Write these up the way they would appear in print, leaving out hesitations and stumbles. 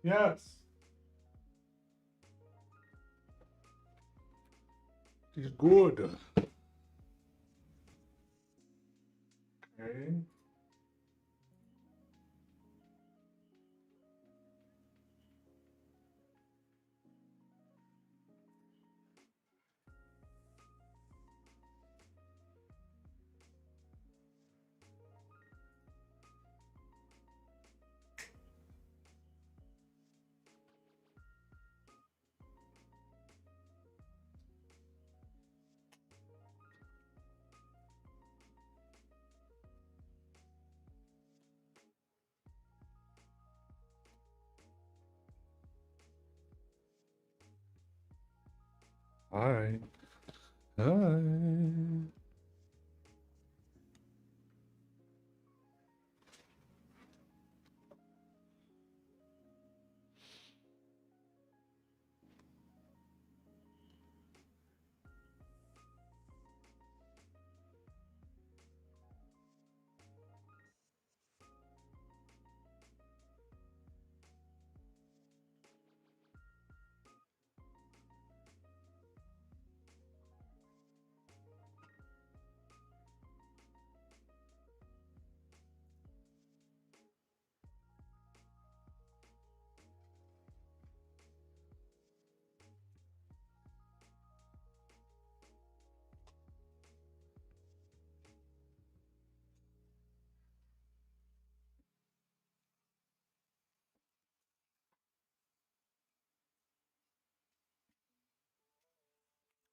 Yes. He's good. Okay. Hi. Hi.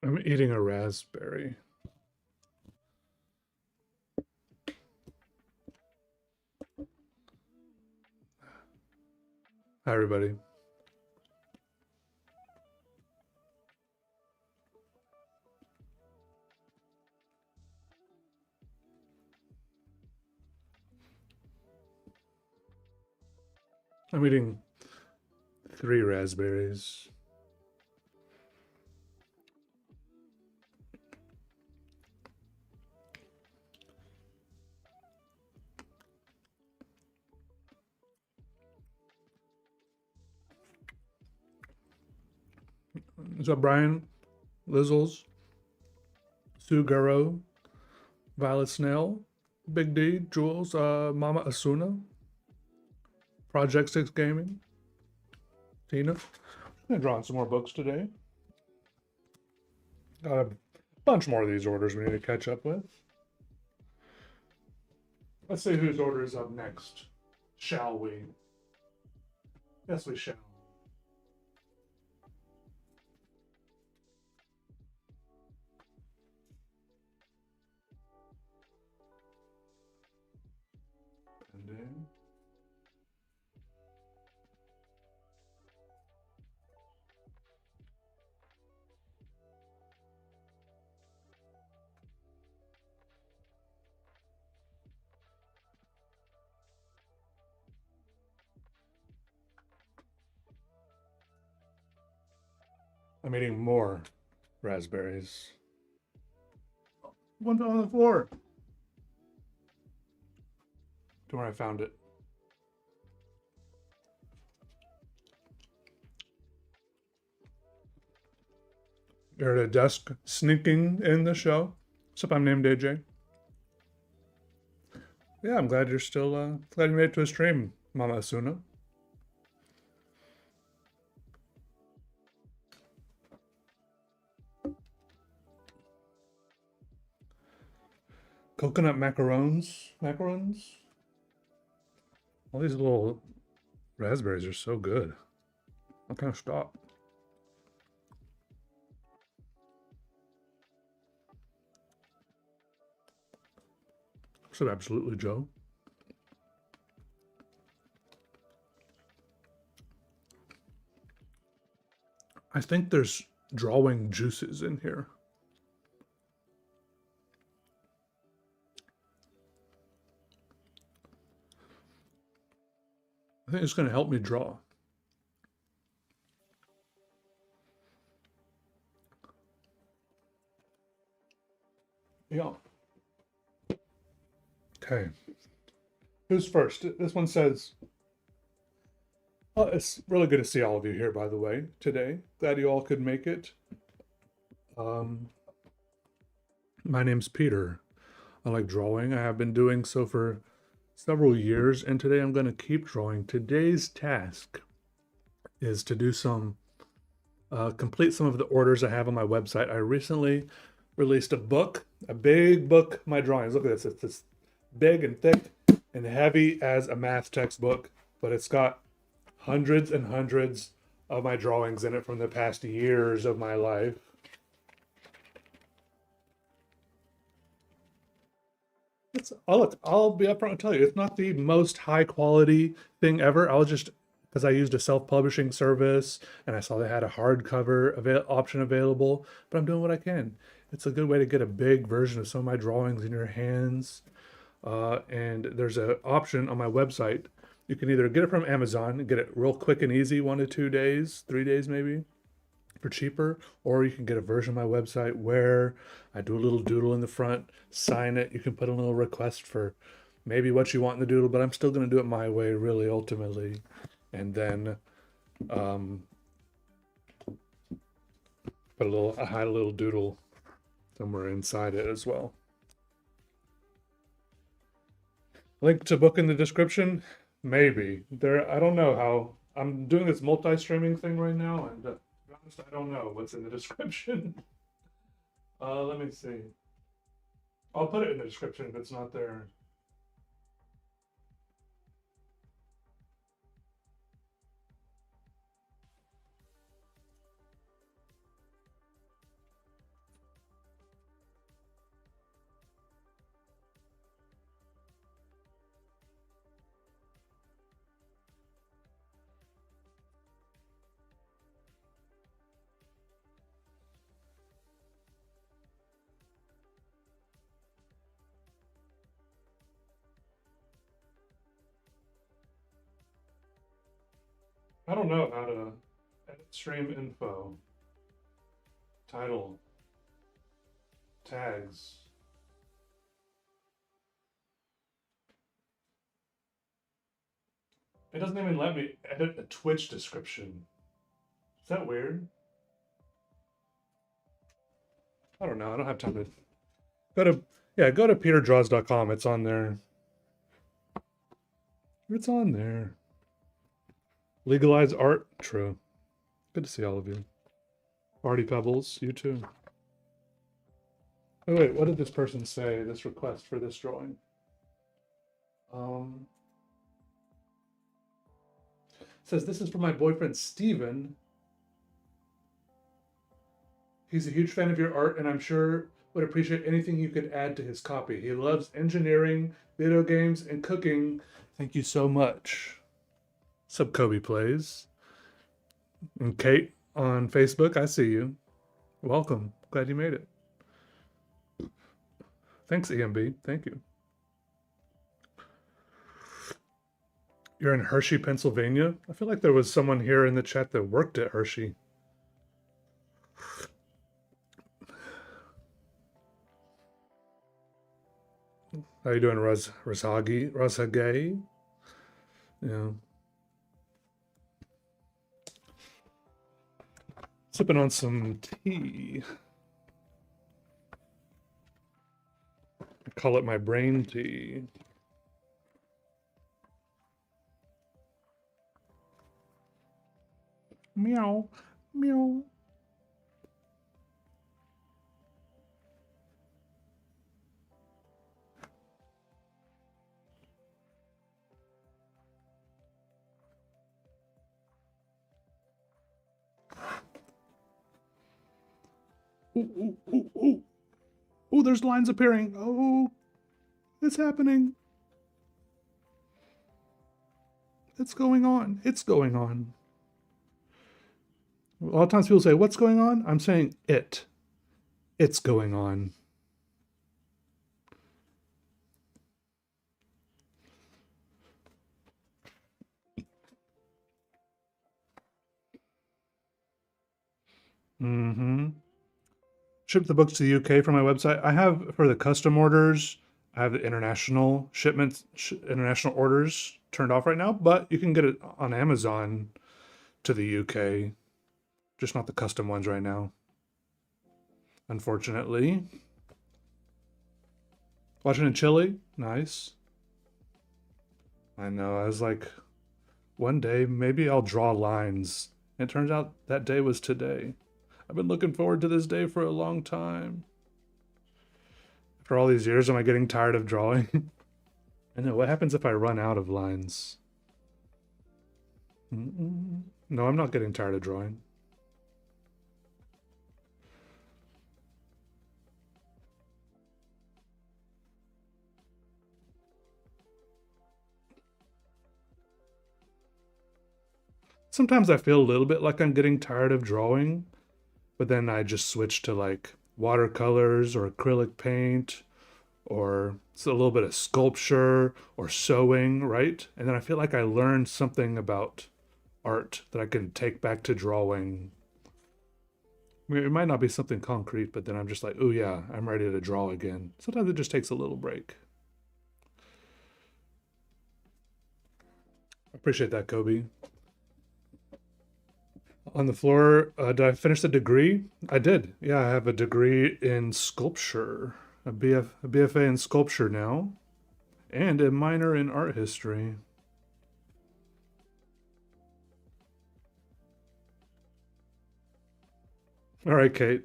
I'm eating a raspberry. Hi, everybody. I'm eating 3 raspberries. What's up, Brian? Lizzles, Sugaro, Violet Snail, Big D, Jules, Mama Asuna, Project 6 Gaming, Tina. I'm gonna draw on some more books today. Got a bunch more of these orders we need to catch up with. Let's see whose order is up next. Shall we? Yes, we shall. And then I'm eating more raspberries. One on the floor. To where I found it. You're at a desk sneaking in the show. What's up? I'm named AJ. Yeah, I'm glad you're still glad you made it to a stream, Mama Asuna. Coconut macarons. All these little raspberries are so good. I can't stop. So absolutely, Joe. I think there's drawing juices in here. I think it's going to help me draw. Yeah. Okay. Who's first? This one says, It's really good to see all of you here, by the way, today. Glad you all could make it. Um, my name's Peter. I like drawing. I have been doing so for several years, and today I'm going to keep drawing. Today's task is to do complete some of the orders I have on my website. I recently released a book, a big book, my drawings. Look at this. It's this big and thick and heavy as a math textbook, but it's got hundreds and hundreds of my drawings in it from the past years of my life. I'll be upfront and tell you, it's not the most high quality thing ever. Because I used a self-publishing service and I saw they had a hardcover option available, but I'm doing what I can. It's a good way to get a big version of some of my drawings in your hands. And there's an option on my website. You can either get it from Amazon and get it real quick and easy, 1 to 2 days, 3 days maybe, for cheaper, or you can get a version of my website where I do a little doodle in the front, sign it. You can put a little request for maybe what you want in the doodle, but I'm still going to do it my way, really, ultimately. And then I hide a little doodle somewhere inside it as well. Link to book in the description. Maybe I don't know how. I'm doing this multi-streaming thing right now, and to be honest, I don't know what's in the description. Let me see. I'll put it in the description if it's not there. I don't know how to edit stream info, title, tags. It doesn't even let me edit a Twitch description. Is that weird? I don't know. I don't have time to go to peterdraws.com. It's on there. It's on there. Legalize art. True. Good to see all of you. Party Pebbles, you too. Oh wait, what did this person say? This request for this drawing. Says this is for my boyfriend Steven. He's a huge fan of your art, and I'm sure would appreciate anything you could add to his copy. He loves engineering, video games, and cooking. Thank you so much. Sub Kobe Plays. And Kate on Facebook, I see you. Welcome. Glad you made it. Thanks, EMB. Thank you. You're in Hershey, Pennsylvania? I feel like there was someone here in the chat that worked at Hershey. How you doing, Razhagi? Yeah. Sipping on some tea. I call it my brain tea. Meow, meow. Ooh, ooh, ooh, ooh. Ooh, there's lines appearing. Oh, it's happening. It's going on. It's going on. A lot of times people say, what's going on? I'm saying it. It's going on. Mm-hmm. Ship the books to the UK from my website. I have, for the custom orders, I have the international shipments, international orders turned off right now, but you can get it on Amazon to the UK, just not the custom ones right now, unfortunately. Watching in Chile, nice. I know. I was like, one day maybe I'll draw lines. It turns out that day was today. I've been looking forward to this day for a long time. After all these years, am I getting tired of drawing? I know. What happens if I run out of lines? No, I'm not getting tired of drawing. Sometimes I feel a little bit like I'm getting tired of drawing, but then I just switch to like watercolors or acrylic paint or it's a little bit of sculpture or sewing, right? And then I feel like I learned something about art that I can take back to drawing. I mean, it might not be something concrete, but then I'm just like, oh yeah, I'm ready to draw again. Sometimes it just takes a little break. I appreciate that, Kobe. On the floor, did I finish the degree? I did. Yeah, I have a degree in sculpture, a BFA in sculpture now, and a minor in art history. All right, Kate.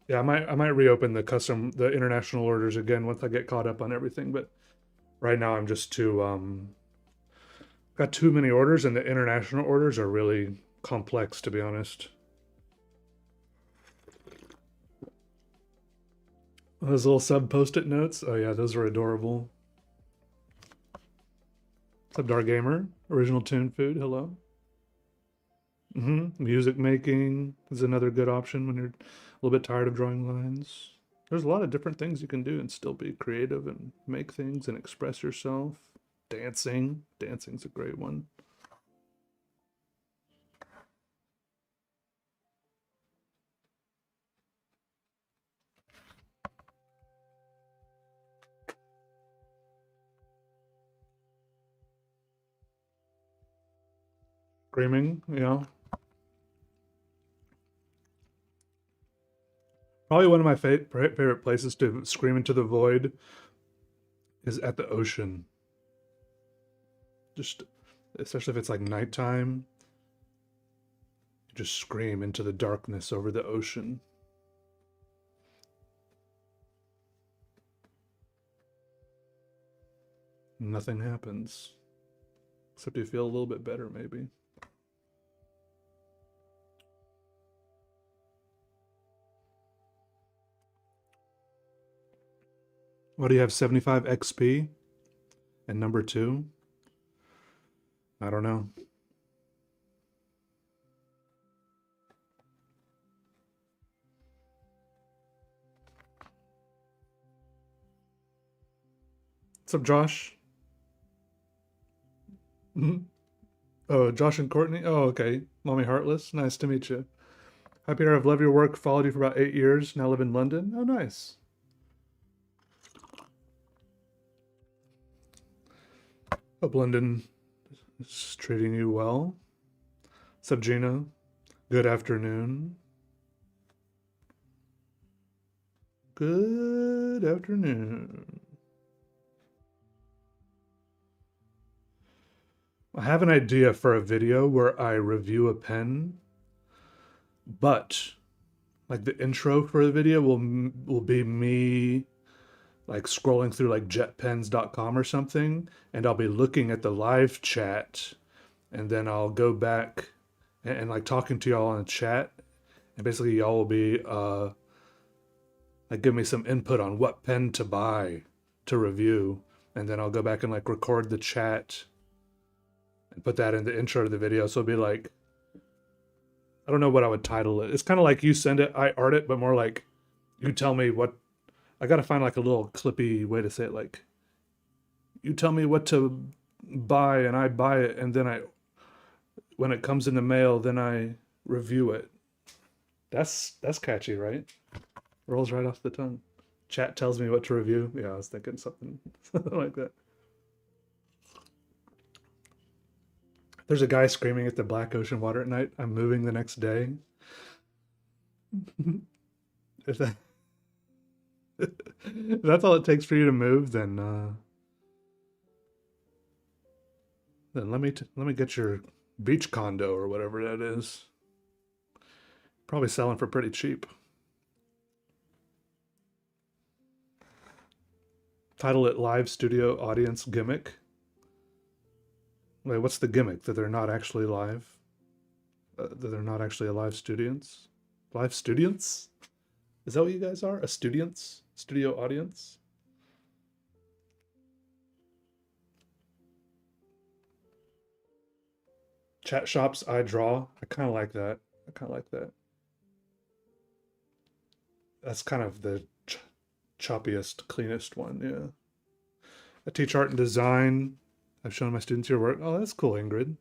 Yeah, I might reopen the international orders again once I get caught up on everything. But right now I'm just too got too many orders, and the international orders are really complex, to be honest. Those little sub post-it notes. Oh yeah, those were adorable. Sub Dark Gamer, original tune food. Hello. Music making is another good option when you're a little bit tired of drawing lines. There's a lot of different things you can do and still be creative and make things and express yourself. Dancing. Dancing's a great one. Screaming, you know. Probably one of my favorite places to scream into the void is at the ocean. Just, especially if it's like nighttime, you just scream into the darkness over the ocean. Nothing happens. Except you feel a little bit better, maybe. What do you have, 75 XP? And number 2? I don't know. What's up, Josh? Oh, Josh and Courtney? Oh, okay. Mommy Heartless, nice to meet you. Hi, Peter. I've loved your work, followed you for about 8 years, now live in London. Oh, nice. Hope London is treating you well. What's up, Gina? Good afternoon. Good afternoon. I have an idea for a video where I review a pen, but like the intro for the video will be me like scrolling through like jetpens.com or something, and I'll be looking at the live chat, and then I'll go back and like talking to y'all on the chat, and basically y'all will be like give me some input on what pen to buy to review, and then I'll go back and like record the chat and put that in the intro to the video. So it'll be like, I don't know what I would title it. It's kind of like you send it, I art it, but more like you tell me what. I gotta find like a little clippy way to say it. Like, you tell me what to buy, and I buy it, and then when it comes in the mail, then I review it. That's catchy, right? Rolls right off the tongue. Chat tells me what to review. Yeah, I was thinking something, something like that. There's a guy screaming at the black ocean water at night. I'm moving the next day. if, that, if that's all it takes for you to move, then let me get your beach condo or whatever that is. Probably selling for pretty cheap. Title it Live Studio Audience Gimmick. Wait, what's the gimmick? That they're not actually live? That they're not actually a live students? Live students? Is that what you guys are? A students? Studio audience? Chat shops, I draw. I kind of like that. I kind of like that. That's kind of the choppiest, cleanest one, yeah. I teach art and design. I've shown my students your work. Oh, that's cool, Ingrid.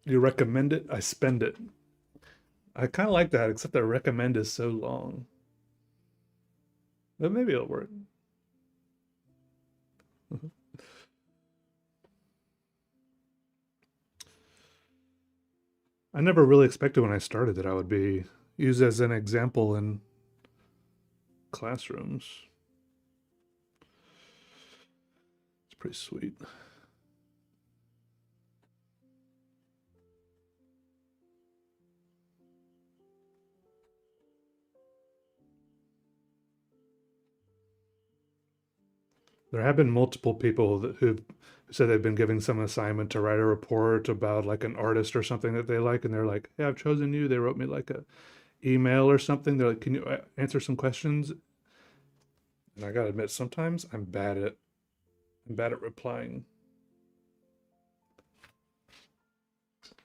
You recommend it, I spend it. I kind of like that, except that recommend is so long. But maybe it'll work. I never really expected when I started that I would be used as an example in classrooms. It's pretty sweet. There have been multiple people who said they've been giving some assignment to write a report about like an artist or something that they like, and they're like, "Hey, I've chosen you." They wrote me like a email or something. They're like, "Can you answer some questions?" And I gotta admit, sometimes I'm bad at replying.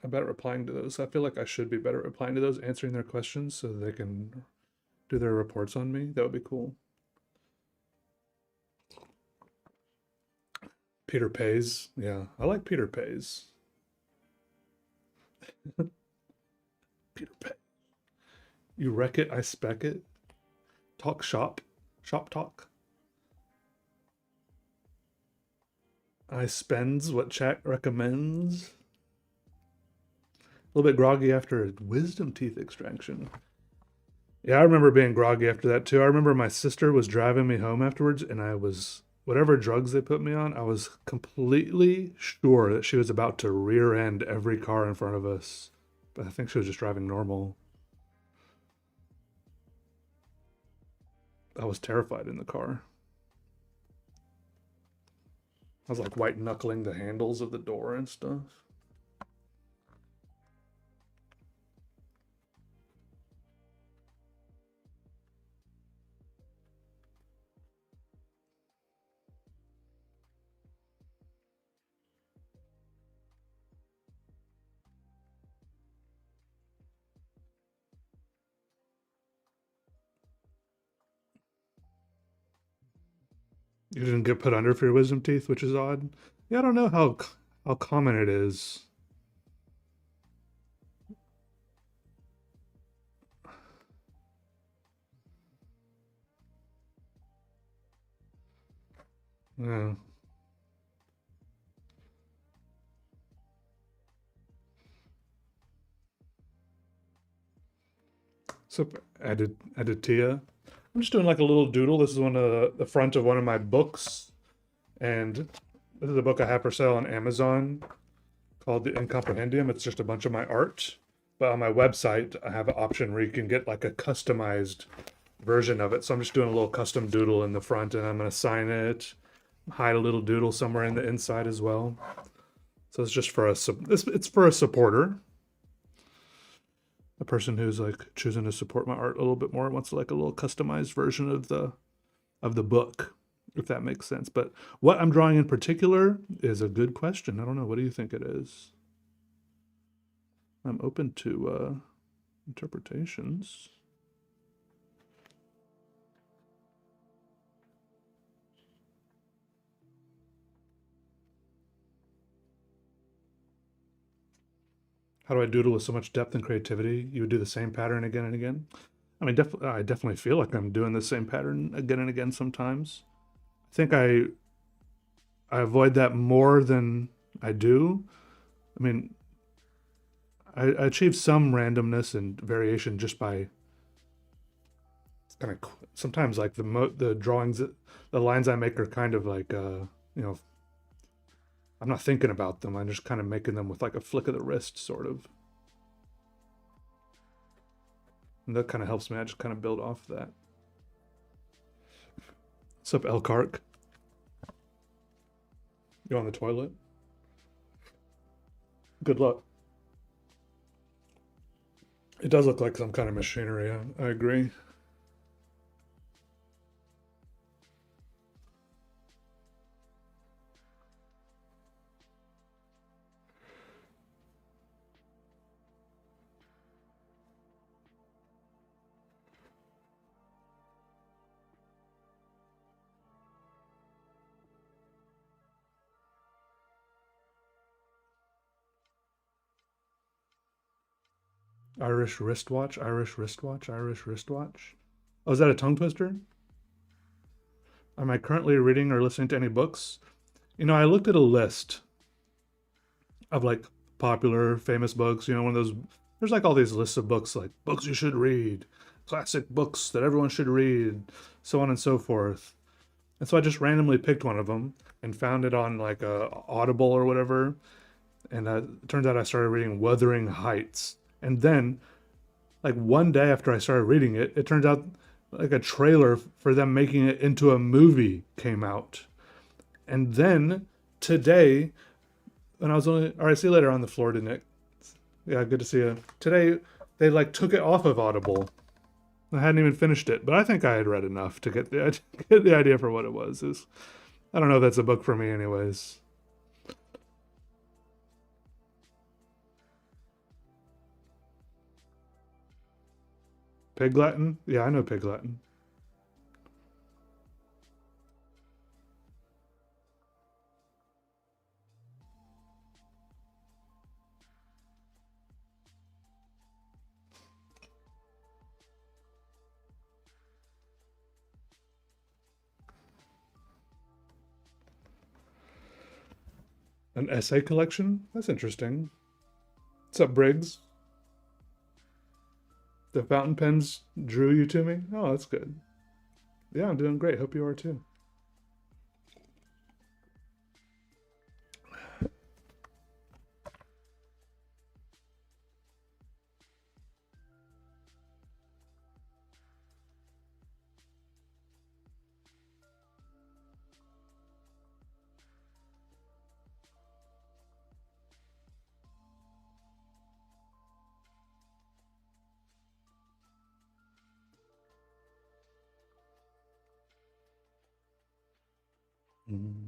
I'm bad at replying to those. I feel like I should be better at replying to those, answering their questions so they can do their reports on me. That would be cool. Peter Pays. Yeah, I like Peter Pays. Peter Pay. You wreck it, I spec it. Talk shop. Shop talk. I spends what chat recommends. A little bit groggy after a wisdom teeth extraction. Yeah, I remember being groggy after that too. I remember my sister was driving me home afterwards, and I was, whatever drugs they put me on, I was completely sure that she was about to rear end every car in front of us. But I think she was just driving normal. I was terrified in the car. I was like white knuckling the handles of the door and stuff. You didn't get put under for your wisdom teeth, which is odd. Yeah, I don't know how common it is. Yeah. So added Tia. I'm just doing like a little doodle. This is one of the front of one of my books, and this is a book I have for sale on Amazon called the Incompendium. It's just a bunch of my art. But on my website, I have an option where you can get like a customized version of it. So I'm just doing a little custom doodle in the front, and I'm going to sign it, hide a little doodle somewhere in the inside as well. So it's just for it's for a supporter, a person who's like choosing to support my art a little bit more, wants like a little customized version of the book, if that makes sense. But what I'm drawing in particular is a good question. I don't know. What do you think it is? I'm open to interpretations. How do I doodle with so much depth and creativity? You would do the same pattern again and again. I mean, I definitely feel like I'm doing the same pattern again and again sometimes. I think I avoid that more than I do. I mean, I achieve some randomness and variation just by kind of sometimes like the drawings, the lines I make are kind of like you know, I'm not thinking about them. I'm just kind of making them with like a flick of the wrist, sort of. And that kind of helps me. I just kind of build off that. What's up, Elkark? You on the toilet? Good luck. It does look like some kind of machinery. I agree. Irish wristwatch, Irish wristwatch, Irish wristwatch. Oh, is that a tongue twister? Am I currently reading or listening to any books? You know, I looked at a list of like popular, famous books. You know, one of those. There's like all these lists of books, like books you should read, classic books that everyone should read, so on and so forth. And so I just randomly picked one of them and found it on like Audible or whatever. And it turns out I started reading Wuthering Heights. And then, like one day after I started reading it, it turns out like a trailer for them making it into a movie came out. And then today, when I was only, all right, see you later on the floor, Nick. Yeah, good to see you. Today, they like took it off of Audible. I hadn't even finished it, but I think I had read enough to get get the idea for what it was. I don't know if that's a book for me, anyways. Pig Latin? Yeah, I know Pig Latin. An essay collection? That's interesting. What's up, Briggs? The fountain pens drew you to me? Oh, that's good. Yeah, I'm doing great. Hope you are too. Mm.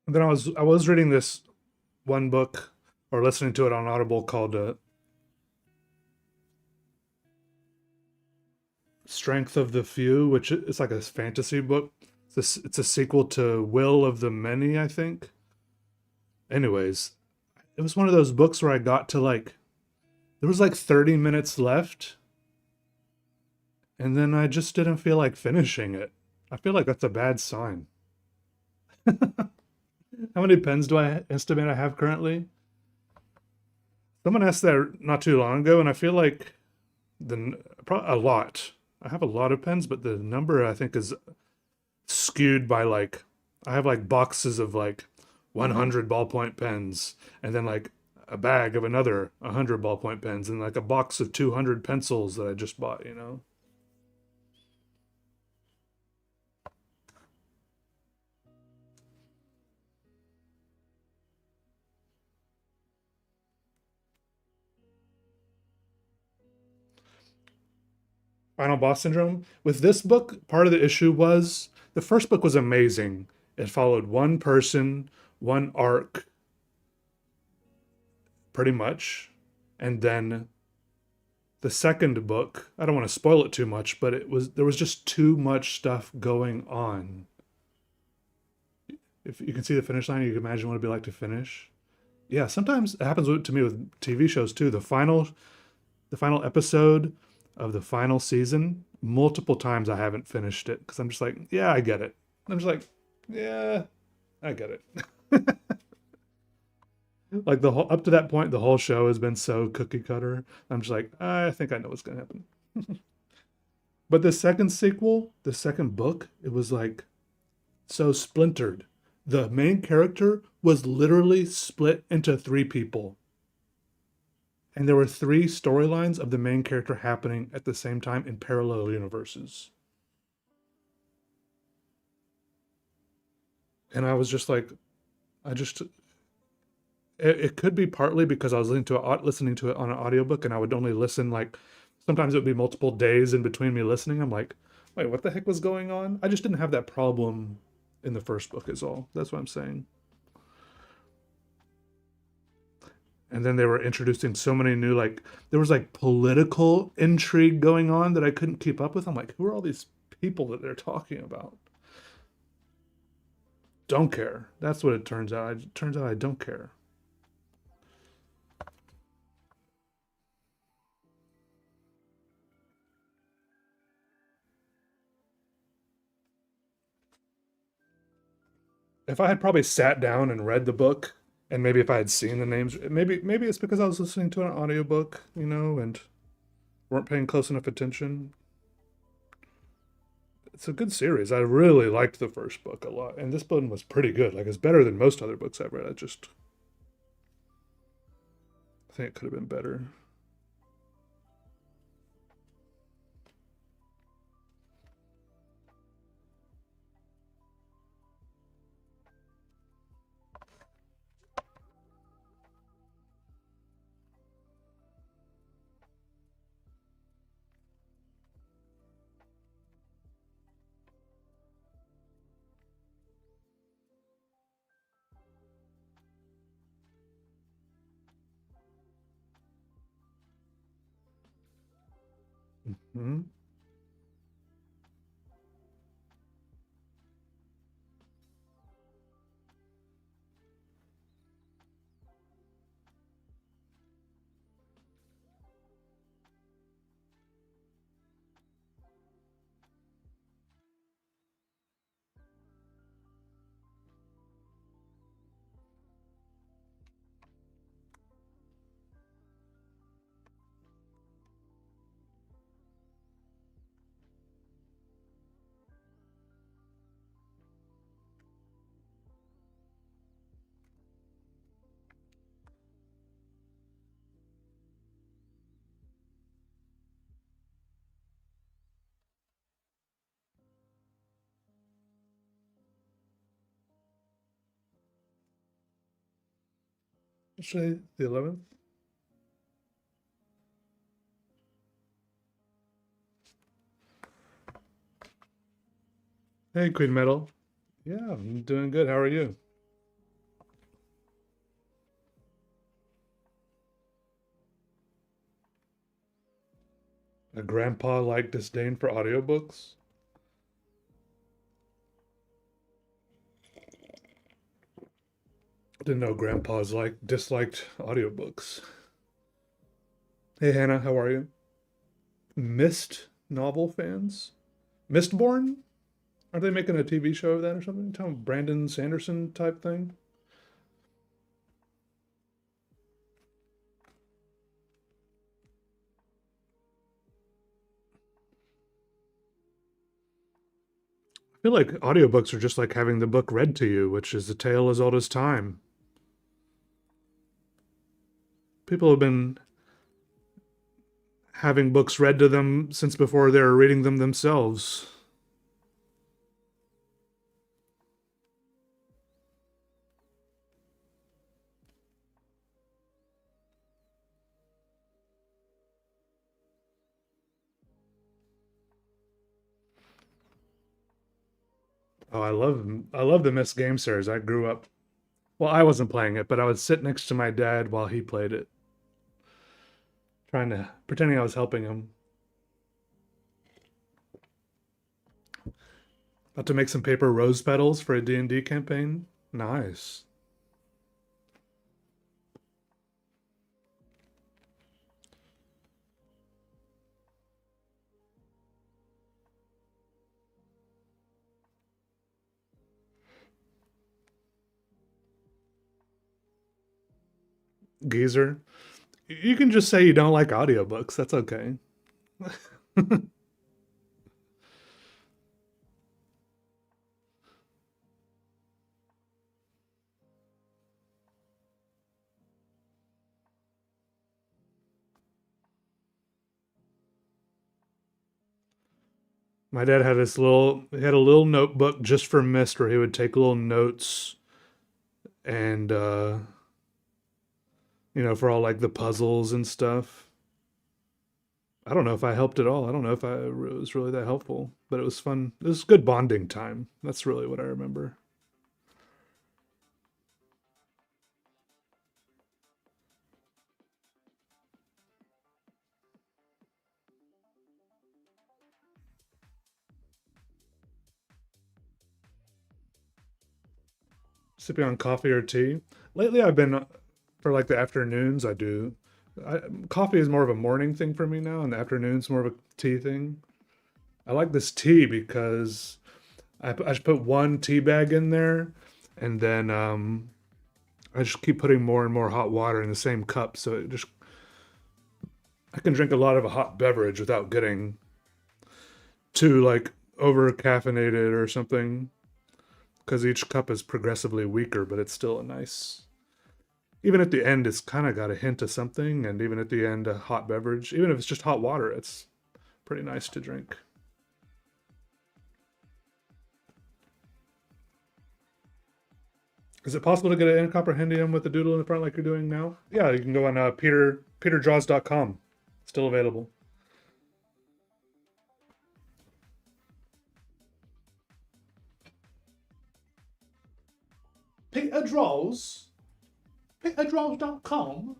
And then I was reading this one book or listening to it on Audible called Strength of the Few, which is like a fantasy book. It's a sequel to Will of the Many, I think. Anyways, it was one of those books where I got to like there was like 30 minutes left, and then I just didn't feel like finishing it. I feel like that's a bad sign. How many pens do I estimate I have currently? Someone asked that not too long ago, and I feel like probably a lot. I have a lot of pens, but the number I think is skewed by like I have like boxes of like 100 ballpoint pens, and then like a bag of another 100 ballpoint pens and like a box of 200 pencils that I just bought, you know? Final Boss Syndrome. With this book, part of the issue was the first book was amazing. It followed one person, one arc, pretty much. And then the second book, I don't want to spoil it too much, but there was just too much stuff going on. If you can see the finish line, you can imagine what it'd be like to finish. Yeah, sometimes it happens to me with TV shows too. The final episode of the final season, multiple times I haven't finished it because I'm just like, yeah, I get it. I'm just like, yeah, I get it. Like the whole up to that point, the whole show has been so cookie cutter. I'm just like, I think I know what's gonna happen. But the second sequel, the second book, it was like so splintered. The main character was literally split into three people. And there were three storylines of the main character happening at the same time in parallel universes. And I was just like, I just, it could be partly because I was listening to it on an audiobook and I would only listen like, sometimes it would be multiple days in between me listening. I'm like, wait, what the heck was going on? I just didn't have that problem in the first book is all. That's what I'm saying. And then they were introducing so many new like there was like political intrigue going on that I couldn't keep up with. I'm like, who are all these people that they're talking about? Don't care. That's what it turns out. It turns out I don't care. If I had probably sat down and read the book, and maybe if I had seen the names, maybe it's because I was listening to an audiobook, you know, and weren't paying close enough attention. It's a good series. I really liked the first book a lot, and this one was pretty good. Like it's better than most other books I've read. I think it could have been better. Mm-hmm. Say the 11th. Hey, Queen Metal. Yeah, I'm doing good. How are you? A grandpa like disdain for audiobooks? Didn't know grandpas like disliked audiobooks. Hey Hannah, how are you? Mist novel fans? Mistborn? Are they making a TV show of that or something? Tom Brandon Sanderson type thing? I feel like audiobooks are just like having the book read to you, which is a tale as old as time. People have been having books read to them since before they were reading them themselves. Oh, I love the Miss Game series. I grew up. Well, I wasn't playing it, but I would sit next to my dad while he played it, trying to pretending I was helping him. About to make some paper rose petals for a D&D campaign. Nice. Geezer. You can just say you don't like audiobooks. That's okay. My dad had he had a little notebook just for Mist where he would take little notes and for all like the puzzles and stuff. I don't know if I helped at all. I don't know if it was really that helpful, but it was fun. It was good bonding time. That's really what I remember. Sipping on coffee or tea. Lately, I've been for like the afternoons. Coffee is more of a morning thing for me now, and the afternoons more of a tea thing. I like this tea because I just put one tea bag in there, and then I just keep putting more and more hot water in the same cup, so I can drink a lot of a hot beverage without getting too like over caffeinated or something. Because each cup is progressively weaker, but it's still a nice. Even at the end, it's kind of got a hint of something, and even at the end, a hot beverage. Even if it's just hot water, it's pretty nice to drink. Is it possible to get an Incompendium with a doodle in the front like you're doing now? Yeah, you can go on peterdraws.com. Still available. Peter Draws? peterdraws.com?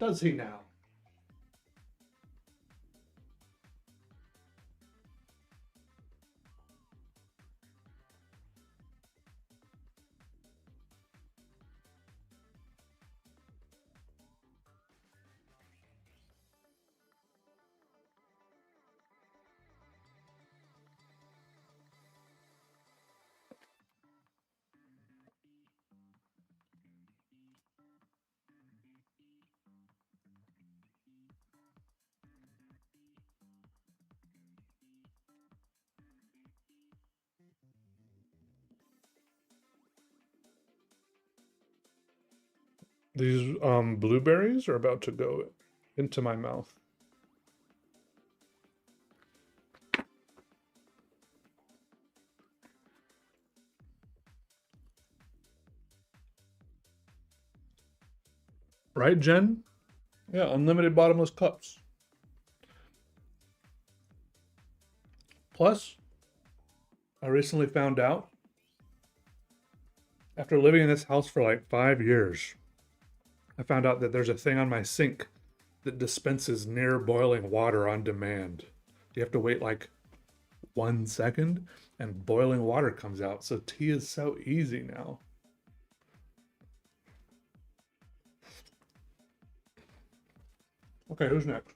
Does he now? These blueberries are about to go into my mouth. Right, Jen? Yeah, unlimited bottomless cups. Plus, I recently found out after living in this house for like 5 years, I found out that there's a thing on my sink that dispenses near boiling water on demand. You have to wait like 1 second and boiling water comes out. So tea is so easy now. Okay, who's next?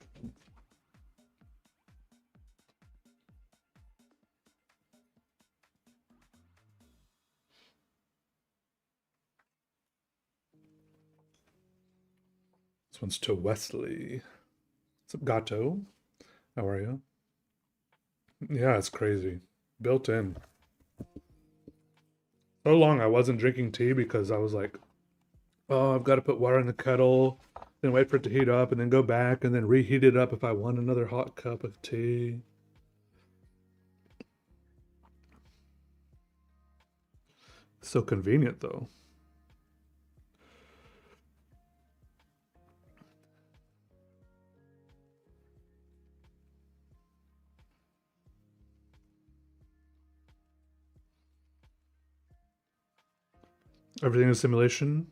This one's to Wesley. What's up, Gato? How are you? Yeah, it's crazy. Built in. So long I wasn't drinking tea because I was like, oh, I've got to put water in the kettle, then wait for it to heat up, and then go back and then reheat it up if I want another hot cup of tea. So convenient though. Everything is simulation.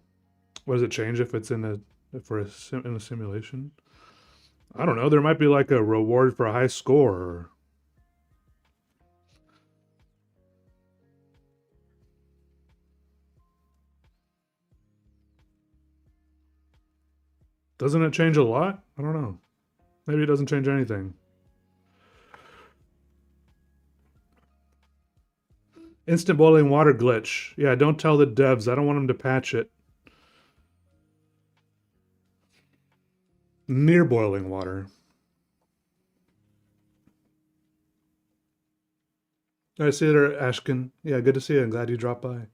What does it change if it's in a if we're in a simulation? I don't know. There might be like a reward for a high score. Doesn't it change a lot? I don't know. Maybe it doesn't change anything. Instant boiling water glitch. Yeah, don't tell the devs. I don't want them to patch it. Near boiling water. I see you there, Ashkin. Yeah, good to see you. I'm glad you dropped by.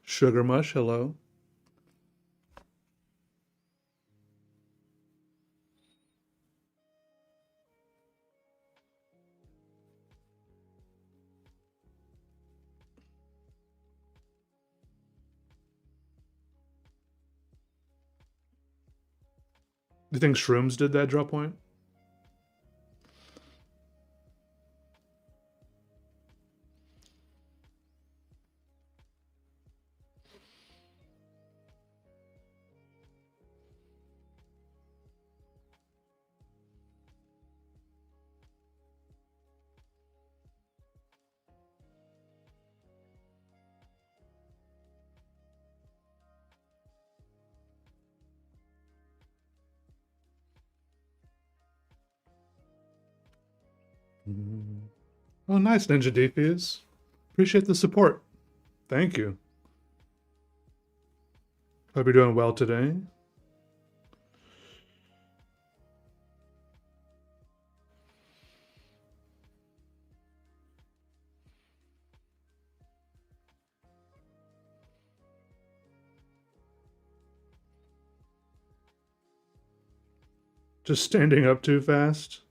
Sugar Mush, hello. Do you think Shrooms did that drop point? Oh, nice, Ninja Defuse. Appreciate the support. Thank you. Hope you're doing well today. Just standing up too fast.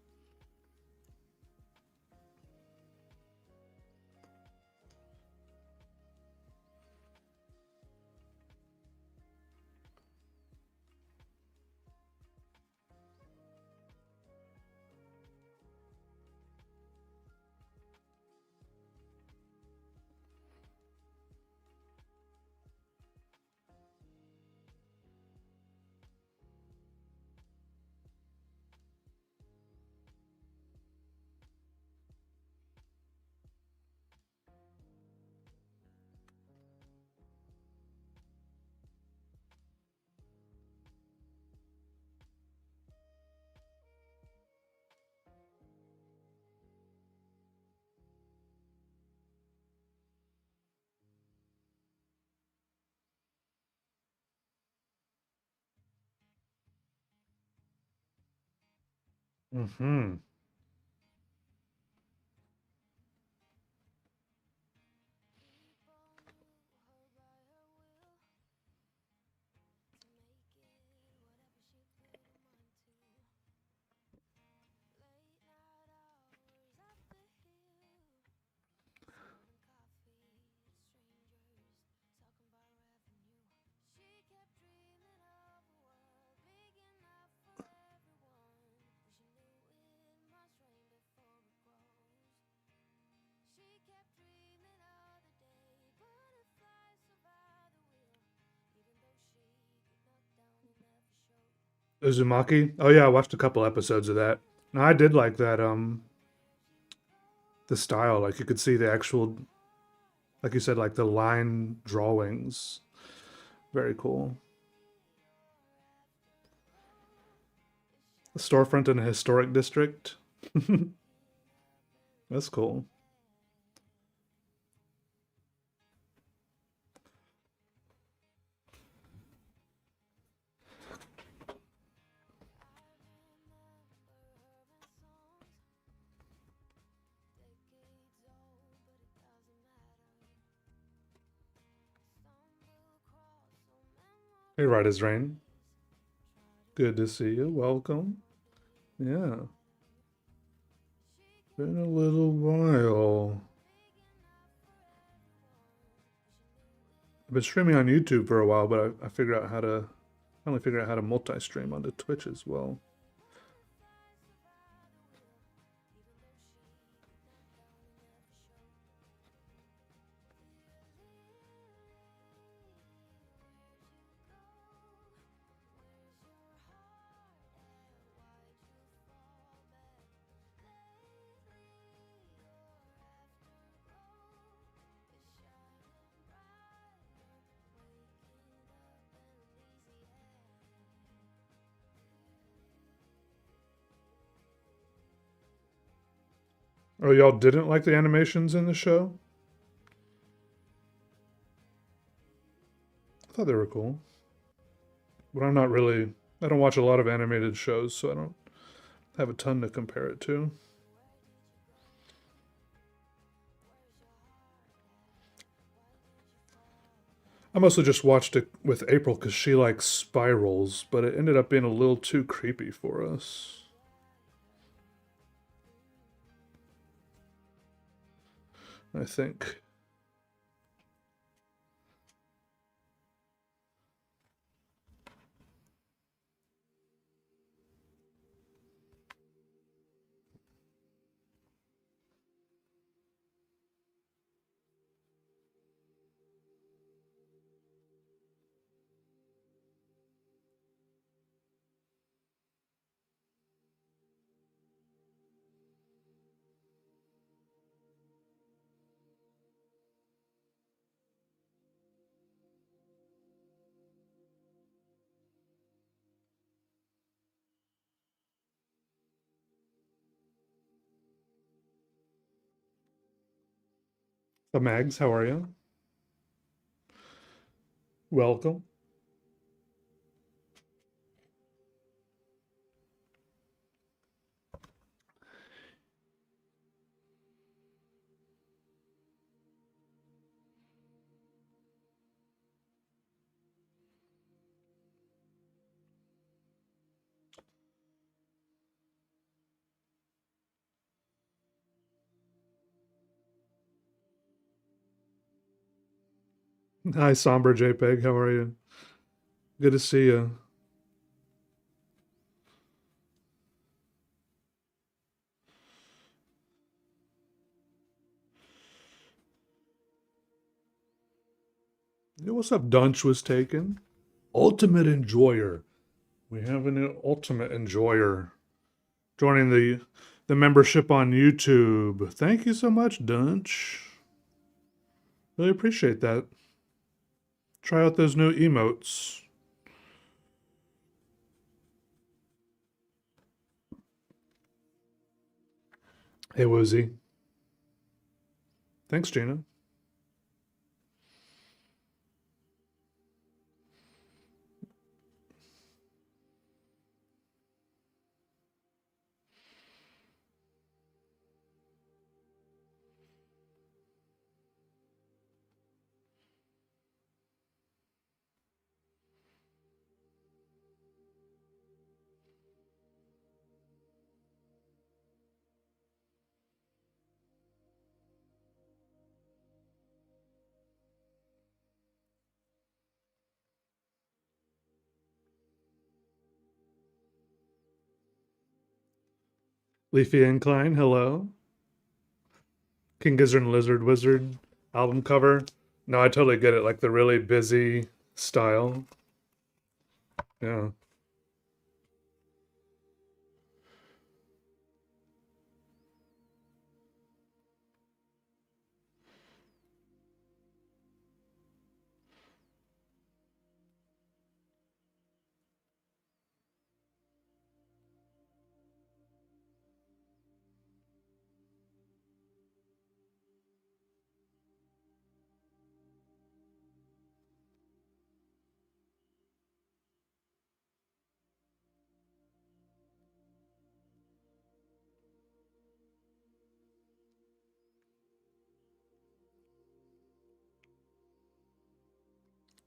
Mm-hmm. Uzumaki. Oh yeah, I watched a couple episodes of that. No, I did like that. The style, like you could see the actual, like you said, like the line drawings. Very cool. A storefront in a historic district. That's cool. Hey, right as rain. Good to see you. Welcome. Yeah, been a little while. I've been streaming on YouTube for a while, but I figured out how to finally figured out how to multi-stream onto Twitch as well. Oh, y'all didn't like the animations in the show? I thought they were cool, but I'm not really. I don't watch a lot of animated shows, so I don't have a ton to compare it to. I mostly just watched it with April because she likes spirals, but it ended up being a little too creepy for us. I think. The Mags, how are you? Welcome. Hi, Somber JPEG. How are you? Good to see you. Yeah, what's up? Dunch was taken. Ultimate Enjoyer. We have a new Ultimate Enjoyer joining the membership on YouTube. Thank you so much, Dunch. Really appreciate that. Try out those new emotes. Hey, Woozy. Thanks, Gina. Leafy Incline, hello. King Gizzard and Lizard Wizard album cover. No, I totally get it. Like the really busy style. Yeah.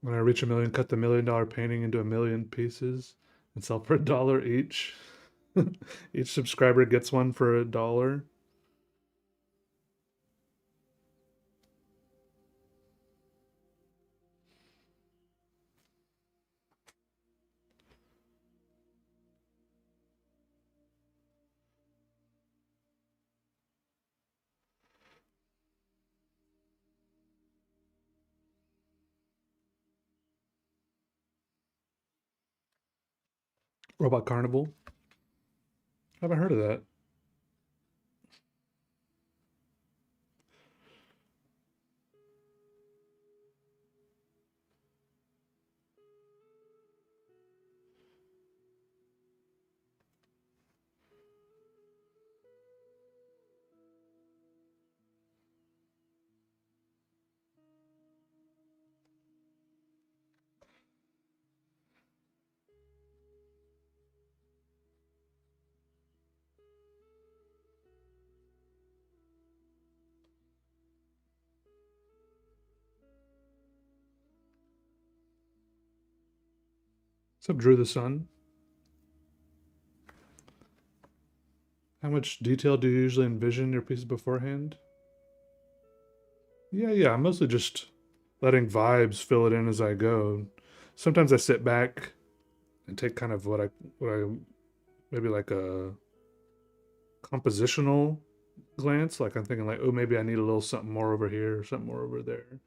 When I reach a million, cut the $1 million painting into a million pieces and sell for $1 each. Each subscriber gets one for $1. Robot Carnival. I haven't heard of that. What's up, Drew the Sun? How much detail do you usually envision in your pieces beforehand? Yeah, I'm mostly just letting vibes fill it in as I go. Sometimes I sit back and take kind of what I maybe like a compositional glance. Like I'm thinking like, oh, maybe I need a little something more over here or something more over there.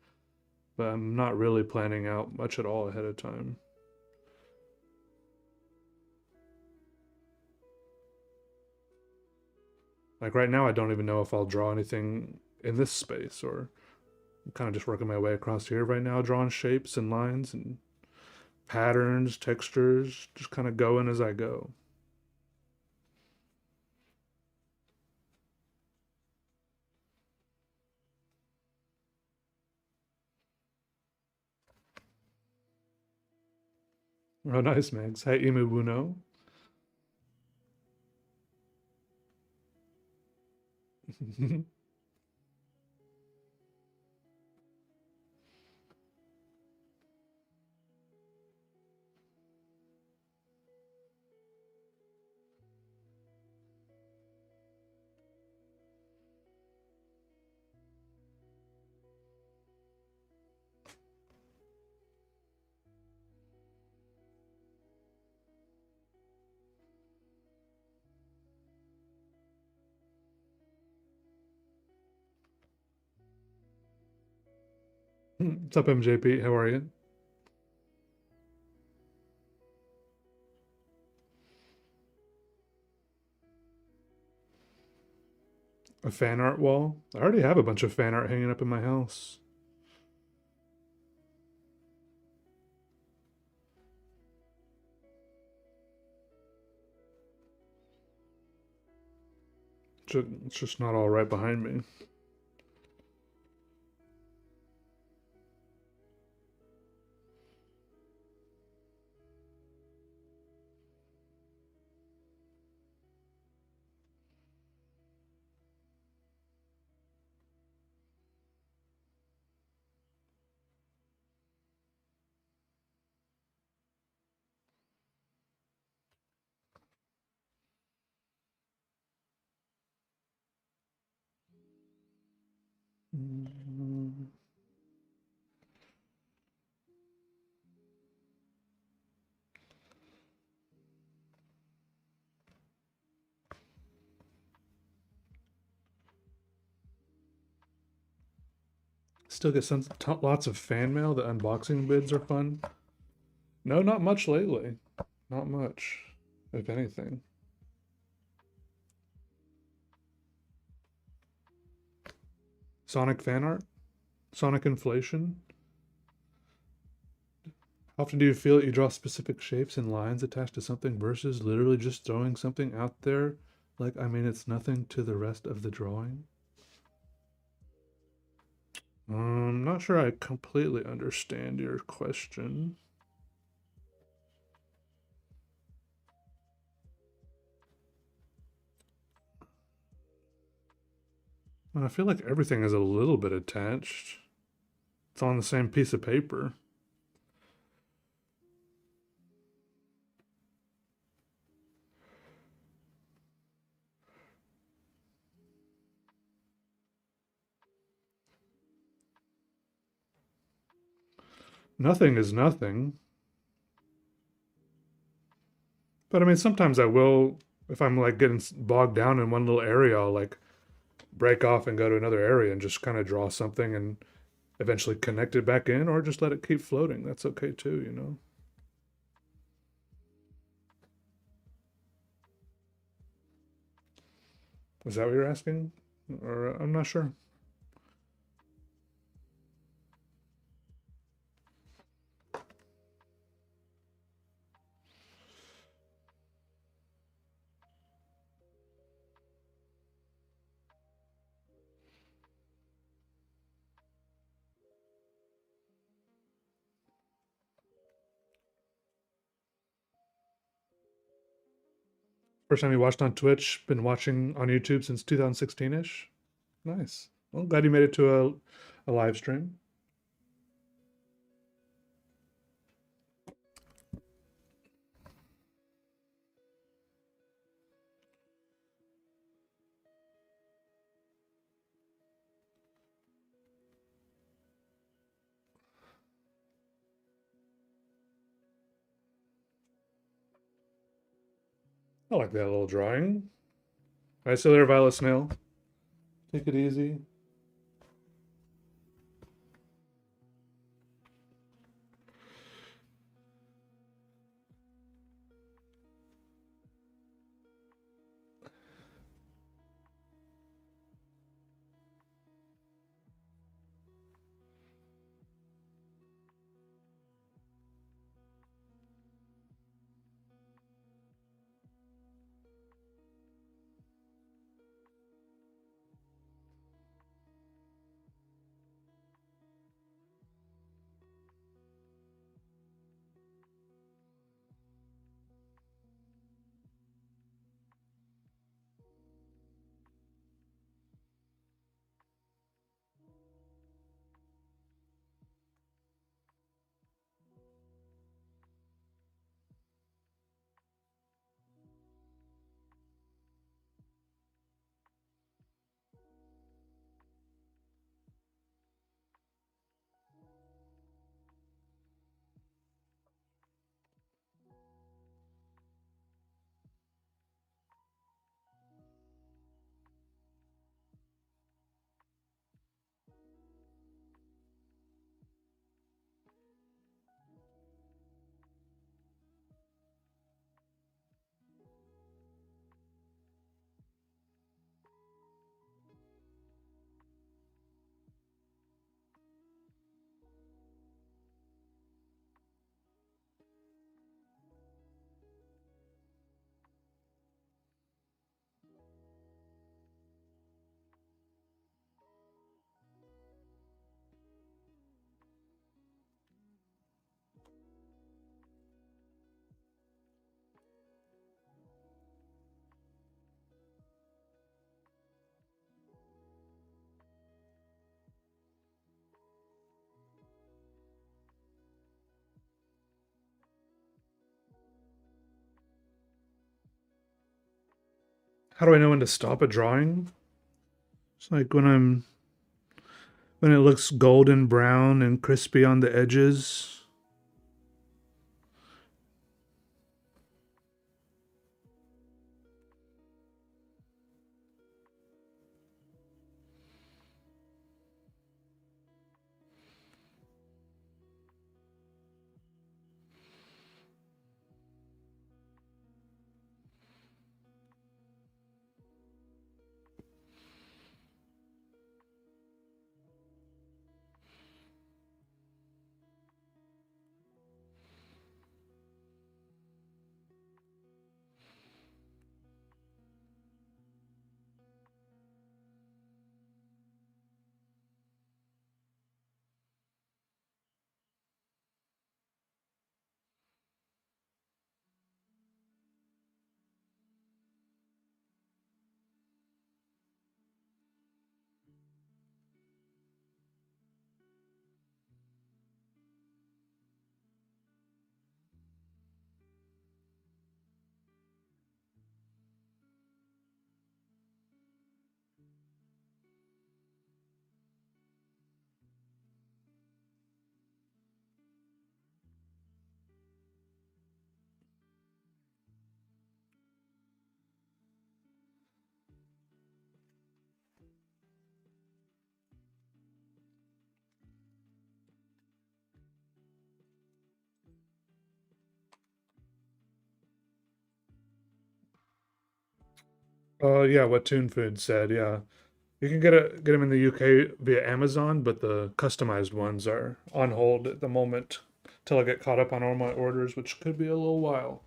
But I'm not really planning out much at all ahead of time. Like right now, I don't even know if I'll draw anything in this space, or I'm kind of just working my way across here right now, drawing shapes and lines and patterns, textures, just kind of going as I go. Oh, nice, Max. Hey, Imu Buno. What's up, MJP? How are you? A fan art wall? I already have a bunch of fan art hanging up in my house. It's just not all right behind me. Mm. Still get lots of fan mail. The unboxing bids are fun. No, not much lately. Not much, if anything. Sonic fan art? Sonic inflation? How often do you feel that you draw specific shapes and lines attached to something versus literally just throwing something out there? Like, I mean, it's nothing to the rest of the drawing. I'm not sure I completely understand your question. I feel like everything is a little bit attached. It's on the same piece of paper. Nothing is nothing. But I mean, sometimes I will, if I'm like getting bogged down in one little area, I'll like break off and go to another area and just kind of draw something and eventually connect it back in or just let it keep floating. That's okay too, you know? Is that what you're asking? Or I'm not sure. First time you watched on Twitch, been watching on YouTube since 2016 ish? Nice. Well, glad you made it to a live stream. I like that little drawing. All right, so there, Violet Snail. Take it easy. How do I know when to stop a drawing? It's like when it looks golden brown and crispy on the edges. Yeah, what Toon Food said. Yeah, you can get them in the UK via Amazon, but the customized ones are on hold at the moment till I get caught up on all my orders, which could be a little while.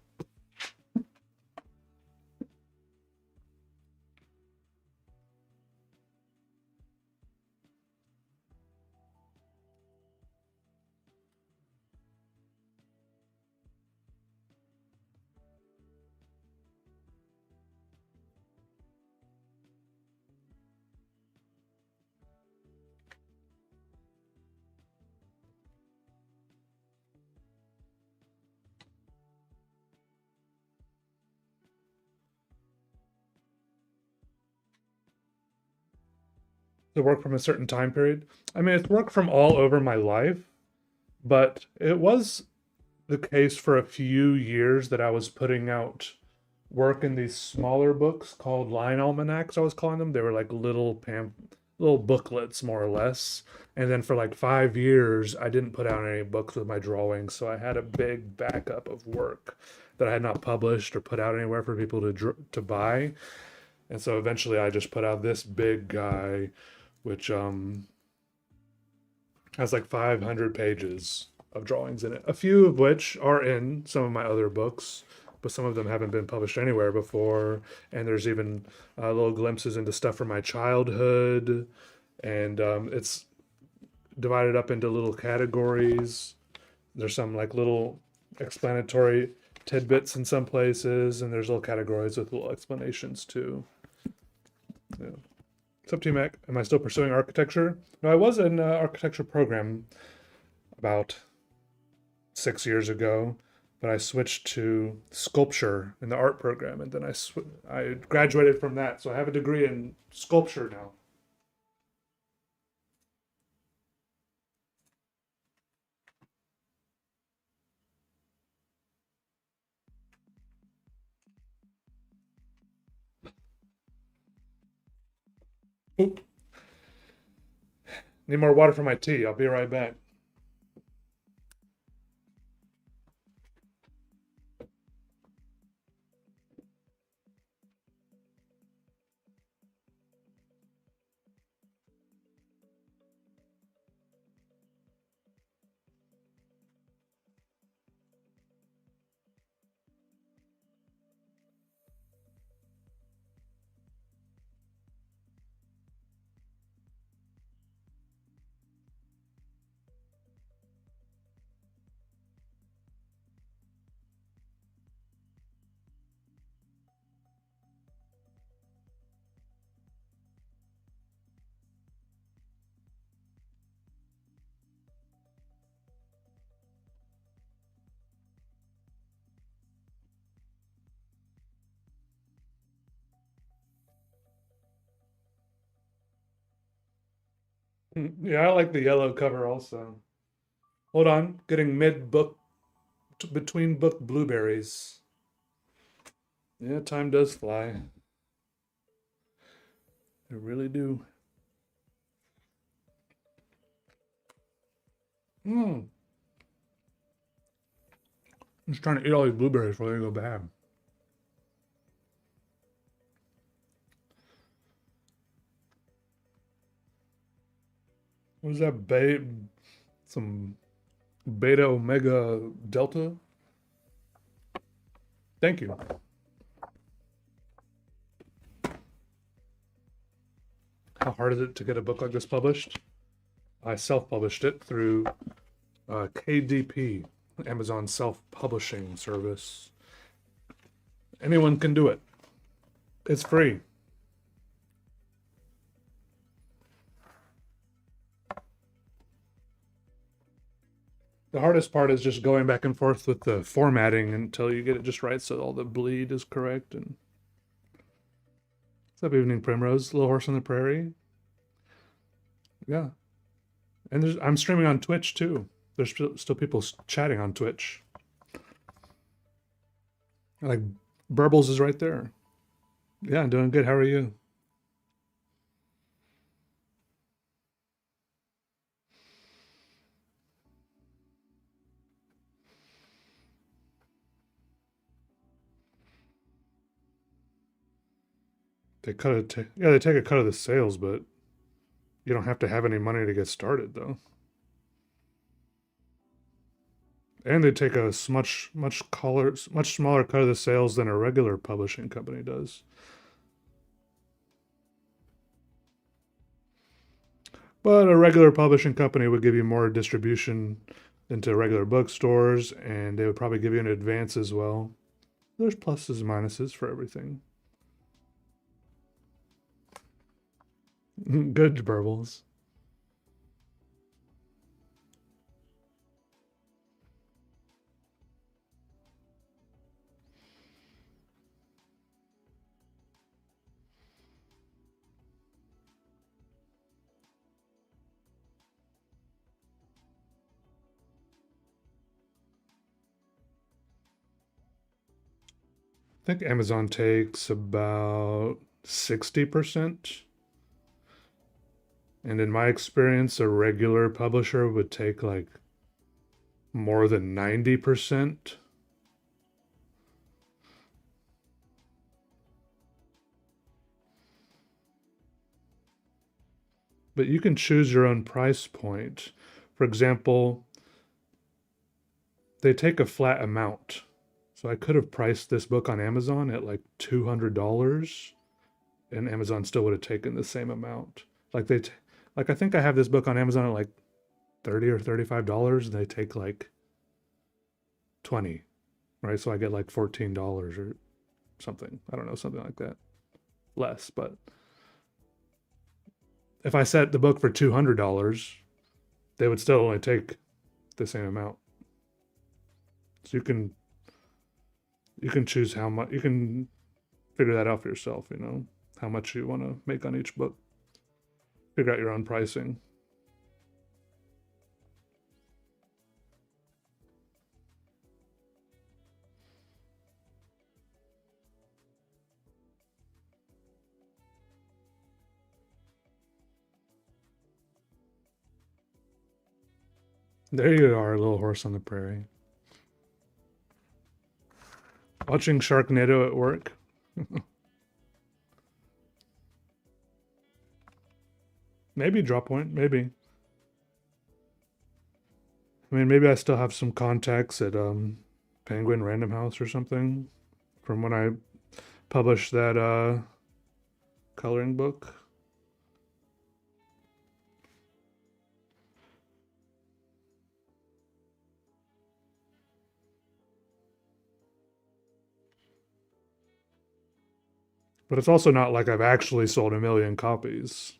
To work from a certain time period. I mean, it's worked from all over my life, but it was the case for a few years that I was putting out work in these smaller books called line almanacs. I was calling them. They were like little booklets, more or less. And then for like 5 years, I didn't put out any books with my drawings, so I had a big backup of work that I had not published or put out anywhere for people to buy. And so eventually, I just put out this big guy, which has like 500 pages of drawings in it. A few of which are in some of my other books, but some of them haven't been published anywhere before. And there's even little glimpses into stuff from my childhood. And it's divided up into little categories. There's some like little explanatory tidbits in some places, and there's little categories with little explanations too. Yeah. It's up to you, Mac. Am I still pursuing architecture? No, I was in an architecture program about 6 years ago, but I switched to sculpture in the art program, and then I graduated from that, so I have a degree in sculpture now. Oop, need more water for my tea. I'll be right back. Yeah, I like the yellow cover also. Hold on, getting mid book between book blueberries. Yeah, time does fly. They really do. Mm. I'm just trying to eat all these blueberries before they go bad. What is that? Some beta omega delta? Thank you. How hard is it to get a book like this published? I self-published it through KDP, Amazon self-publishing service. Anyone can do it. It's free. The hardest part is just going back and forth with the formatting until you get it just right so all the bleed is correct. And what's up, Evening Primrose? Little Horse on the Prairie? Yeah. And I'm streaming on Twitch too. There's still people chatting on Twitch. Like Burbles is right there. Yeah, I'm doing good. How are you? They cut it. Yeah, they take a cut of the sales, but you don't have to have any money to get started, though. And they take a much smaller cut of the sales than a regular publishing company does. But a regular publishing company would give you more distribution into regular bookstores, and they would probably give you an advance as well. There's pluses and minuses for everything. Good, Burbles. I think Amazon takes about 60%. And in my experience, a regular publisher would take like more than 90%. But you can choose your own price point. For example, they take a flat amount. So I could have priced this book on Amazon at like $200, and Amazon still would have taken the same amount. Like like I think I have this book on Amazon at like 30 or $35, and they take like 20, right? So I get like $14 or something. I don't know, something like that. Less, but if I set the book for $200, they would still only take the same amount. So you can choose how much you can figure that out for yourself, you know, how much you want to make on each book. Figure out your own pricing. There you are, Little Horse on the Prairie. Watching Sharknado at work. Maybe Drop Point, maybe. I mean, maybe I still have some contacts at Penguin Random House or something from when I published that coloring book. But it's also not like I've actually sold a million copies.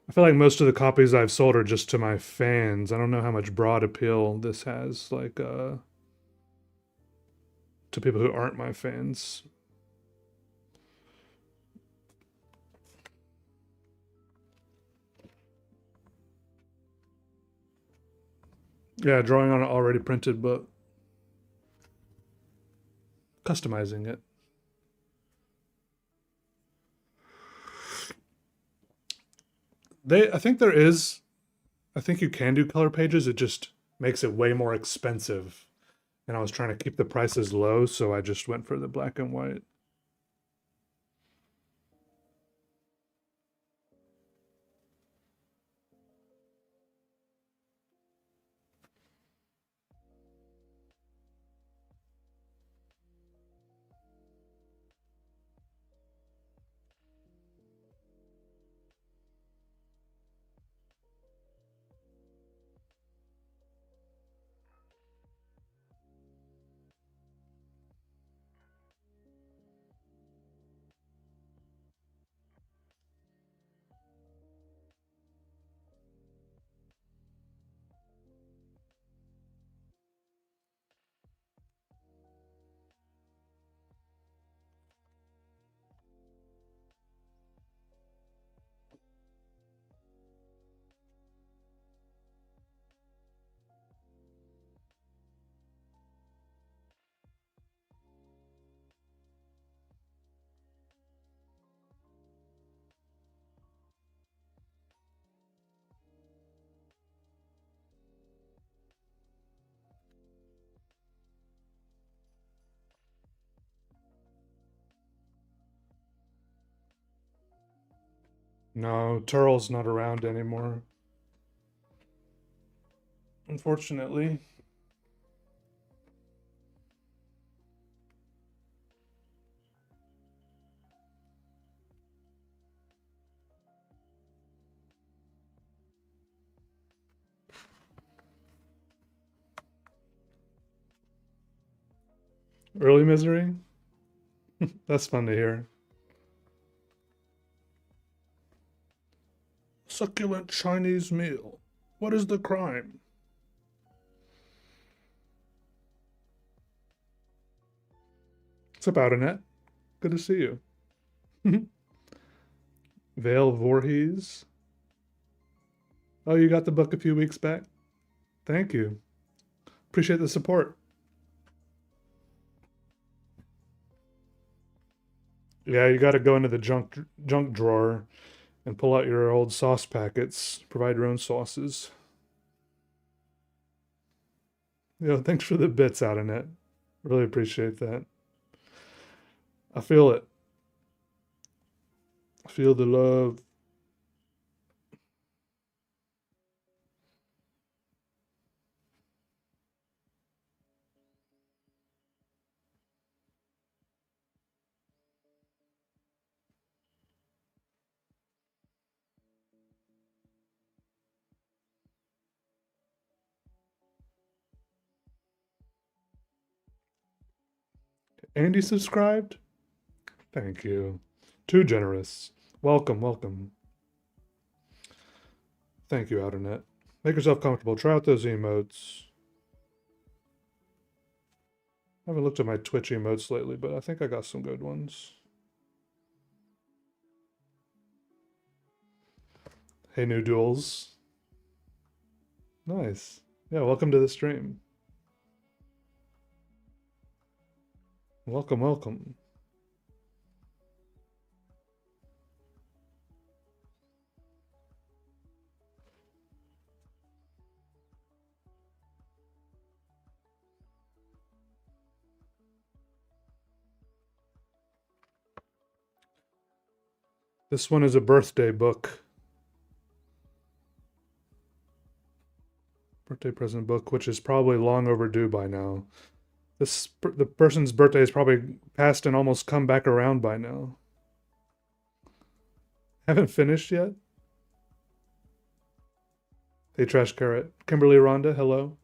I feel like most of the copies I've sold are just to my fans. I don't know how much broad appeal this has, like, to people who aren't my fans. Yeah, drawing on an already printed book, customizing it. I think there is. I think you can do color pages. It just makes it way more expensive. And I was trying to keep the prices low, so I just went for the black and white. No, Turl's not around anymore. Unfortunately. Early misery? That's fun to hear. Succulent Chinese meal. What is the crime? What's up, Outernet? Good to see you. Vale Voorhees. Oh, you got the book a few weeks back? Thank you. Appreciate the support. Yeah, you got to go into the junk drawer and pull out your old sauce packets. Provide your own sauces. Thanks for the bits, Outernet. Really appreciate that. I feel it. I feel the love. Andy subscribed? Thank you. Too generous. Welcome, welcome. Thank you, Outernet. Make yourself comfortable. Try out those emotes. I haven't looked at my Twitch emotes lately, but I think I got some good ones. Hey, new duels. Nice. Yeah, welcome to the stream. Welcome, welcome. This one is a birthday book. Birthday present book, which is probably long overdue by now. The person's birthday is probably passed and almost come back around by now. Haven't finished yet? Hey, Trash Carrot. Kimberly Rhonda, hello.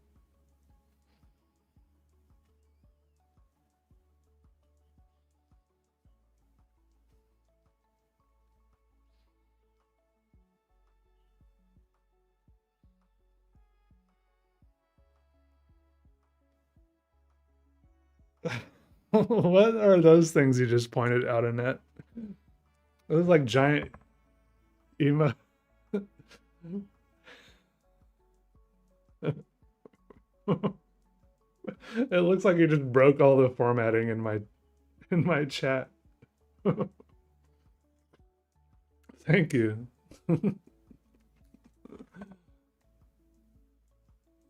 What are those things you just pointed out, Annette? Those like giant emo. It looks like you just broke all the formatting in my chat. Thank you.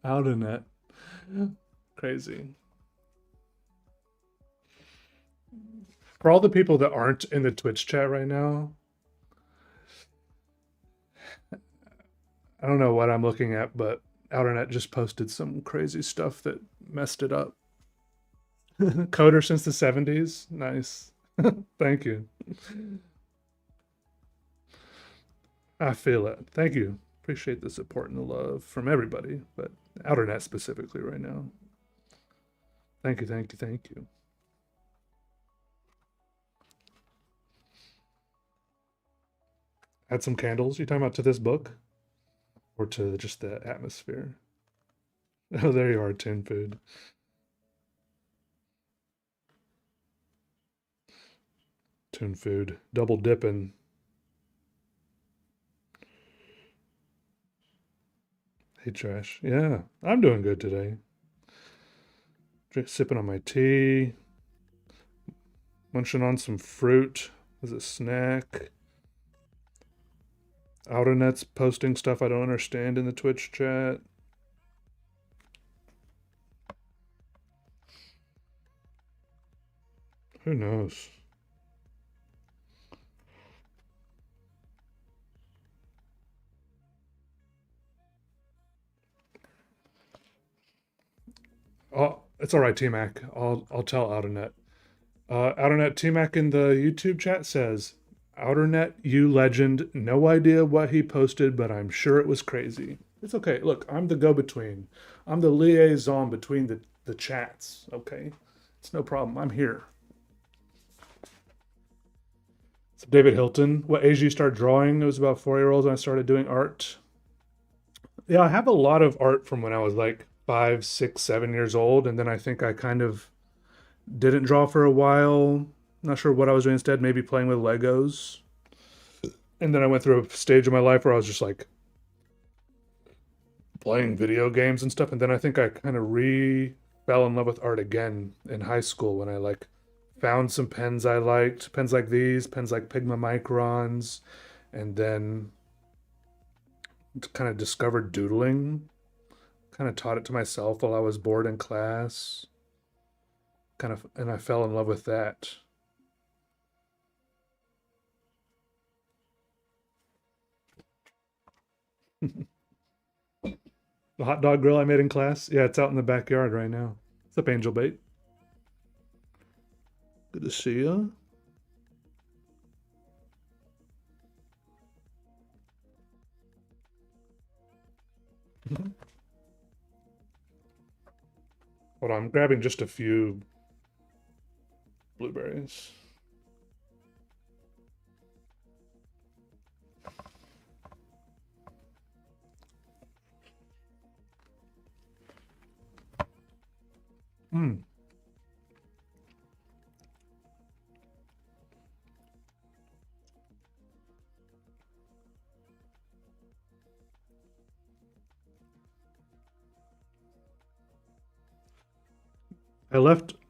Outernet. Crazy. For all the people that aren't in the Twitch chat right now, I don't know what I'm looking at, but Outernet just posted some crazy stuff that messed it up. Coder since the 70s. Nice. Thank you. I feel it. Thank you. Appreciate the support and the love from everybody, but Outernet specifically right now. Thank you, thank you, thank you. Add some candles. You talking about to this book? Or to just the atmosphere? Oh, there you are, tin food. Tin food. Double dipping. Hey, Trash. Yeah, I'm doing good today. Sipping on my tea. Munching on some fruit as a snack. Outernet's posting stuff I don't understand in the Twitch chat. Who knows? Oh, it's all right, T Mac. I'll tell Outernet. Outernet T Mac in the YouTube chat says, "Outernet, you legend. No idea what he posted, but I'm sure it was crazy." It's okay. Look, I'm the go-between. I'm the liaison between the chats. Okay, it's no problem. I'm here. So David Hilton, what age did you start drawing? It was about 4 year olds when I started doing art. Yeah, I have a lot of art from when I was like 5, 6, 7 years old, and then I think I kind of didn't draw for a while. Not sure what I was doing instead, maybe playing with Legos. And then I went through a stage of my life where I was just like playing video games and stuff. And then I think I kind of fell in love with art again in high school when I like found some pens I liked, pens like these, pens like Pigma Microns, and then kind of discovered doodling. Kind of taught it to myself while I was bored in class. Kind of, and I fell in love with that. The hot dog grill I made in class, yeah, it's out in the backyard right now. What's up, Angel Bait? Good to see you. Hold on, I'm grabbing just a few blueberries. Mm.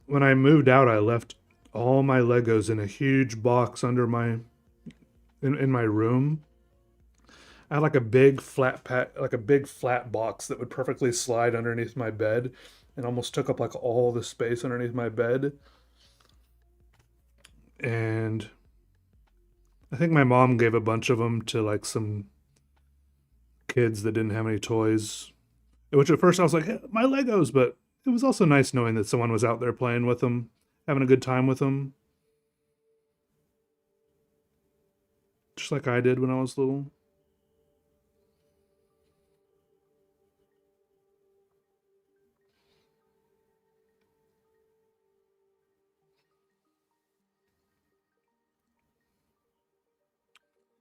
When I moved out, I left all my Legos in a huge box under in my room. I had like a big flat like a big flat box that would perfectly slide underneath my bed and almost took up like all the space underneath my bed. And I think my mom gave a bunch of them to like some kids that didn't have any toys. Which at first I was like, hey, my Legos, but it was also nice knowing that someone was out there playing with them, having a good time with them, just like I did when I was little.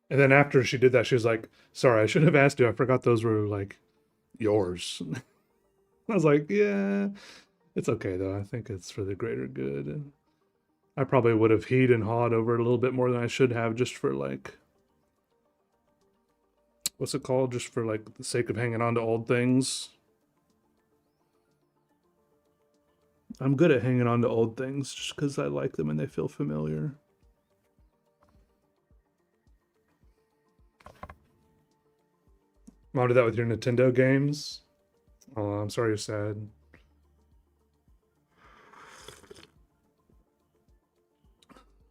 And then after she did that, she was like, "Sorry, I should have asked you. I forgot those were like yours." I was like, "Yeah, it's okay though. I think it's for the greater good." And I probably would have heed and hawed over it a little bit more than I should have, just for like, what's it called? Just for like the sake of hanging on to old things. I'm good at hanging on to old things just because I like them and they feel familiar. Mom did that with your Nintendo games. Oh, I'm sorry you're sad.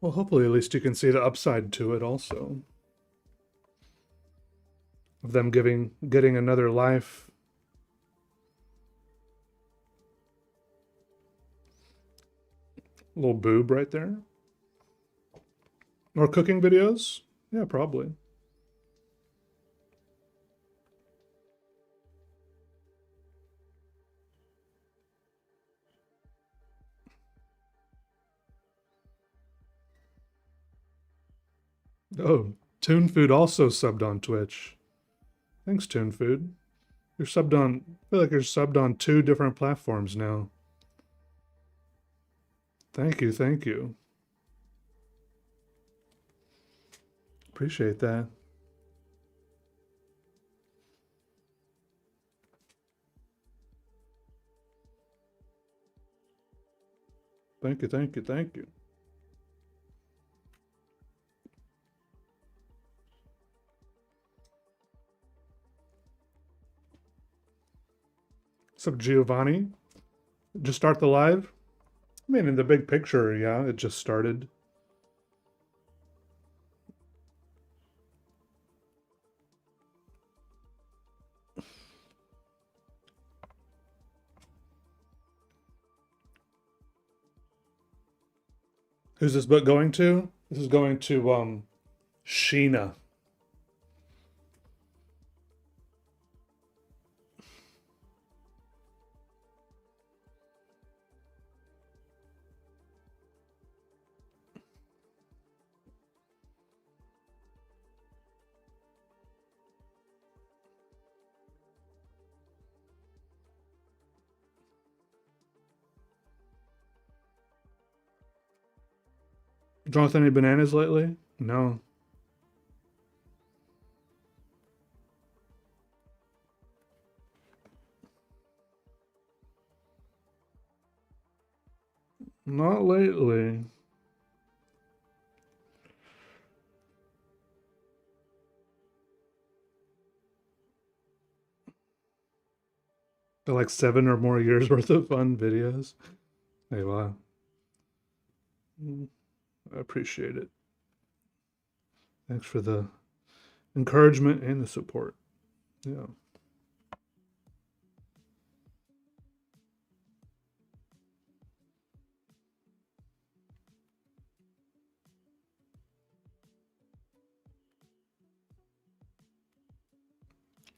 Well, hopefully at least you can see the upside to it also. Of them getting another life. A little boob right there. More cooking videos? Yeah, probably. Oh, Toon Food also subbed on Twitch. Thanks, Toon Food. You're subbed on. I feel like you're subbed on 2 different platforms now. Thank you, thank you. Appreciate that. Thank you, thank you, thank you. What's up, Giovanni? Just start the live? I mean, in the big picture, yeah, it just started. Who's this book going to? This is going to Sheena. Jonathan, any bananas lately? No. Not lately. They're like 7 or more years worth of fun videos. Hey, wow. I appreciate it. Thanks for the encouragement and the support. Yeah.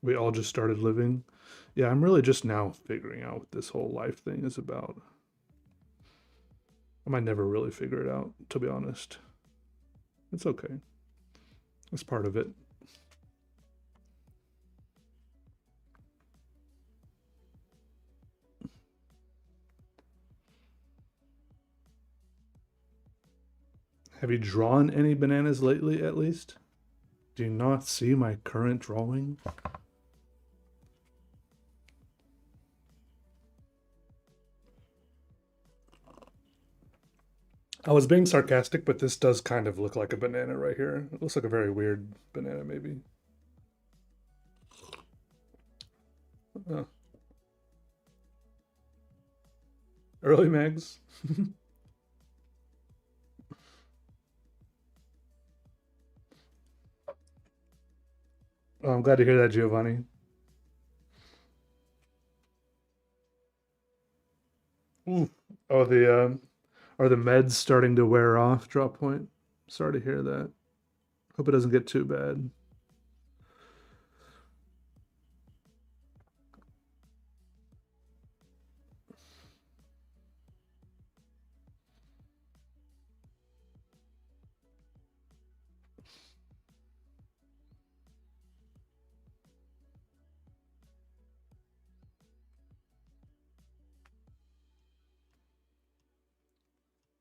We all just started living. Yeah, I'm really just now figuring out what this whole life thing is about. I might never really figure it out, to be honest. It's okay. It's part of it. Have you drawn any bananas lately, at least? Do you not see my current drawing? I was being sarcastic, but this does kind of look like a banana right here. It looks like a very weird banana, maybe. Oh, early Megs. Oh, I'm glad to hear that, Giovanni. Ooh. Oh, are the meds starting to wear off? Drop point. Sorry to hear that. Hope it doesn't get too bad.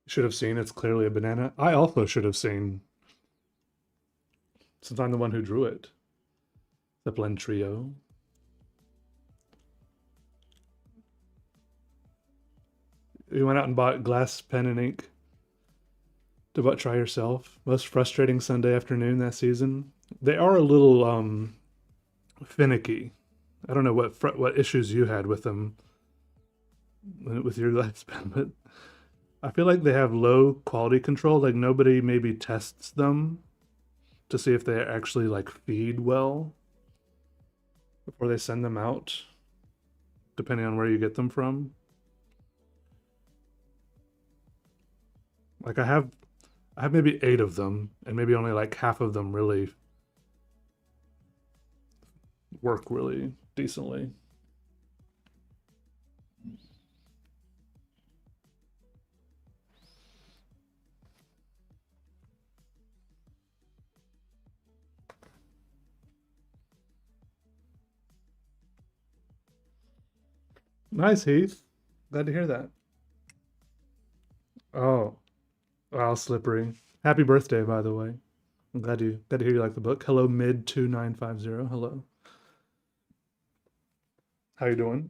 Should have seen it's clearly a banana. I also should have seen, since I'm the one who drew it. The blend trio. You went out and bought glass pen and ink to but try yourself. Most frustrating Sunday afternoon that season. They are a little finicky. I don't know what issues you had with them with your glass pen, but I feel like they have low quality control. Like nobody maybe tests them to see if they actually like feed well before they send them out, depending on where you get them from. Like I have maybe 8 of them, and maybe only like half of them really work really decently. Nice, Heath. Glad to hear that. Oh, wow, slippery. Happy birthday, by the way. I'm glad to hear you like the book. Hello, mid 2950. Hello. How you doing?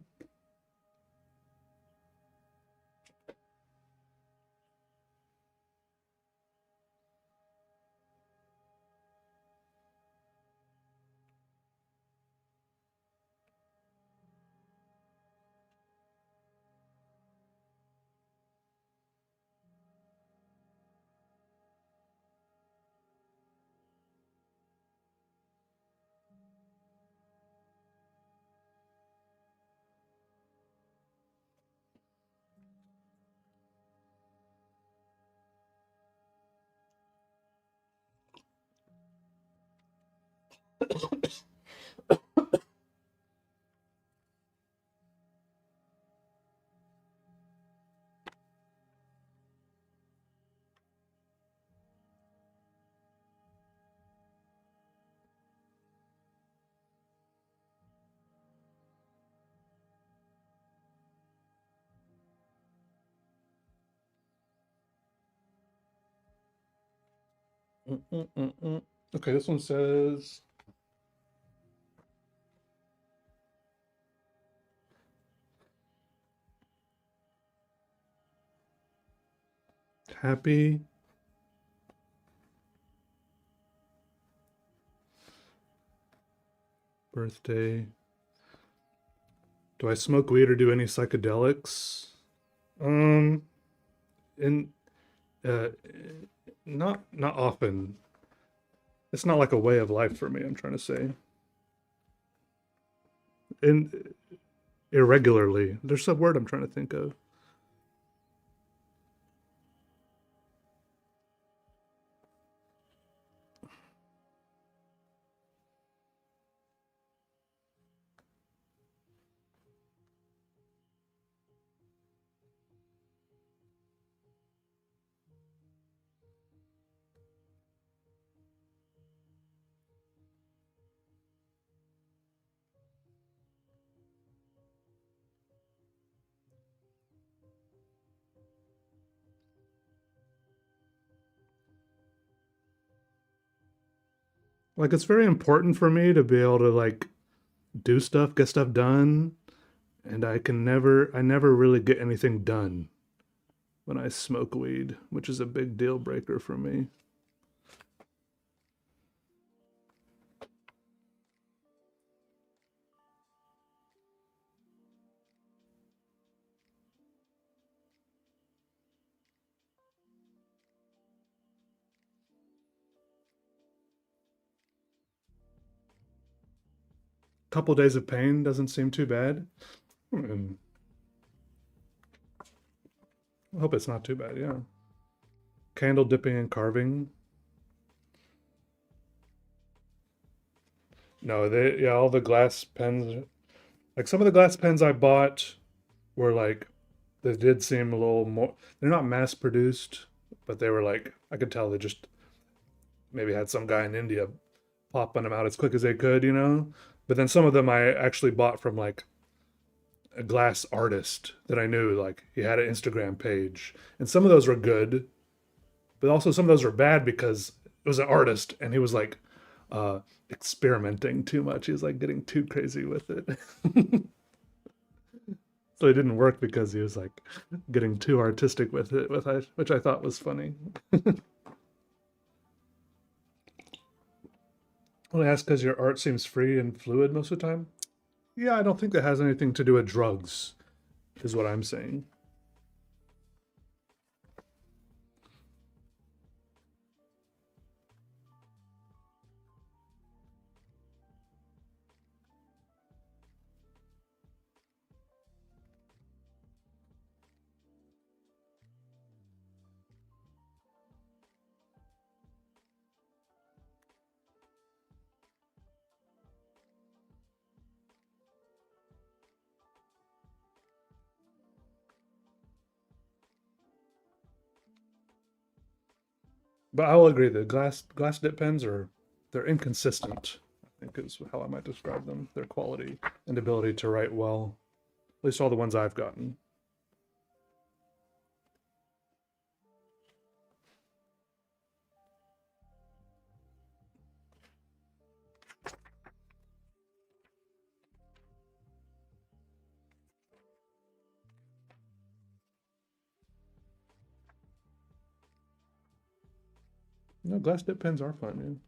Okay, this one says happy birthday. Do I smoke weed or do any psychedelics? Um, in uh, not often. It's not like a way of life for me. I'm trying to say, and irregularly. There's some word I'm trying to think of. Like it's very important for me to be able to like do stuff, get stuff done, and I never really get anything done when I smoke weed, which is a big deal breaker for me. Couple days of pain doesn't seem too bad. Hmm, I hope it's not too bad. Yeah. Candle dipping and carving. No, they yeah, all the glass pens. Like some of the glass pens I bought were like they did seem a little more. They're not mass produced, but they were like I could tell they just maybe had some guy in India popping them out as quick as they could, you know. But then some of them I actually bought from like a glass artist that I knew. Like he had an Instagram page, and some of those were good, but also some of those were bad because it was an artist and he was like experimenting too much. He was like getting too crazy with it. So it didn't work because he was like getting too artistic with it, which I thought was funny. Well, I asked because your art seems free and fluid most of the time. Yeah, I don't think that has anything to do with drugs, is what I'm saying. But I will agree that glass dip pens are they're inconsistent. I think is how I might describe them. Their quality and ability to write well. At least all the ones I've gotten. No, glass dip pens are fun.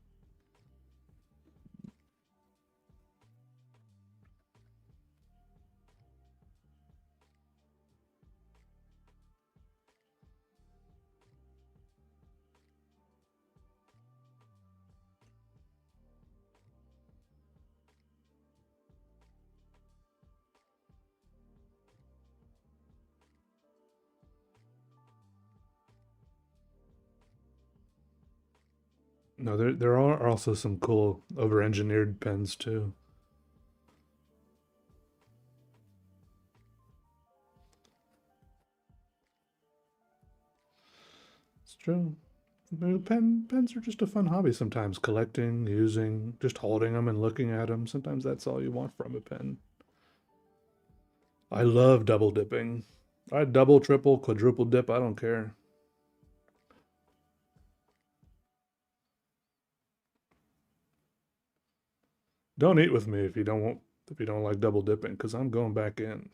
Yeah. No, there are also some cool over-engineered pens too. It's true. Pens are just a fun hobby sometimes. Collecting, using, just holding them and looking at them. Sometimes that's all you want from a pen. I love double dipping. I double, triple, quadruple dip. I don't care. Don't eat with me if you don't like double dipping, because I'm going back in.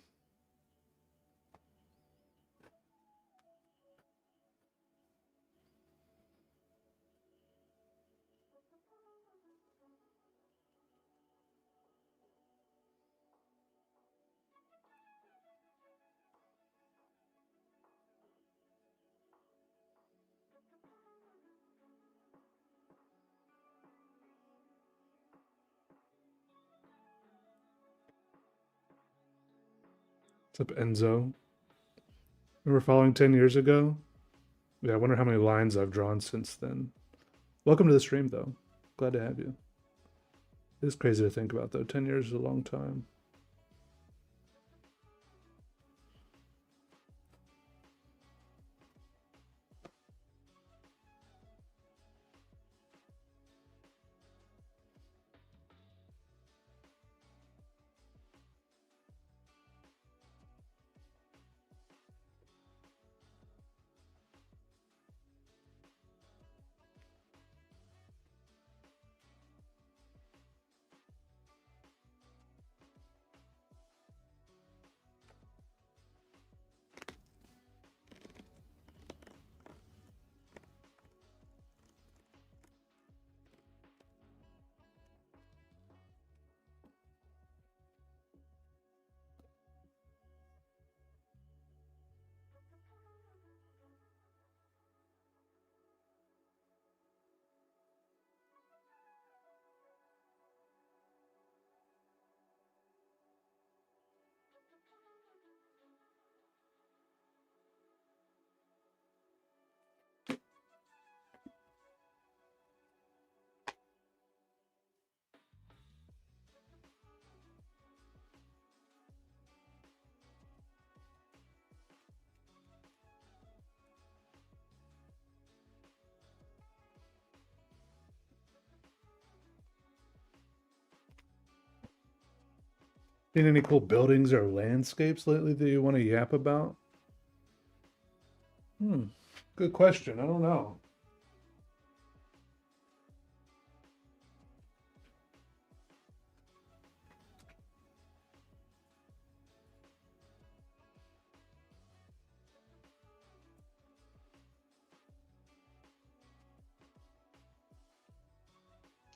What's up, Enzo? We were following 10 years ago. Yeah, I wonder how many lines I've drawn since then. Welcome to the stream, though. Glad to have you. It is crazy to think about, though. 10 years is a long time. Seen any cool buildings or landscapes lately that you want to yap about? Hmm. Good question. I don't know.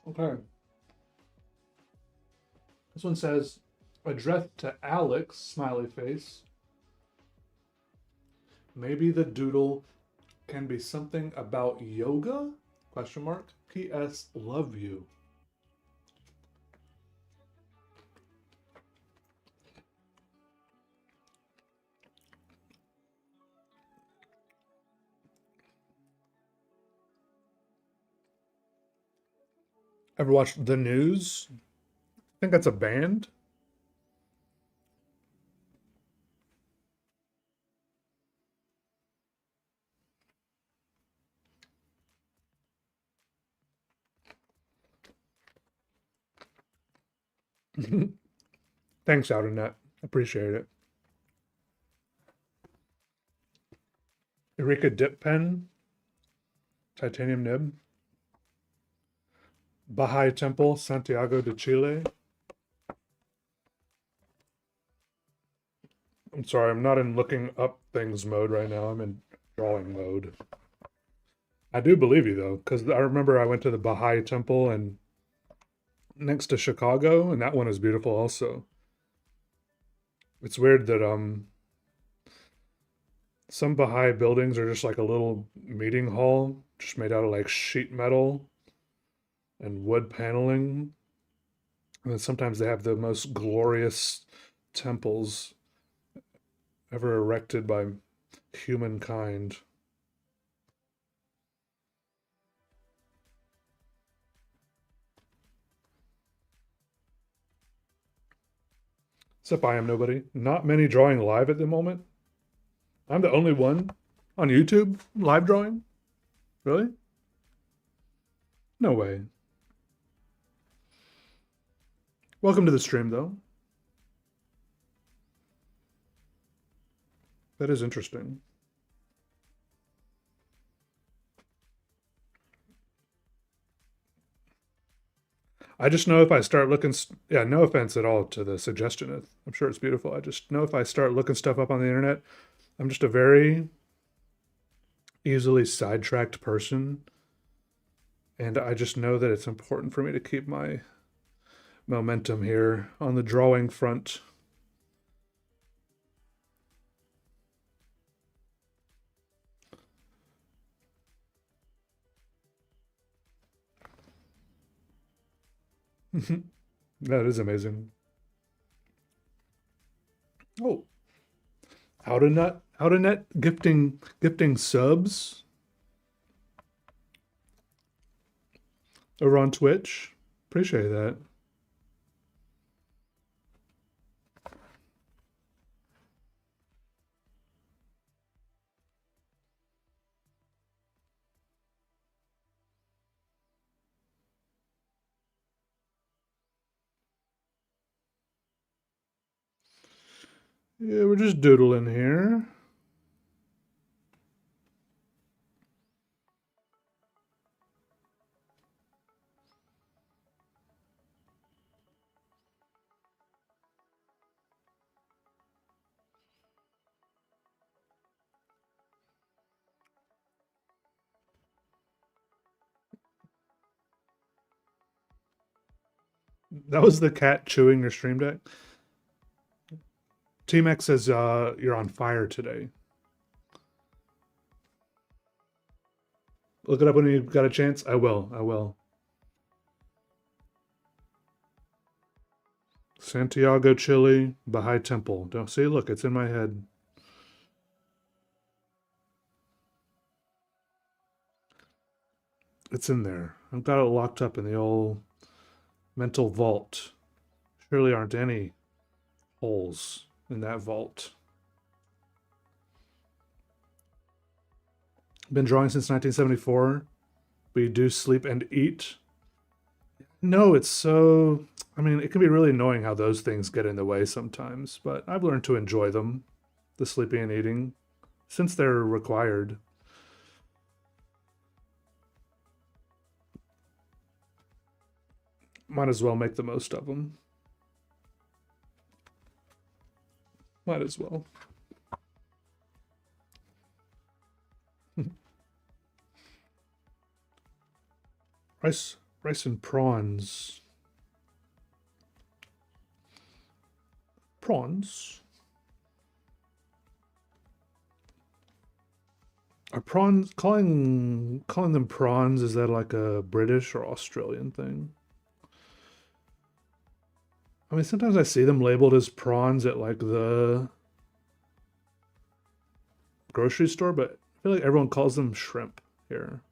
Okay. This one says, addressed to Alex, smiley face. Maybe the doodle can be something about yoga? Question mark. P.S. Love you. Ever watched The News? I think that's a band. Thanks, Outernet. Appreciate it. Eureka Dip Pen, titanium nib. Baha'i Temple, Santiago de Chile. I'm sorry, I'm not in looking up things mode right now. I'm in drawing mode. I do believe you though, because I remember I went to the Baha'i Temple and next to Chicago, and that one is beautiful also. It's weird that some Baha'i buildings are just like a little meeting hall, just made out of like sheet metal and wood paneling. And then sometimes they have the most glorious temples ever erected by humankind. Except I am nobody. Not many drawing live at the moment. I'm the only one on YouTube live drawing. Really? No way. Welcome to the stream, though. That is interesting. I just know if I start looking, yeah, no offense at all to the suggestion. I'm sure it's beautiful. I just know if I start looking stuff up on the internet, I'm just a very easily sidetracked person. And I just know that it's important for me to keep my momentum here on the drawing front. That is amazing. Oh, how to net gifting subs over on Twitch. Appreciate that. Yeah, we're just doodling here. That was the cat chewing your stream deck. Team X says you're on fire today. Look it up when you got a chance. I will. I will. Santiago, Chile, Baha'i Temple. Don't see. Look, it's in my head. It's in there. I've got it locked up in the old mental vault. Surely aren't any holes in that vault. Been drawing since 1974. We do sleep and eat. No, it's so. I mean, it can be really annoying how those things get in the way sometimes, but I've learned to enjoy them, the sleeping and eating, since they're required. Might as well make the most of them. Might as well. Rice and prawns. Prawns? Are prawns calling them prawns, is that like a British or Australian thing? I mean, sometimes I see them labeled as prawns at like the grocery store, but I feel like everyone calls them shrimp here.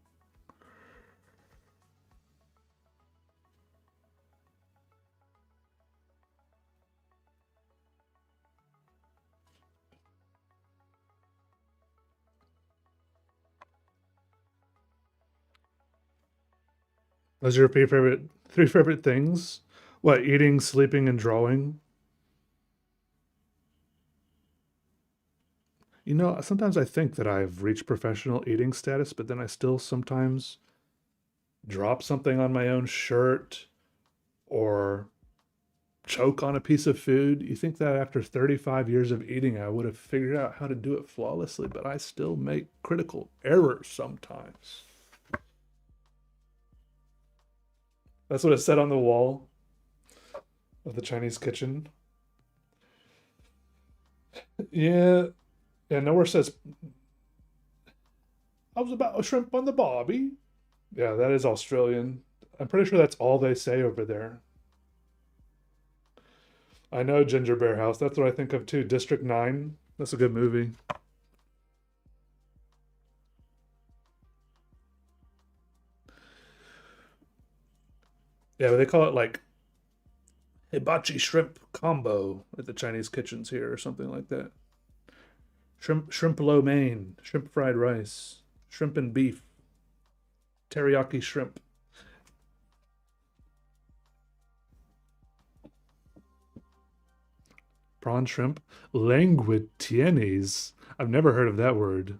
Those are your three favorite things? What, eating, sleeping, and drawing? You know, sometimes I think that I've reached professional eating status, but then I still sometimes drop something on my own shirt or choke on a piece of food. You think that after 35 years of eating, I would have figured out how to do it flawlessly, but I still make critical errors sometimes. That's what it said on the wall of the Chinese kitchen. Yeah, yeah, nowhere says I was about a shrimp on the barbie. Yeah, that is Australian. I'm pretty sure that's all they say over there. I know Ginger Bear House. That's what I think of too. District 9. That's a good movie. Yeah, but they call it like hibachi shrimp combo at the Chinese kitchens here or something like that. Shrimp lo mein, shrimp fried rice, shrimp and beef, teriyaki shrimp. Prawn shrimp, languitienes. I've never heard of that word.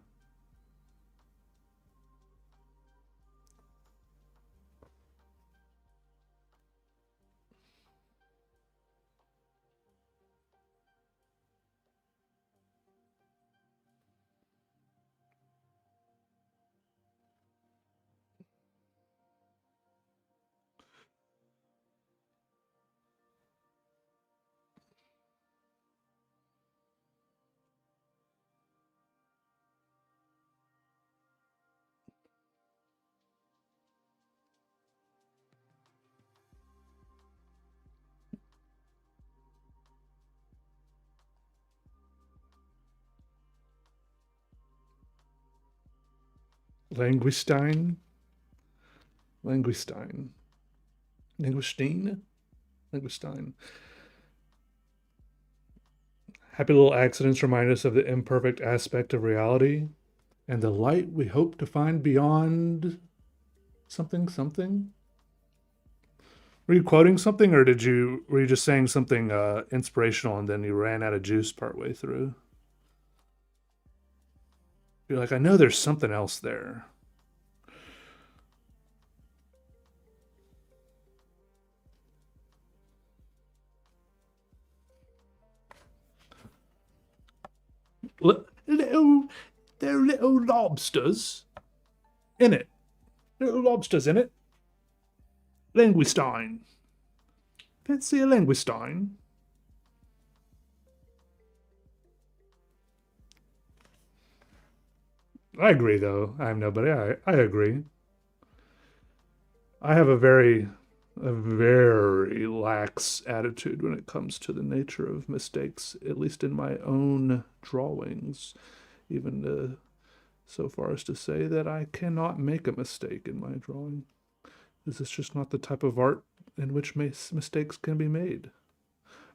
Languistine? Languistine. Linguistine? Linguistine. Happy little accidents remind us of the imperfect aspect of reality and the light we hope to find beyond something something. Were you quoting something, or were you just saying something inspirational and then you ran out of juice partway through? You're like, I know there's something else there. Little, there are little lobsters in it. Little lobsters in it. Linguistine. Fancy a linguistine? I agree, though. I'm nobody. I agree. I have a very lax attitude when it comes to the nature of mistakes, at least in my own drawings, even so far as to say that I cannot make a mistake in my drawing. This is just not the type of art in which mistakes can be made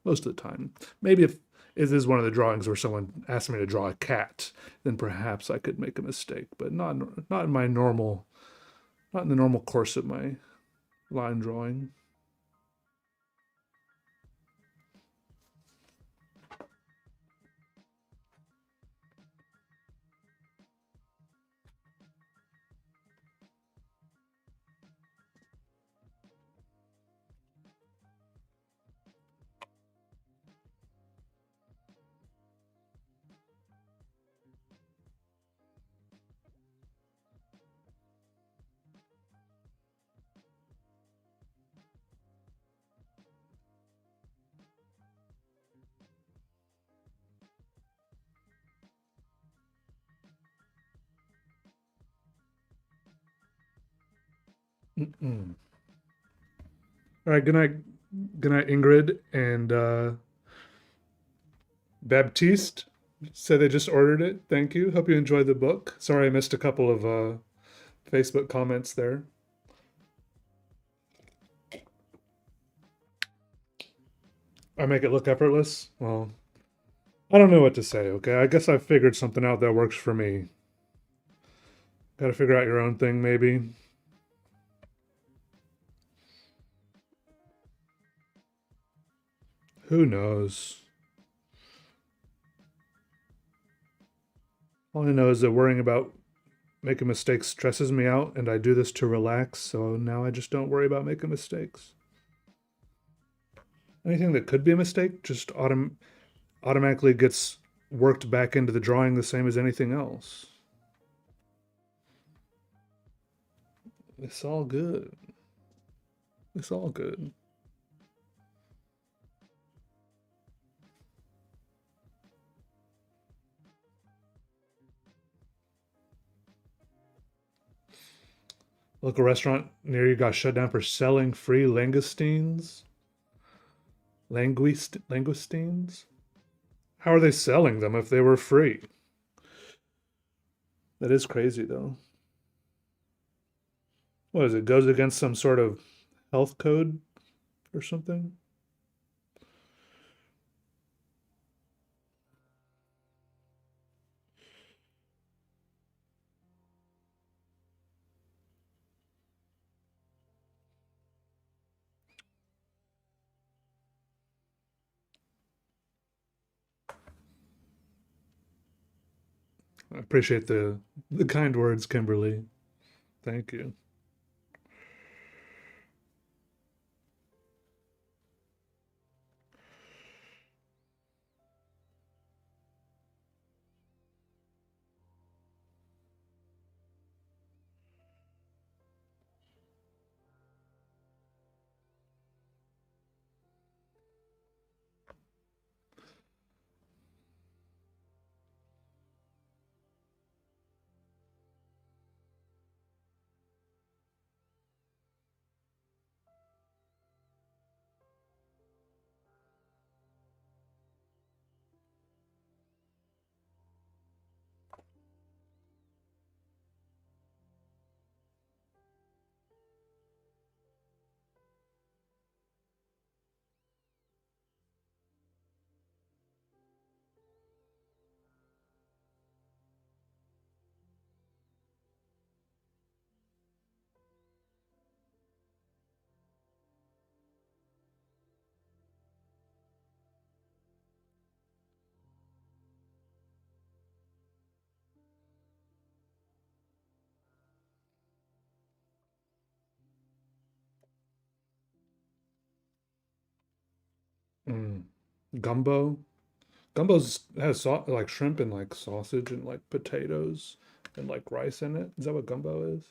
most of the time. Maybe if it is one of the drawings where someone asked me to draw a cat, then perhaps I could make a mistake, but not in my normal, not in the normal course of my line drawing. Mm-mm. All right, good night, Ingrid and Baptiste. Said they just ordered it. Thank you. Hope you enjoyed the book. Sorry I missed a couple of Facebook comments there. I make it look effortless. Well, I don't know what to say. Okay, I guess I figured something out that works for me. Got to figure out your own thing, maybe. Who knows? All I know is that worrying about making mistakes stresses me out, and I do this to relax, so now I just don't worry about making mistakes. Anything that could be a mistake just automatically gets worked back into the drawing the same as anything else. It's all good. It's all good. Local restaurant near you got shut down for selling free langoustines. Langoustines? How are they selling them if they were free? That is crazy, though. What is it? Goes against some sort of health code or something? I appreciate the kind words, Kimberly. Thank you. Mm. Gumbo. Gumbo's has like shrimp and like sausage and like potatoes and like rice in it. Is that what gumbo is?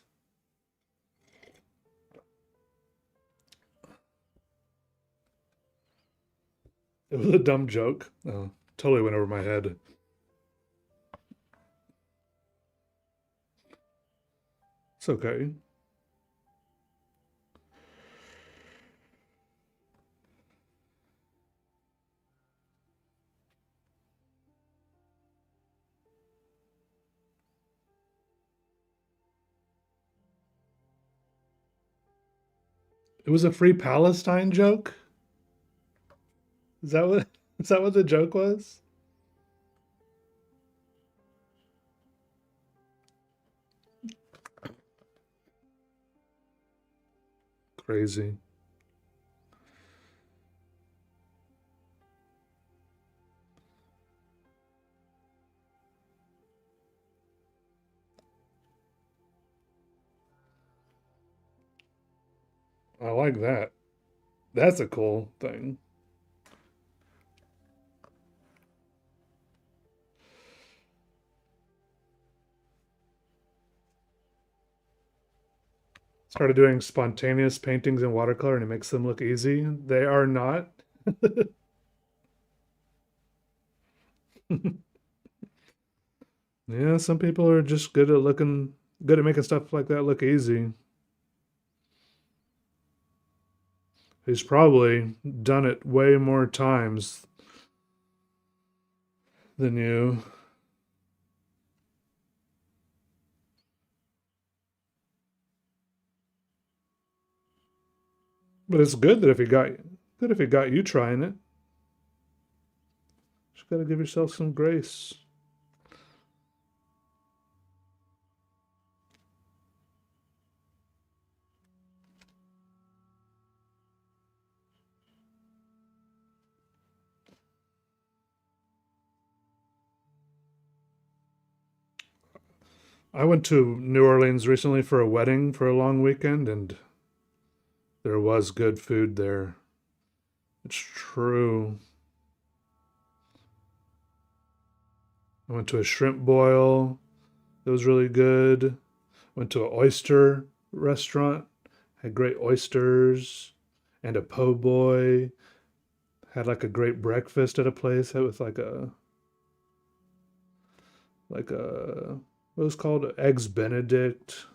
It was a dumb joke. Oh, totally went over my head. It's okay. It was a free Palestine joke. Is that what? Is that what the joke was? Crazy. I like that. That's a cool thing. Started doing spontaneous paintings in watercolor and it makes them look easy. They are not. Yeah, some people are just good at making stuff like that look easy. He's probably done it way more times than you. But it's good if he got you trying it. Just gotta give yourself some grace. I went to New Orleans recently for a wedding for a long weekend, and there was good food there. It's true. I went to a shrimp boil. It was really good. Went to an oyster restaurant. Had great oysters and a po' boy. Had like a great breakfast at a place with like a what was it called eggs Benedict.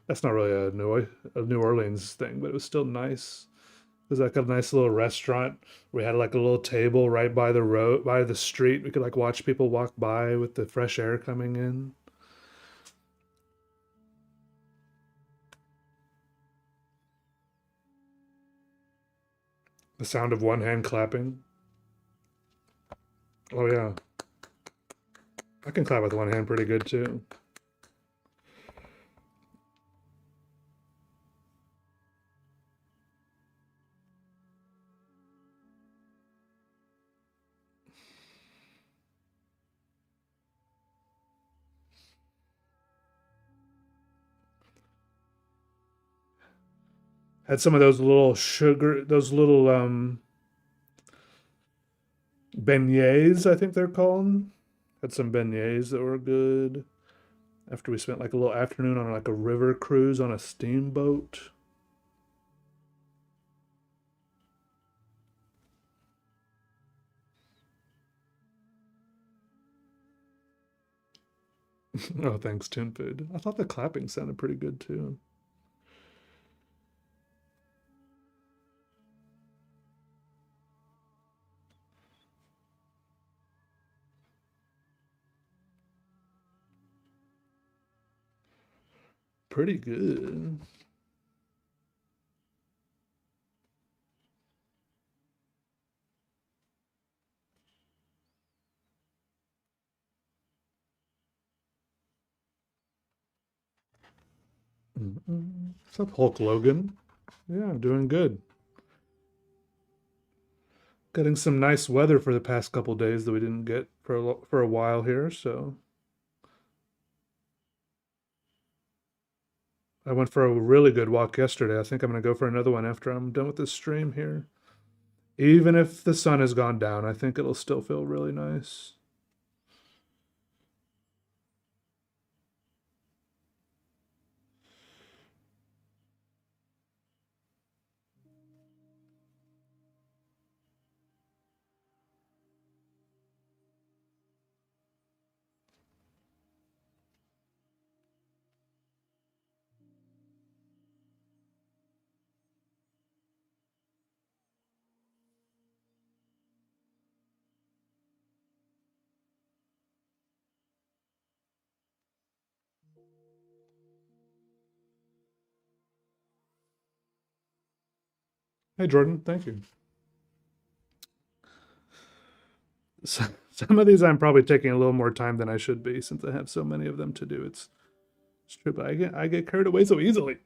That's not really a New Orleans thing, but it was still nice. It was like a nice little restaurant. We had like a little table right by the road, by the street. We could like watch people walk by with the fresh air coming in. The sound of one hand clapping. Oh yeah, I can clap with one hand pretty good too. Had some of those little sugar, those little beignets, I think they're called. Had some beignets that were good. After we spent like a little afternoon on like a river cruise on a steamboat. Oh, thanks, Tin Food. I thought the clapping sounded pretty good too. Pretty good. What's up, Hulk Logan? Yeah, I'm doing good. Getting some nice weather for the past couple days that we didn't get for a while here. So I went for a really good walk yesterday. I think I'm going to go for another one after I'm done with this stream here. Even if the sun has gone down, I think it'll still feel really nice. Hey, Jordan, thank you. So, some of these I'm probably taking a little more time than I should be since I have so many of them to do. It's true, but I get carried away so easily.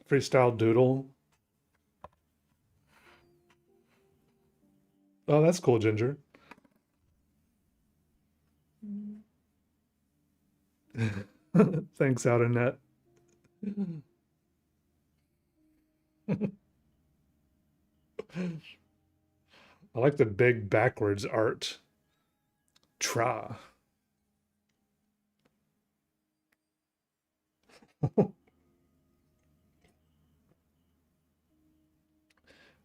Freestyle doodle. Oh, that's cool, Ginger. Thanks, Outernet. I like the big backwards art. Tra.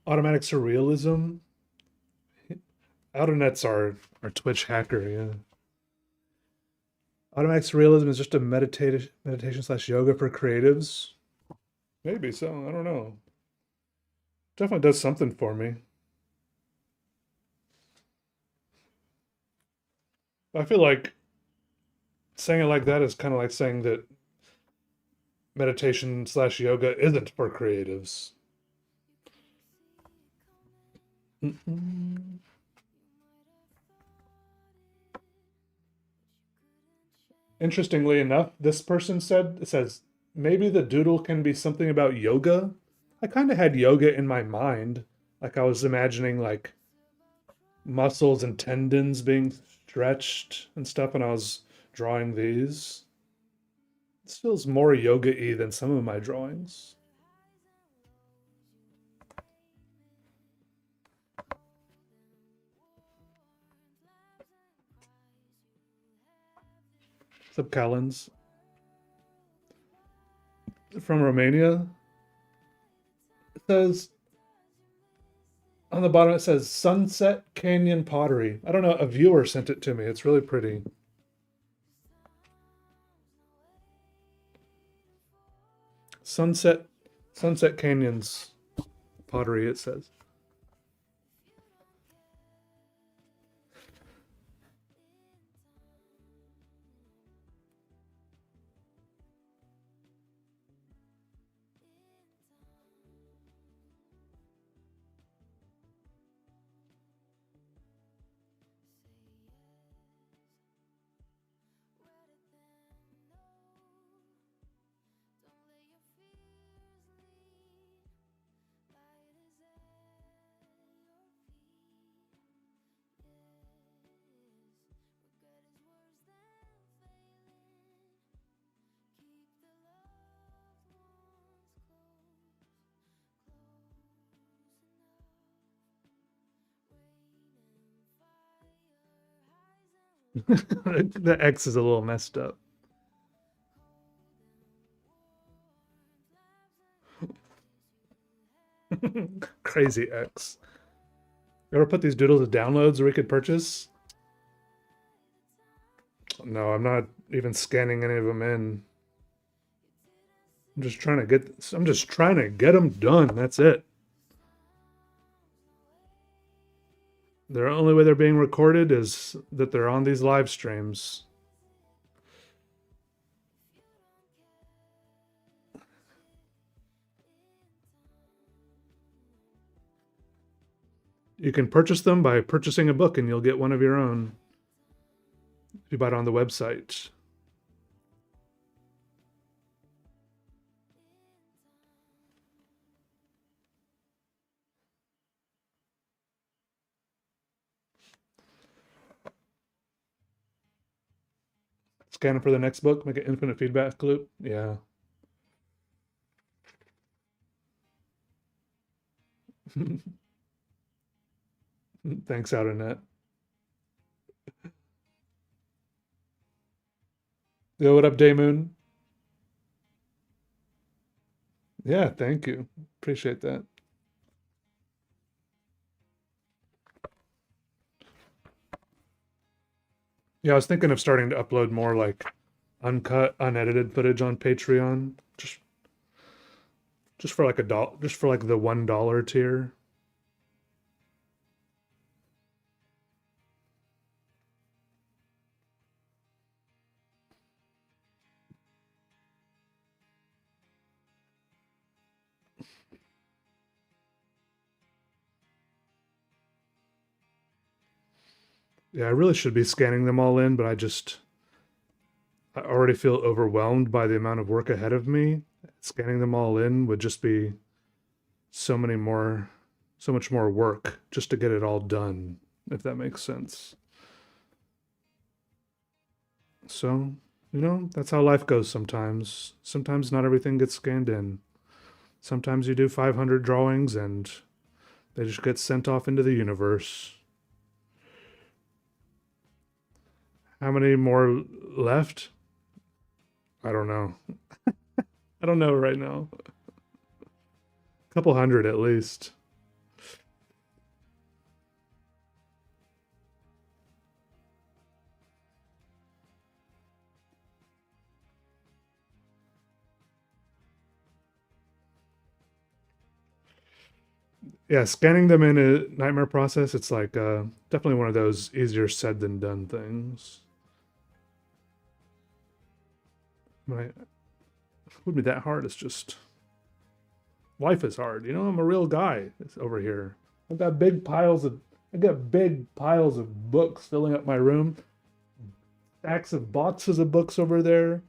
Automatic surrealism. Outernet's our Twitch hacker, yeah. Automatic surrealism is just a meditation slash yoga for creatives. Maybe so. I don't know. Definitely does something for me. I feel like saying it like that is kind of like saying that meditation slash yoga isn't for creatives. Mm-mm. Interestingly enough, this person said, it says, maybe the doodle can be something about yoga. I kind of had yoga in my mind. Like I was imagining like muscles and tendons being stretched and stuff, and I was drawing these. This feels more yoga-y than some of my drawings. What's up, Callens? From Romania. It says on the bottom, it says Sunset Canyon Pottery. I don't know, a viewer sent it to me. It's really pretty. Sunset Sunset Canyons Pottery, it says. The X is a little messed up. Crazy X. You ever put these doodles as downloads that we could purchase? No, I'm not even scanning any of them in. I'm just trying to get them done. That's it. The only way they're being recorded is that they're on these live streams. You can purchase them by purchasing a book and you'll get one of your own if you buy it on the website. Scan it for the next book, make an infinite feedback loop. Yeah. Thanks, Outernet. Yo, what up, Daymoon? Yeah, thank you. Appreciate that. Yeah, I was thinking of starting to upload more like uncut, unedited footage on Patreon. Just for like just for like the $1 tier. Yeah, I really should be scanning them all in, but I already feel overwhelmed by the amount of work ahead of me. Scanning them all in would just be so many more, so much more work just to get it all done, if that makes sense. So, that's how life goes sometimes. Sometimes not everything gets scanned in. Sometimes you do 500 drawings and they just get sent off into the universe. How many more left? I don't know. I don't know right now. A couple hundred at least. Yeah, scanning them in a nightmare process, it's like definitely one of those easier said than done things. Right? It wouldn't be that hard. It's just life is hard. I'm a real guy over here. I've got big piles of I got big piles of books filling up my room. Stacks of boxes of books over there,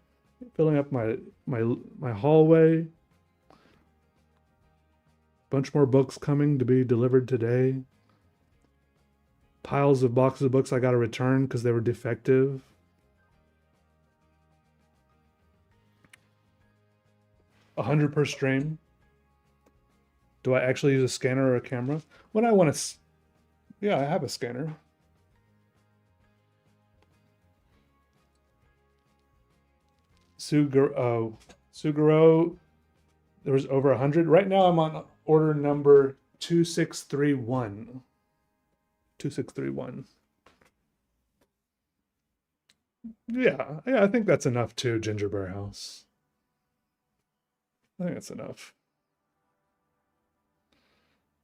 filling up my hallway. Bunch more books coming to be delivered today. Piles of boxes of books I got to return because they were defective. 100 per stream. Do I actually use a scanner or a camera? When I want to, yeah, I have a scanner. Suguro, there was over 100. Right now I'm on order number 2631. 2631. Yeah, I think that's enough too, Ginger Bear House. I think that's enough.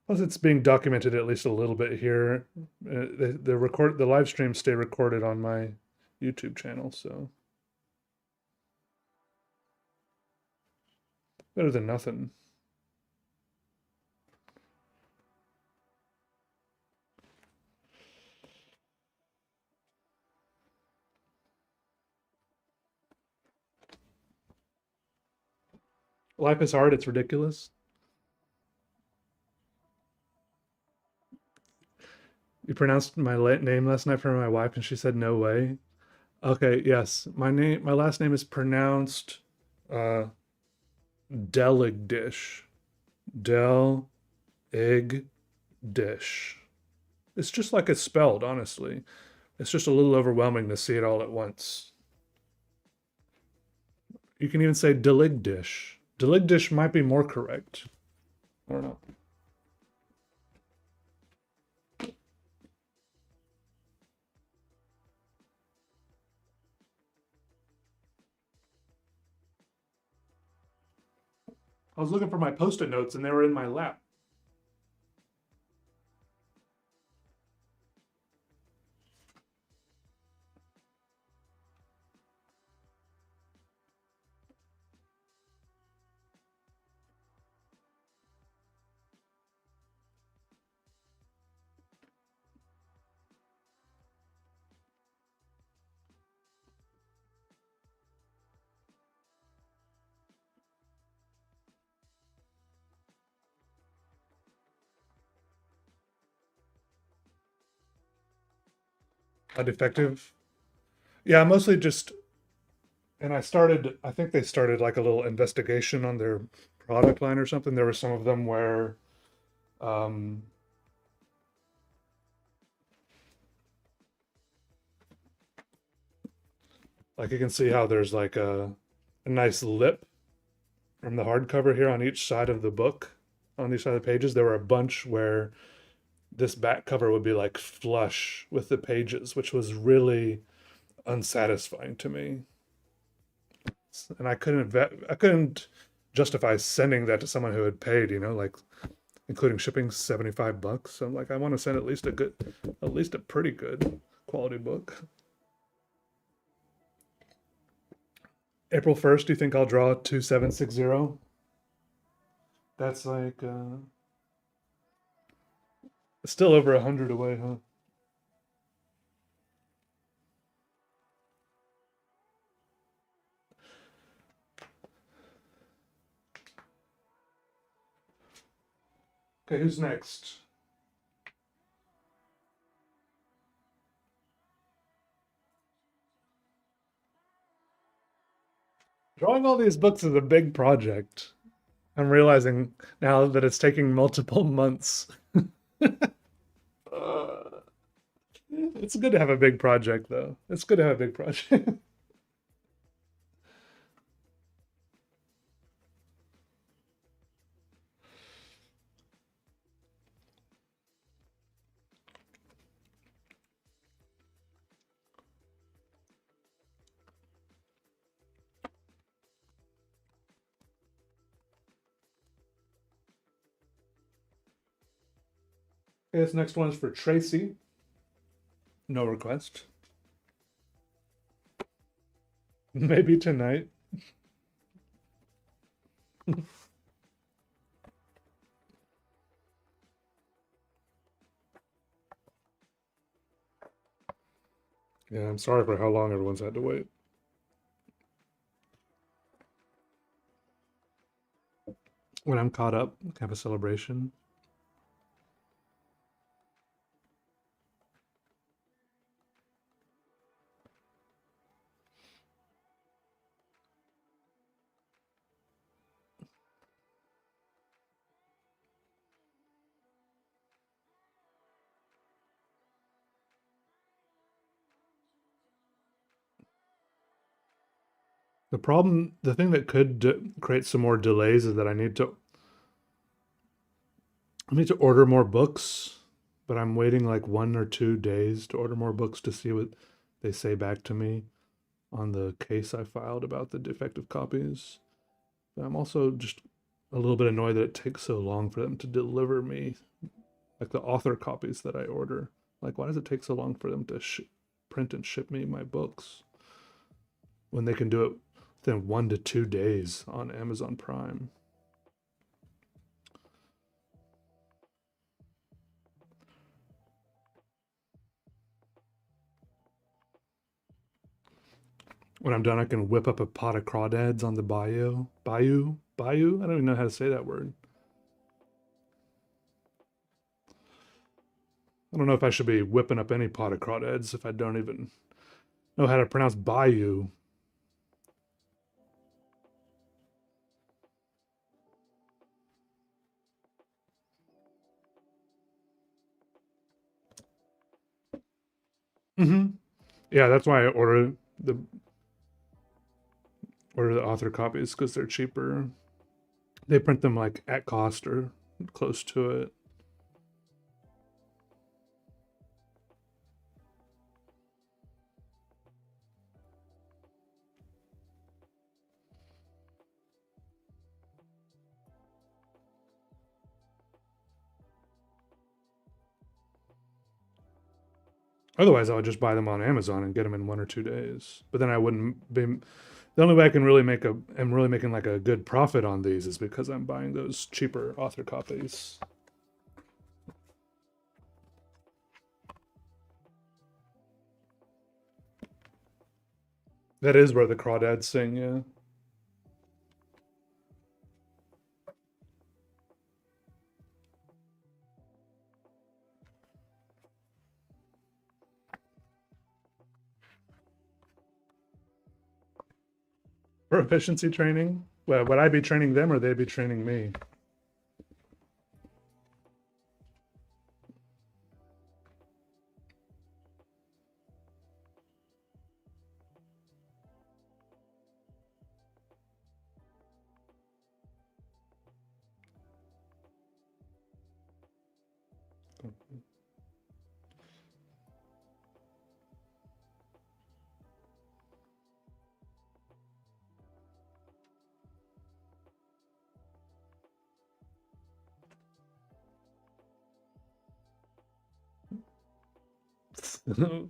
Plus, it's being documented at least a little bit here. The live streams stay recorded on my YouTube channel, so better than nothing. Life is hard. It's ridiculous. You pronounced my name last night for my wife, and she said no way. Okay, yes, my last name is pronounced uh, Deligdish. Del Egg Dish. It's just like it's spelled, honestly. It's just a little overwhelming to see it all at once. You can even say Delig dish. Delig dish might be more correct. I don't know. I was looking for my post-it notes and they were in my lap. How defective? Yeah, mostly just, and I think they started like a little investigation on their product line or something. There were some of them where, um, like you can see how there's like a nice lip from the hardcover here on each side of the book, on each side of the pages. There were a bunch where this back cover would be like flush with the pages, which was really unsatisfying to me. And I couldn't justify sending that to someone who had paid, like including shipping $75. So I'm like, I want to send at least a pretty good quality book. April 1st, do you think I'll draw 2760? That's like still over 100 away, huh? Okay, who's next? Drawing all these books is a big project. I'm realizing now that it's taking multiple months. Uh, it's good to have a big project, though. It's good to have a big project. Okay, this next one is for Tracy. No request. Maybe tonight. Yeah, I'm sorry for how long everyone's had to wait. When I'm caught up, have a celebration. The thing that could create some more delays is that I need to order more books, but I'm waiting like 1 or 2 days to order more books to see what they say back to me on the case I filed about the defective copies. But I'm also just a little bit annoyed that it takes so long for them to deliver me, like the author copies that I order. Like, why does it take so long for them to print and ship me my books when they can do it within 1 to 2 days on Amazon Prime? When I'm done, I can whip up a pot of crawdads on the bayou. Bayou? Bayou? I don't even know how to say that word. I don't know if I should be whipping up any pot of crawdads if I don't even know how to pronounce bayou. Hmm. Yeah, that's why I order the author copies because they're cheaper. They print them like at cost or close to it. Otherwise, I would just buy them on Amazon and get them in 1 or 2 days. But then I wouldn't be. The only way I can really am really making like a good profit on these is because I'm buying those cheaper author copies. That is where the crawdads sing, yeah. For efficiency training, well, would I be training them or they be training me?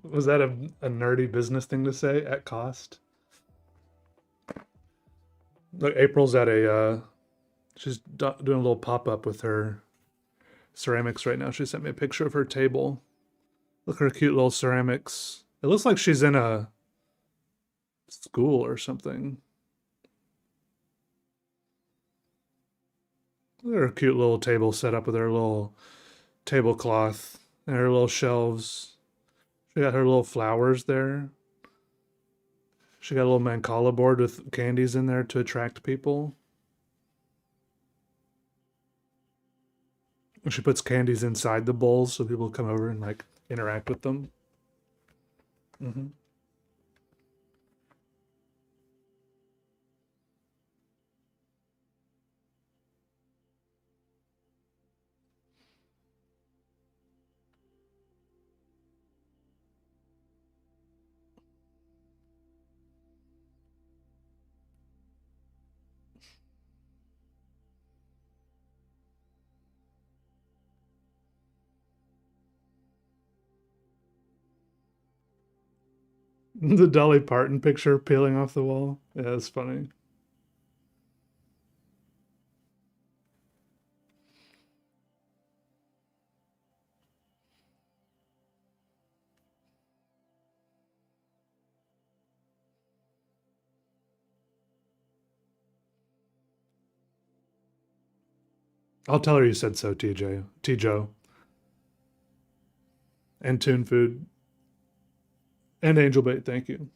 Was that a nerdy business thing to say at cost? Look, April's at she's doing a little pop up with her ceramics right now. She sent me a picture of her table. Look at her cute little ceramics. It looks like she's in a school or something. Look at her cute little table set up with her little tablecloth and her little shelves. She got her little flowers there. She got a little mancala board with candies in there to attract people. She puts candies inside the bowls so people come over and like interact with them. Hmm. The Dolly Parton picture peeling off the wall. Yeah, it's funny. I'll tell her you said so, TJ. T Joe. And Tune Food. And Angel Bait, thank you.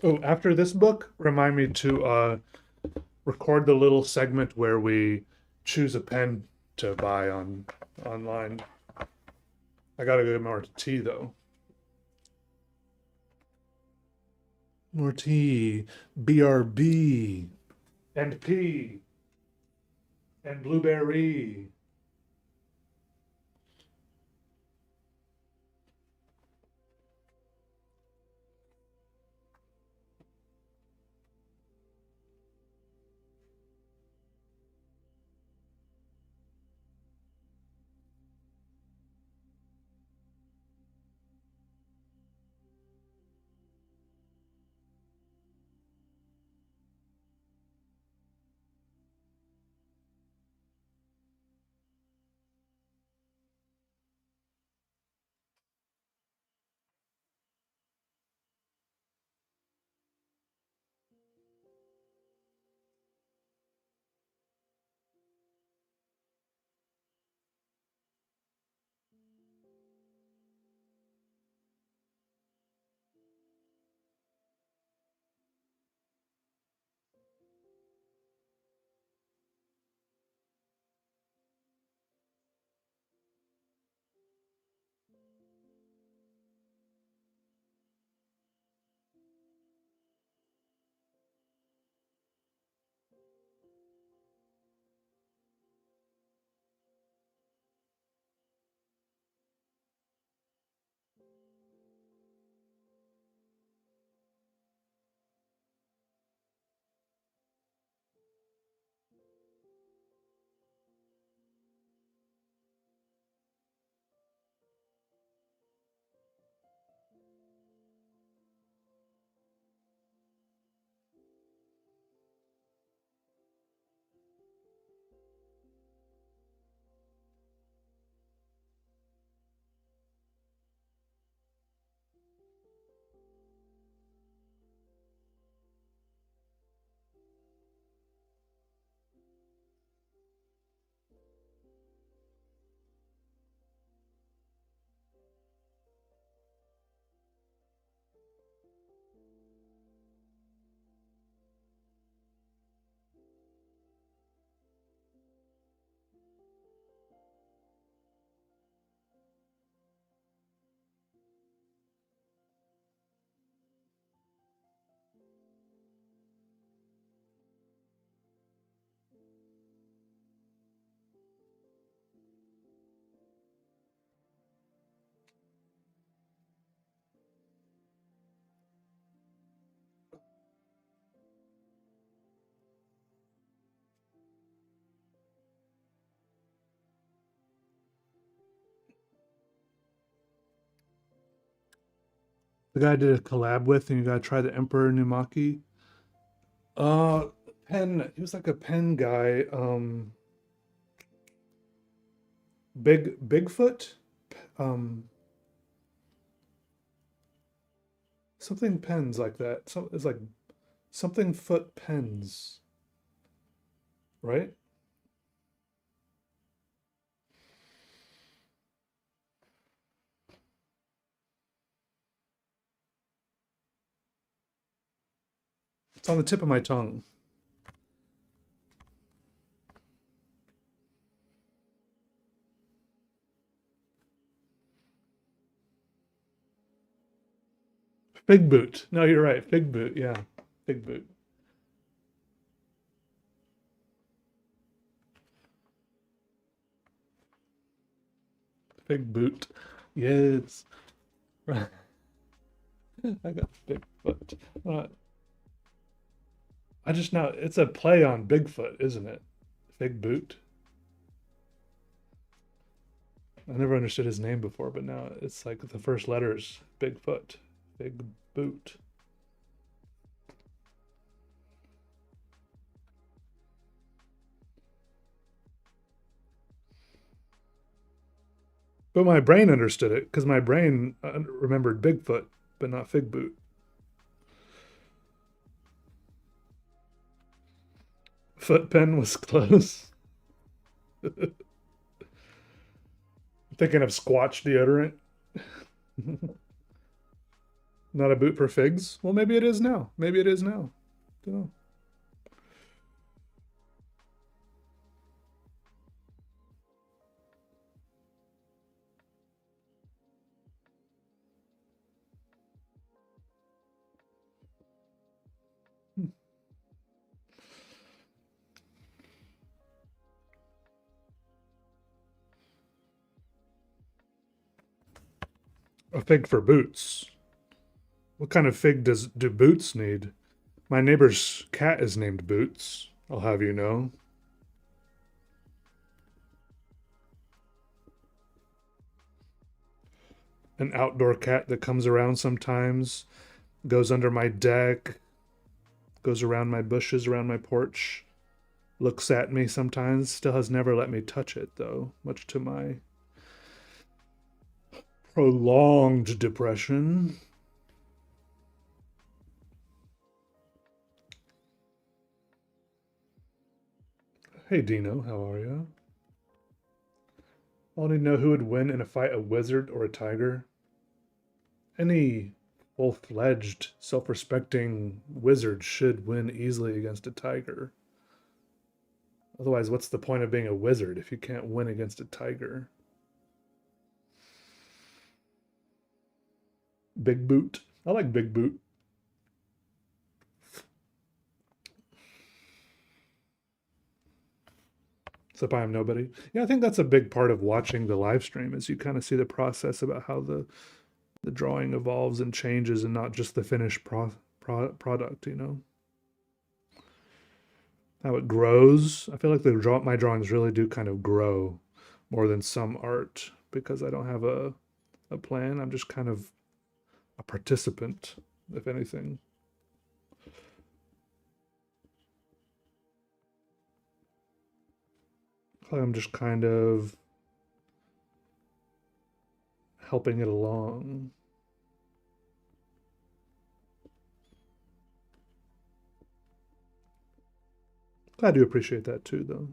Oh, after this book, remind me to record the little segment where we choose a pen to buy on online. I gotta go get more tea though. More tea. BRB. And P. And blueberry. The guy I did a collab with, and you gotta try the Emperor Numaki. Uh, pen. He was like a pen guy. Bigfoot. Um, something pens like that. It's like something foot pens, right? It's on the tip of my tongue. Fig boot. No, you're right. Fig boot. Yeah, fig boot. Fig boot. Yes. I got Bigfoot. Uh, I just know it's a play on Bigfoot, isn't it? Fig boot. I never understood his name before, but now it's like the first letters Bigfoot. Big boot. But my brain understood it because my brain remembered Bigfoot, but not Fig boot. Foot pen was close. Thinking of Squatch deodorant. Not a boot for figs. Well, maybe it is now. Maybe it is now. Don't know. A fig for boots. What kind of fig do Boots need? My neighbor's cat is named Boots. I'll have you know. An outdoor cat that comes around sometimes, goes under my deck, goes around my bushes, around my porch, looks at me sometimes. Still has never let me touch it, though, much to my prolonged depression. Hey, Dino, how are you? I want to know who would win in a fight, a wizard or a tiger. Any full-fledged, self-respecting wizard should win easily against a tiger. Otherwise, what's the point of being a wizard if you can't win against a tiger? Big boot. I like big boot. Except I am nobody. Yeah, I think that's a big part of watching the live stream is you kind of see the process about how the drawing evolves and changes and not just the finished product, you know? How it grows. I feel like my drawings really do kind of grow more than some art because I don't have a plan. I'm just kind of a participant, if anything. I'm just kind of helping it along. I do appreciate that too, though.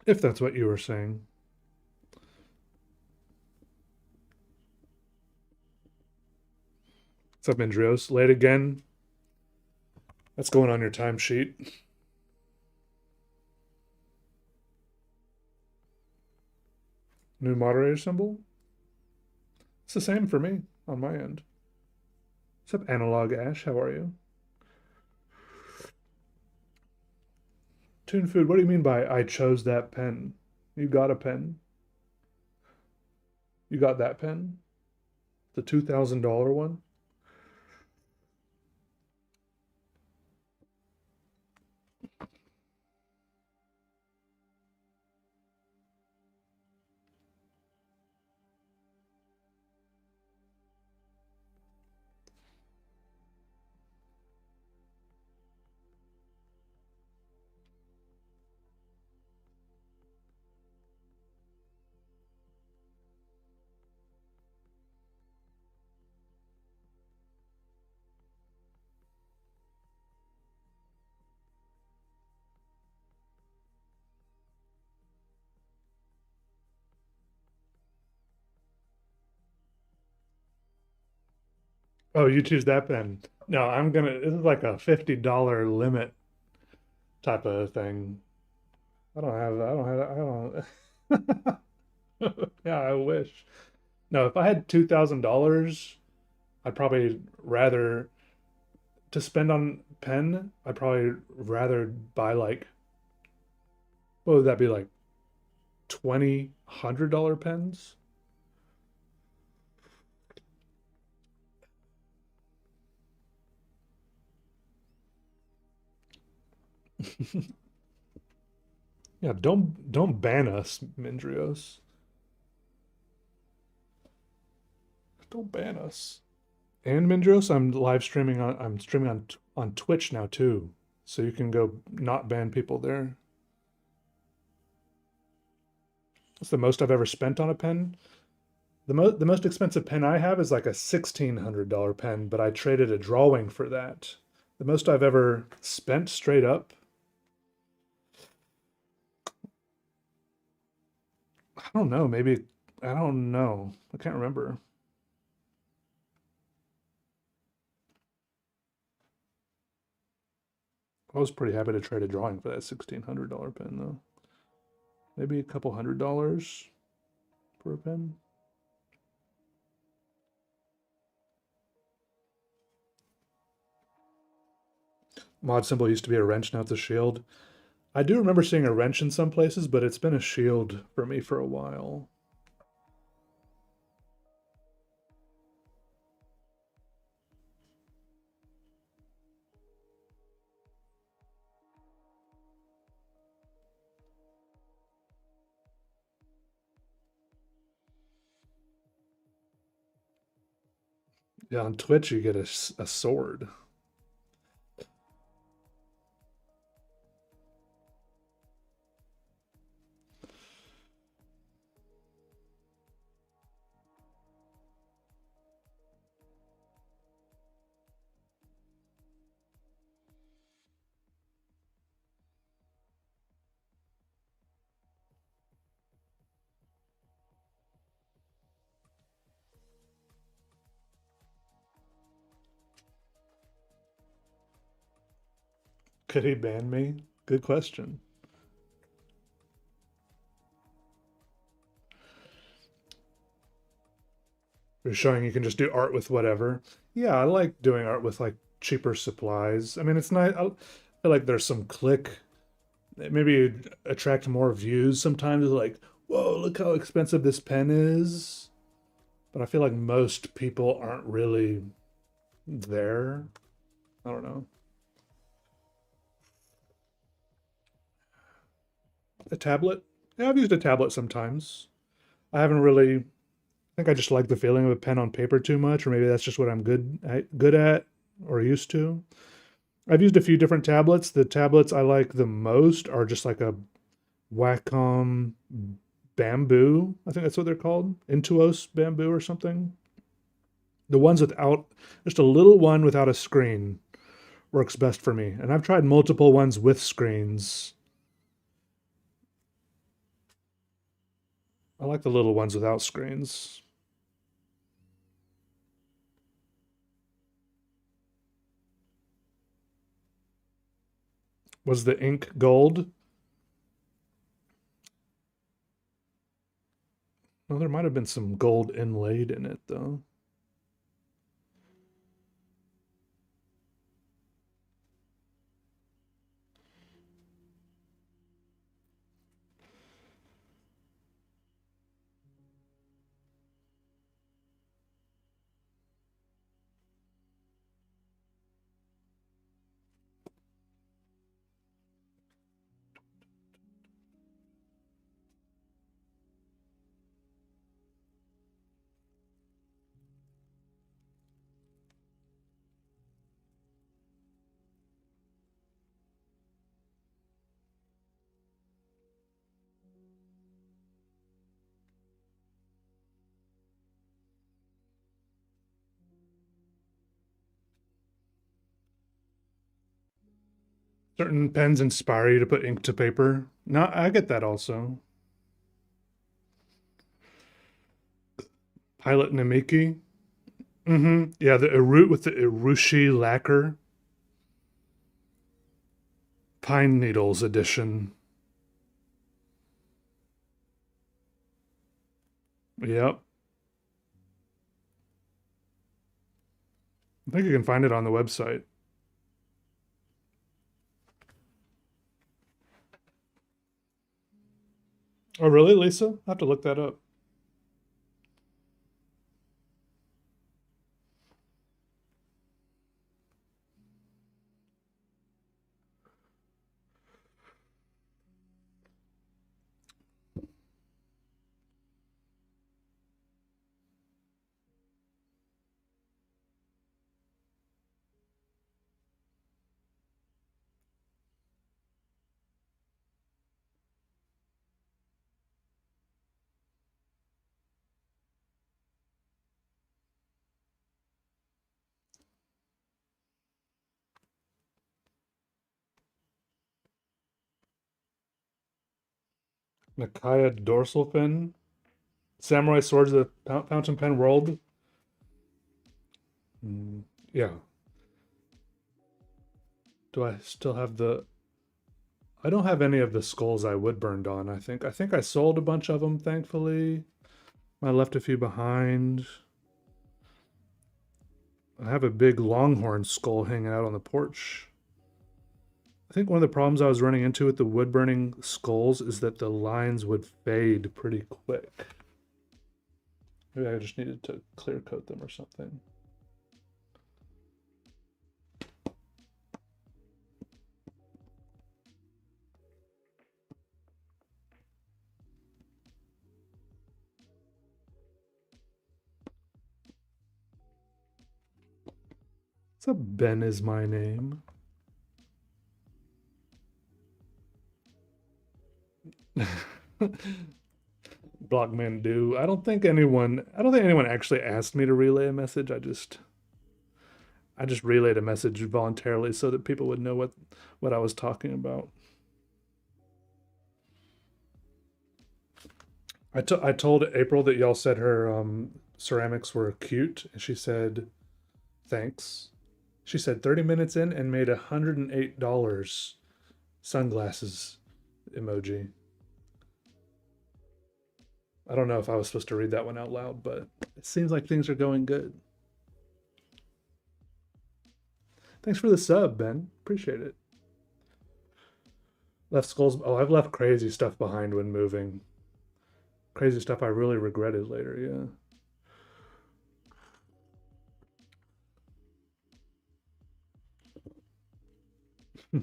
If that's what you were saying. What's up, Indrios? Late again? That's going on your timesheet. New moderator symbol? It's the same for me on my end. What's up, Analog Ash? How are you? Tune Food, what do you mean by I chose that pen? You got a pen? You got that pen? The $2,000 one? Oh, you choose that pen. No, I'm gonna. This is like a $50 limit type of thing. I don't have. I don't have. I don't. Yeah, I wish. No, if I had $2,000, I'd probably rather to spend on pen. I'd probably rather buy like what would that be like 100-dollar pens? Yeah, don't ban us, Mindrios. Don't ban us. And Mindros, I'm streaming on Twitch now too. So you can go not ban people there. That's the most I've ever spent on a pen. The most expensive pen I have is like a $1,600 pen, but I traded a drawing for that. The most I've ever spent straight up, I don't know, maybe I don't know. I can't remember. I was pretty happy to trade a drawing for that $1,600 pen though. Maybe a couple $100 for a pen. Mod symbol used to be a wrench, now it's a shield. I do remember seeing a wrench in some places, but it's been a shield for me for a while. Yeah, on Twitch you get a sword. Could he ban me? Good question. You're showing you can just do art with whatever. Yeah, I like doing art with like cheaper supplies. I mean, it's nice. I feel like there's some click. Maybe attract more views sometimes. Like, whoa, look how expensive this pen is. But I feel like most people aren't really there. I don't know. A tablet? Yeah, I've used a tablet sometimes. I haven't really. I think I just like the feeling of a pen on paper too much, or maybe that's just what I'm good at or used to. I've used a few different tablets. The tablets I like the most are just like a Wacom bamboo. I think that's what they're called. Intuos bamboo or something. The ones without just a little one without a screen works best for me. And I've tried multiple ones with screens. I like the little ones without screens. Was the ink gold? Well, there might have been some gold inlaid in it though. Certain pens inspire you to put ink to paper. No, I get that also. Pilot Namiki. Mm-hmm. Yeah, the root with the Urushi lacquer, Pine Needles edition. Yep. I think you can find it on the website. Oh, really, Lisa? I have to look that up. Nakaya dorsal fin. Samurai Swords of the Fountain Pen World. Mm, yeah. Do I still have the? I don't have any of the skulls I wood burned on. I think I sold a bunch of them. Thankfully, I left a few behind. I have a big longhorn skull hanging out on the porch. I think one of the problems I was running into with the wood burning skulls is that the lines would fade pretty quick. Maybe I just needed to clear coat them or something. What's up, Ben is my name. Blockman do. I don't think anyone actually asked me to relay a message. I just relayed a message voluntarily so that people would know what I was talking about. I told April that y'all said her ceramics were cute, and she said thanks. She said 30 minutes in and made $108 sunglasses emoji. I don't know if I was supposed to read that one out loud, but it seems like things are going good. Thanks for the sub, Ben. Appreciate it. Left skulls. Oh, I've left crazy stuff behind when moving. Crazy stuff I really regretted later, yeah.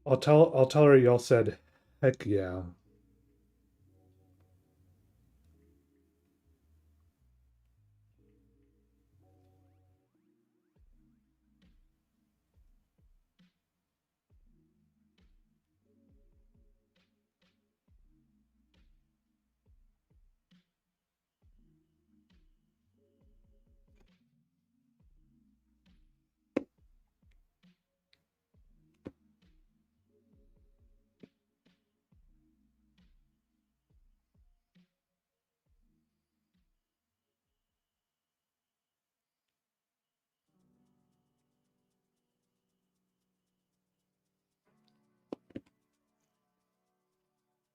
I'll tell her y'all said heck yeah.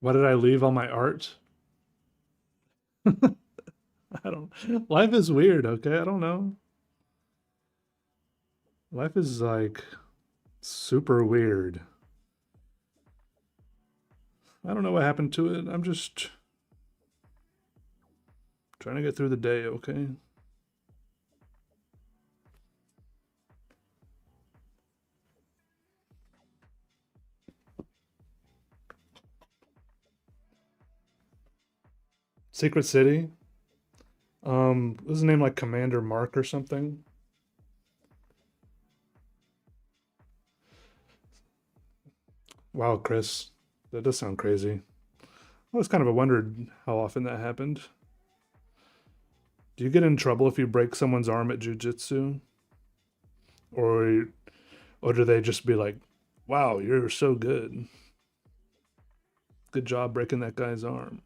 Why did I leave all my art? I don't. Life is weird. Okay, I don't know. Life is like super weird. I don't know what happened to it. I'm just trying to get through the day. Okay. Secret City. Was his name like Commander Mark or something? Wow, Chris. That does sound crazy. I was kind of wondered how often that happened. Do you get in trouble if you break someone's arm at jujitsu, or or do they just be like, "Wow, you're so good. Good job breaking that guy's arm."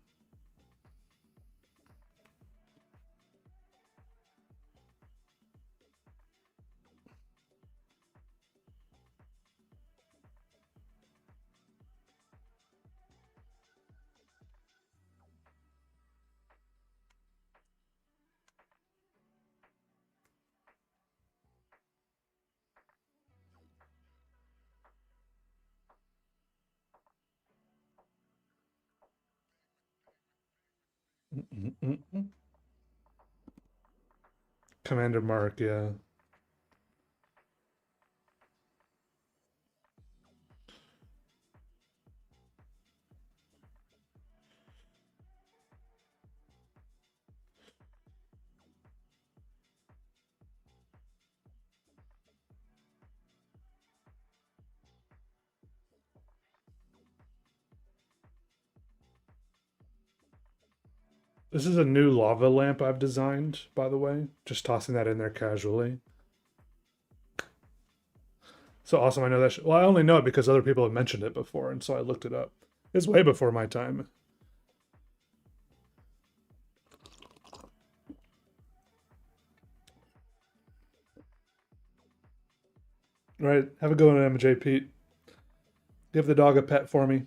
Mm-mm-mm-mm. Commander Mark, yeah. This is a new lava lamp I've designed, by the way. Just tossing that in there casually. So awesome, I know that. Well, I only know it because other people have mentioned it before, and so I looked it up. It's way before my time. All right, have a good one, MJ Pete. Give the dog a pet for me.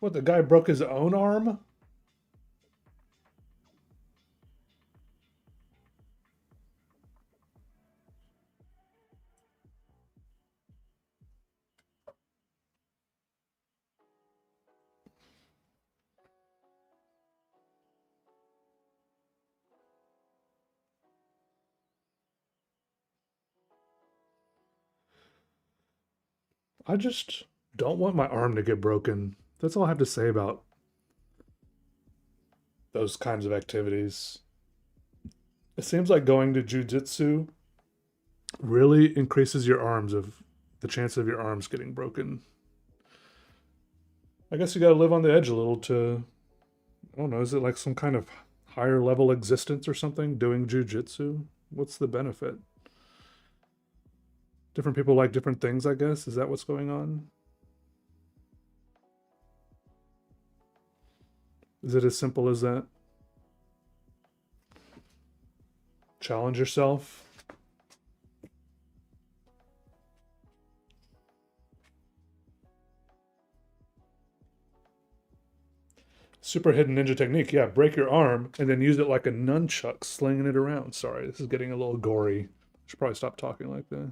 What, the guy broke his own arm? I just don't want my arm to get broken. That's all I have to say about those kinds of activities. It seems like going to jujitsu really increases your arms of the chance of your arms getting broken. I guess you got to live on the edge a little to, I don't know, is it like some kind of higher level existence or something doing jujitsu? What's the benefit? Different people like different things, I guess. Is that what's going on? Is it as simple as that? Challenge yourself. Super hidden ninja technique. Yeah, break your arm and then use it like a nunchuck, slinging it around. Sorry, this is getting a little gory. Should probably stop talking like that.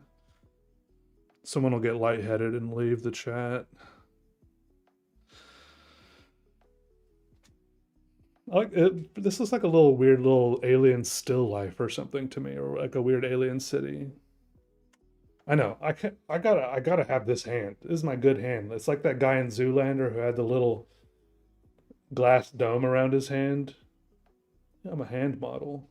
Someone will get lightheaded and leave the chat. Like this is like a little weird little alien still life or something to me, or like a weird alien city. I know. I can I gotta have this hand. This is my good hand. It's like that guy in Zoolander who had the little glass dome around his hand. I'm a hand model.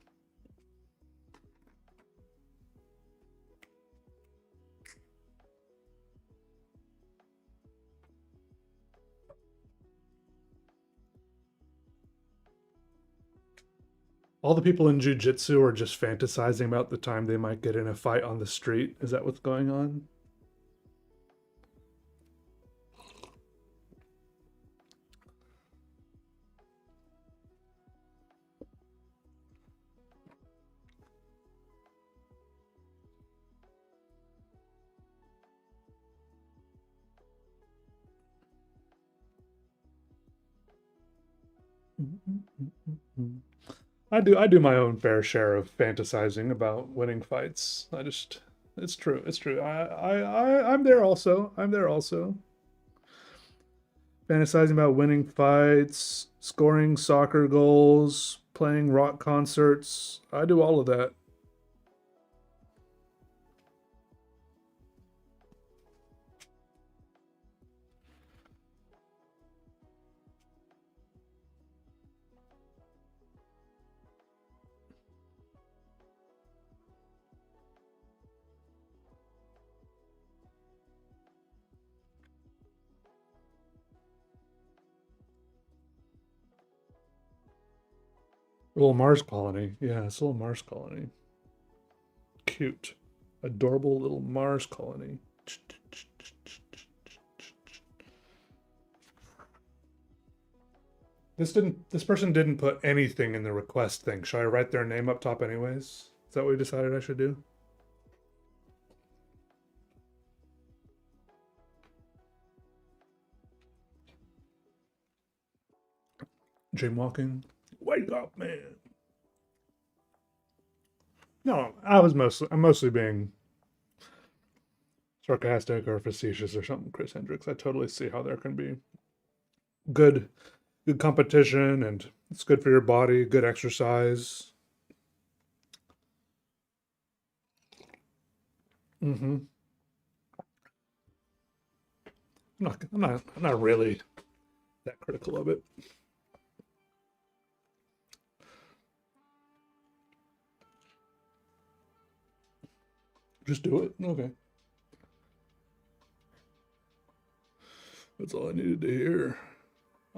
All the people in jujitsu are just fantasizing about the time they might get in a fight on the street. Is that what's going on? I do my own fair share of fantasizing about winning fights. It's true. It's true. I'm there also. I'm there also. Fantasizing about winning fights, scoring soccer goals, playing rock concerts. I do all of that. A little Mars colony. Yeah, it's a little Mars colony. Cute. Adorable little Mars colony. This person didn't put anything in the request thing. Should I write their name up top anyways? Is that what we decided I should do? Dream walking. Wake up, man. No, I'm mostly being sarcastic or facetious or something, Chris Hendricks. I totally see how there can be good good competition and it's good for your body, good exercise. Mm-hmm. I'm not really that critical of it. Just do it. Okay. That's all I needed to hear.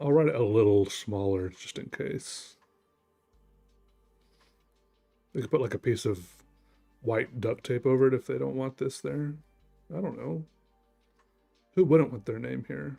I'll write it a little smaller just in case. They could put like a piece of white duct tape over it if they don't want this there. I don't know. Who wouldn't want their name here?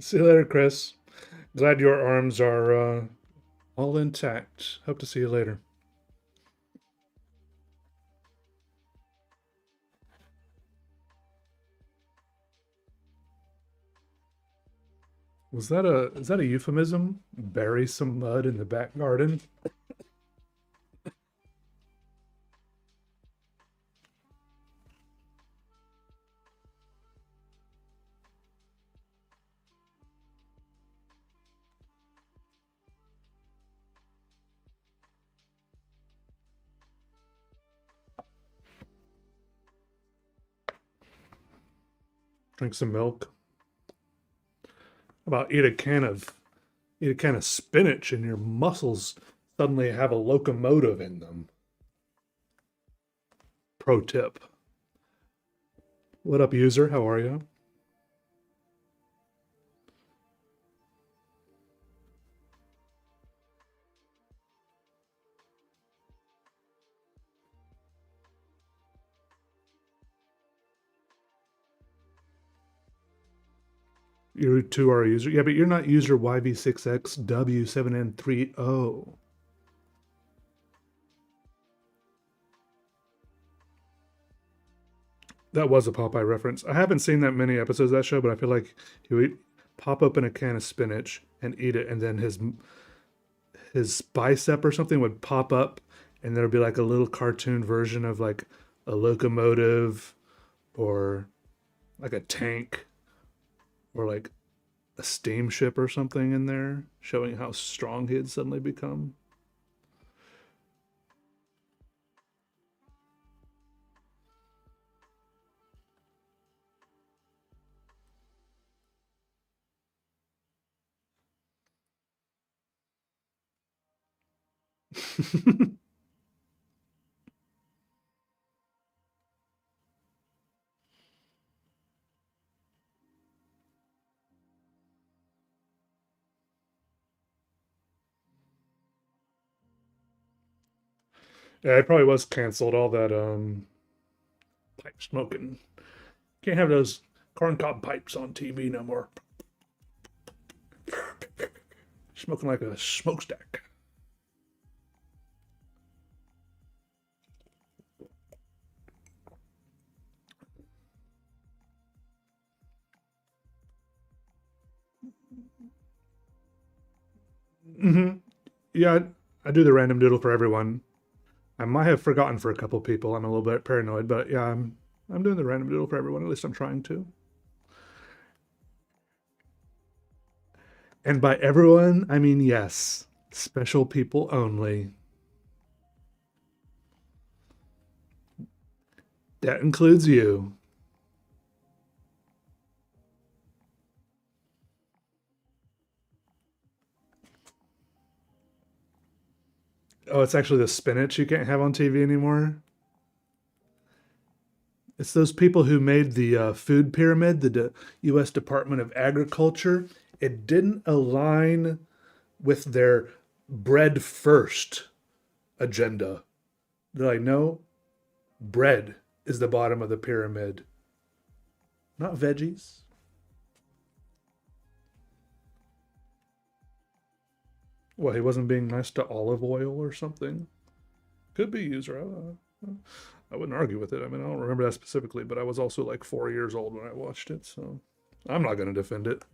See you later, Chris. Glad your arms are all intact. Hope to see you later. Was that a is that a euphemism? Bury some mud in the back garden? Drink some milk. How about eat a can of spinach and your muscles suddenly have a locomotive in them. Pro tip. What up, user? How are you? You two are a user. Yeah, but you're not user YV6XW7N30. That was a Popeye reference. I haven't seen that many episodes of that show, but I feel like he would pop open a can of spinach and eat it, and then his bicep or something would pop up, and there'd be like a little cartoon version of like a locomotive or like a tank or like a steamship or something in there, showing how strong he had suddenly become. Yeah, it probably was canceled. All that pipe smoking. Can't have those corncob pipes on TV no more. Smoking like a smokestack. Mm-hmm. Yeah, I do the random doodle for everyone. I might have forgotten for a couple people. I'm a little bit paranoid, but yeah, I'm doing the random doodle for everyone. At least I'm trying to. And by everyone, I mean yes, special people only. That includes you. Oh, it's actually the spinach you can't have on TV anymore. It's those people who made the food pyramid, the U.S. Department of Agriculture. It didn't align with their bread first agenda. They're like, no, bread is the bottom of the pyramid, not veggies. Well, he wasn't being nice to olive oil or something. Could be user. I wouldn't argue with it. I mean, I don't remember that specifically, but I was also like 4 years old when I watched it, so I'm not going to defend it.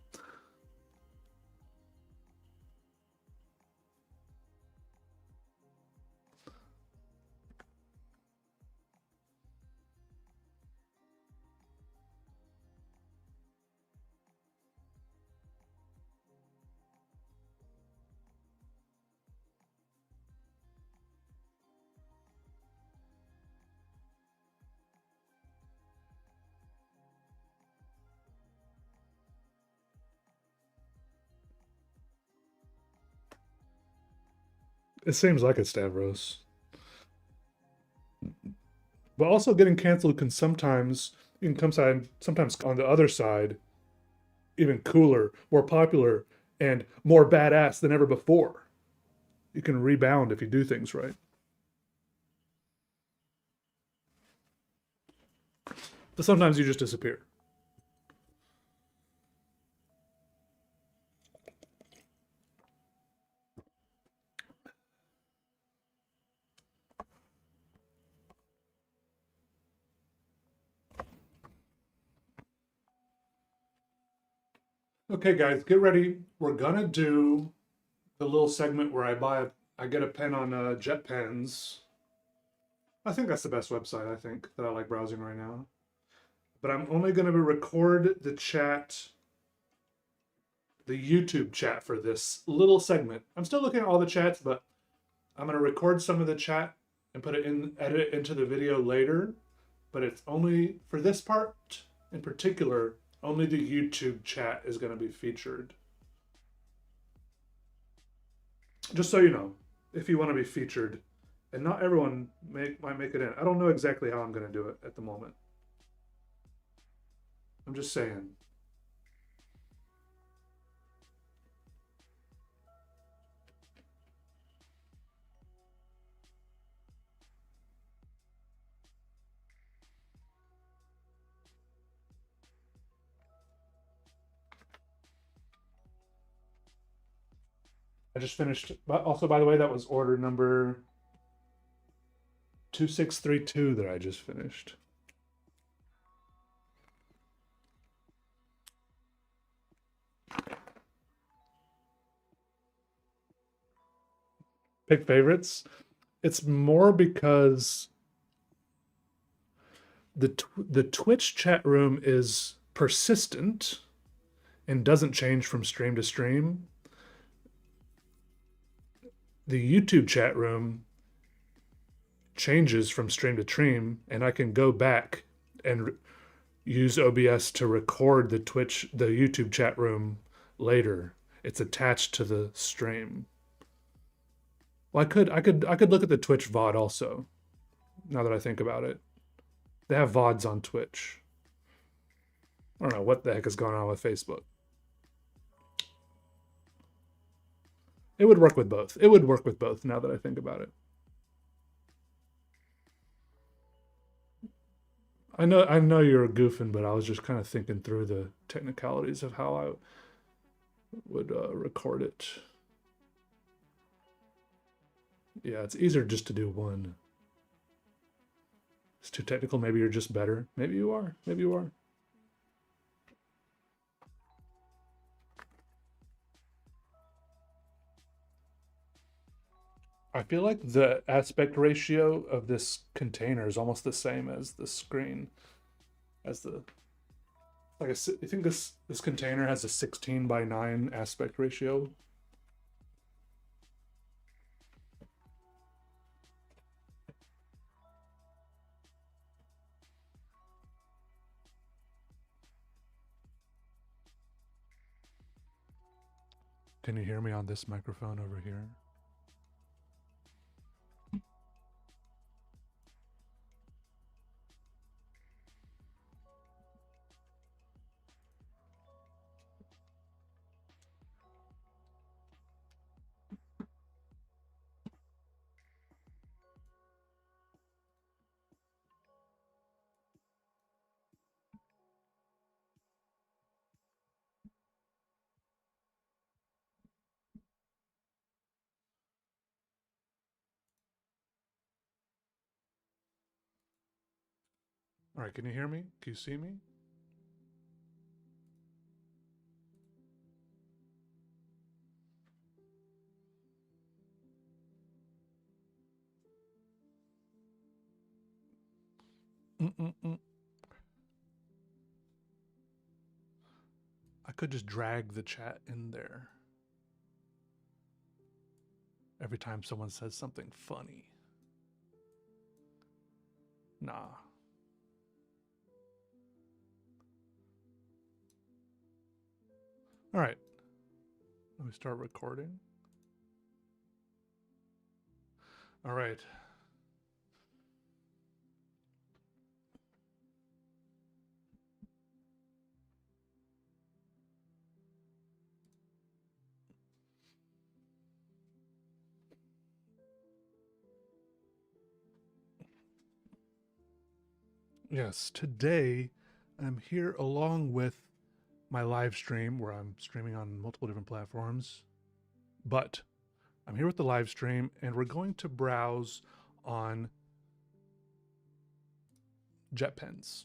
It seems like it's Stavros. But also getting canceled can sometimes, you can come side, sometimes on the other side, even cooler, more popular, and more badass than ever before. You can rebound if you do things right. But sometimes you just disappear. Okay, guys, get ready. We're gonna do the little segment where I get a pen on Jet Pens. I think that's the best website, I think, that I like browsing right now. But I'm only going to record the chat, the YouTube chat for this little segment. I'm still looking at all the chats, but I'm going to record some of the chat and put it in, edit it into the video later. But it's only for this part in particular, only the YouTube chat is going to be featured. Just so you know, if you want to be featured, and not everyone might make it in. I don't know exactly how I'm going to do it at the moment. I'm just saying. I just finished. But also, by the way, that was order number 2632 that I just finished. Pick favorites. It's more because the Twitch chat room is persistent and doesn't change from stream to stream. The YouTube chat room changes from stream to stream, and I can go back and use OBS to record the YouTube chat room later. It's attached to the stream. Well, I could look at the Twitch VOD also. Now that I think about it, they have VODs on Twitch. I don't know what the heck is going on with Facebook. It would work with both. It would work with both now that I think about it. I know you're goofing, but I was just kind of thinking through the technicalities of how I would record it. Yeah, it's easier just to do one. It's too technical. Maybe you're just better. Maybe you are. Maybe you are. I feel like the aspect ratio of this container is almost the same as the screen, as the like I think this container has a 16:9 aspect ratio. Can you hear me on this microphone over here? All right, can you hear me? Can you see me? Mm-mm-mm. I could just drag the chat in there every time someone says something funny. Nah. All right, let me start recording. All right. Yes, today I'm here along with my live stream where I'm streaming on multiple different platforms. But I'm here with the live stream and we're going to browse on JetPens.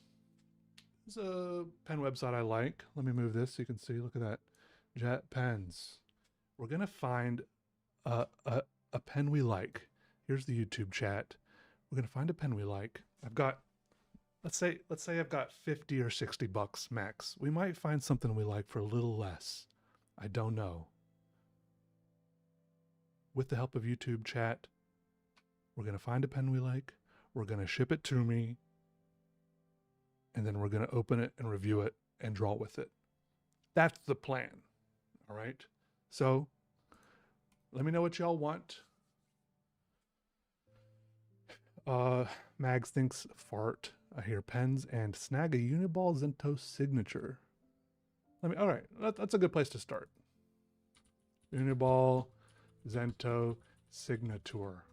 It's a pen website I like. Let me move this so you can see. Look at that. JetPens. We're going to find a pen we like. Here's the YouTube chat. We're going to find a pen we like. I've got let's say I've got 50 or 60 bucks max. We might find something we like for a little less. I don't know. With the help of YouTube chat, we're going to find a pen we like. We're going to ship it to me. And then we're going to open it and review it and draw with it. That's the plan. All right. So let me know what y'all want. Mags thinks fart. I hear pens and snag a Uniball Zento signature. All right, that's a good place to start. Uniball Zento signature.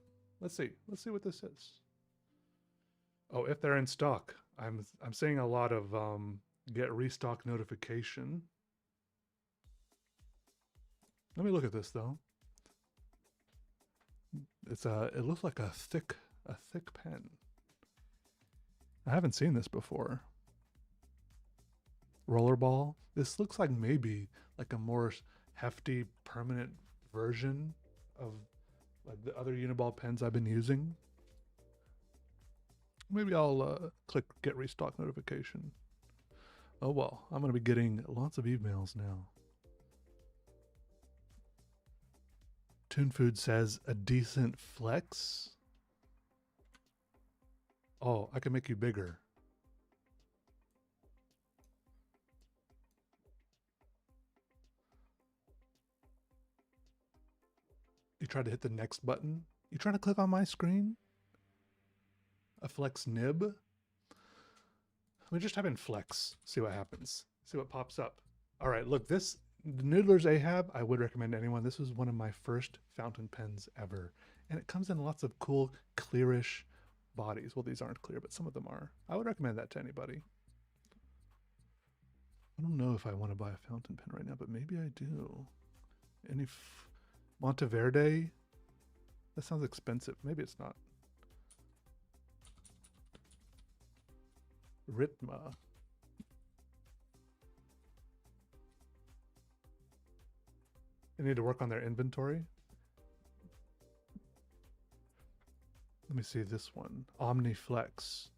Let's see what this is. Oh, if they're in stock. I'm seeing a lot of get restock notification. Let me look at this though. It looks like a thick pen. I haven't seen this before. Rollerball. This looks like maybe like a more hefty permanent version of like the other Uniball pens I've been using. Maybe I'll click get restock notification. Oh well, I'm going to be getting lots of emails now. Toon Food says a decent flex. Oh, I can make you bigger. You try to hit the next button. You trying to click on my screen? A flex nib? Let me just type in flex, see what happens. See what pops up. All right, look, the Noodler's Ahab, I would recommend to anyone. This was one of my first fountain pens ever. And it comes in lots of cool, clearish bodies. Well, these aren't clear, but some of them are. I would recommend that to anybody. I don't know if I want to buy a fountain pen right now, but maybe I do. Any Monteverde? That sounds expensive. Maybe it's not. Ritma. They need to work on their inventory. Let me see this one. Omniflex.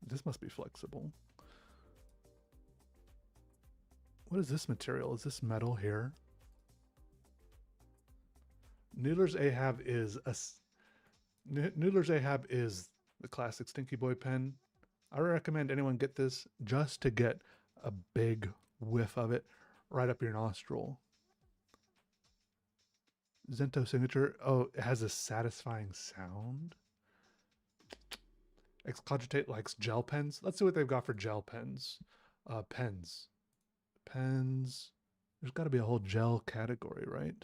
This must be flexible. What is this material? Is this metal here? Noodler's Ahab is Noodler's Ahab is the classic Stinky Boy pen. I recommend anyone get this just to get a big whiff of it right up your nostril. Zento signature. Oh, it has a satisfying sound. Excogitate likes gel pens. Let's see what they've got for gel pens. Pens. Pens. There's got to be a whole gel category, right?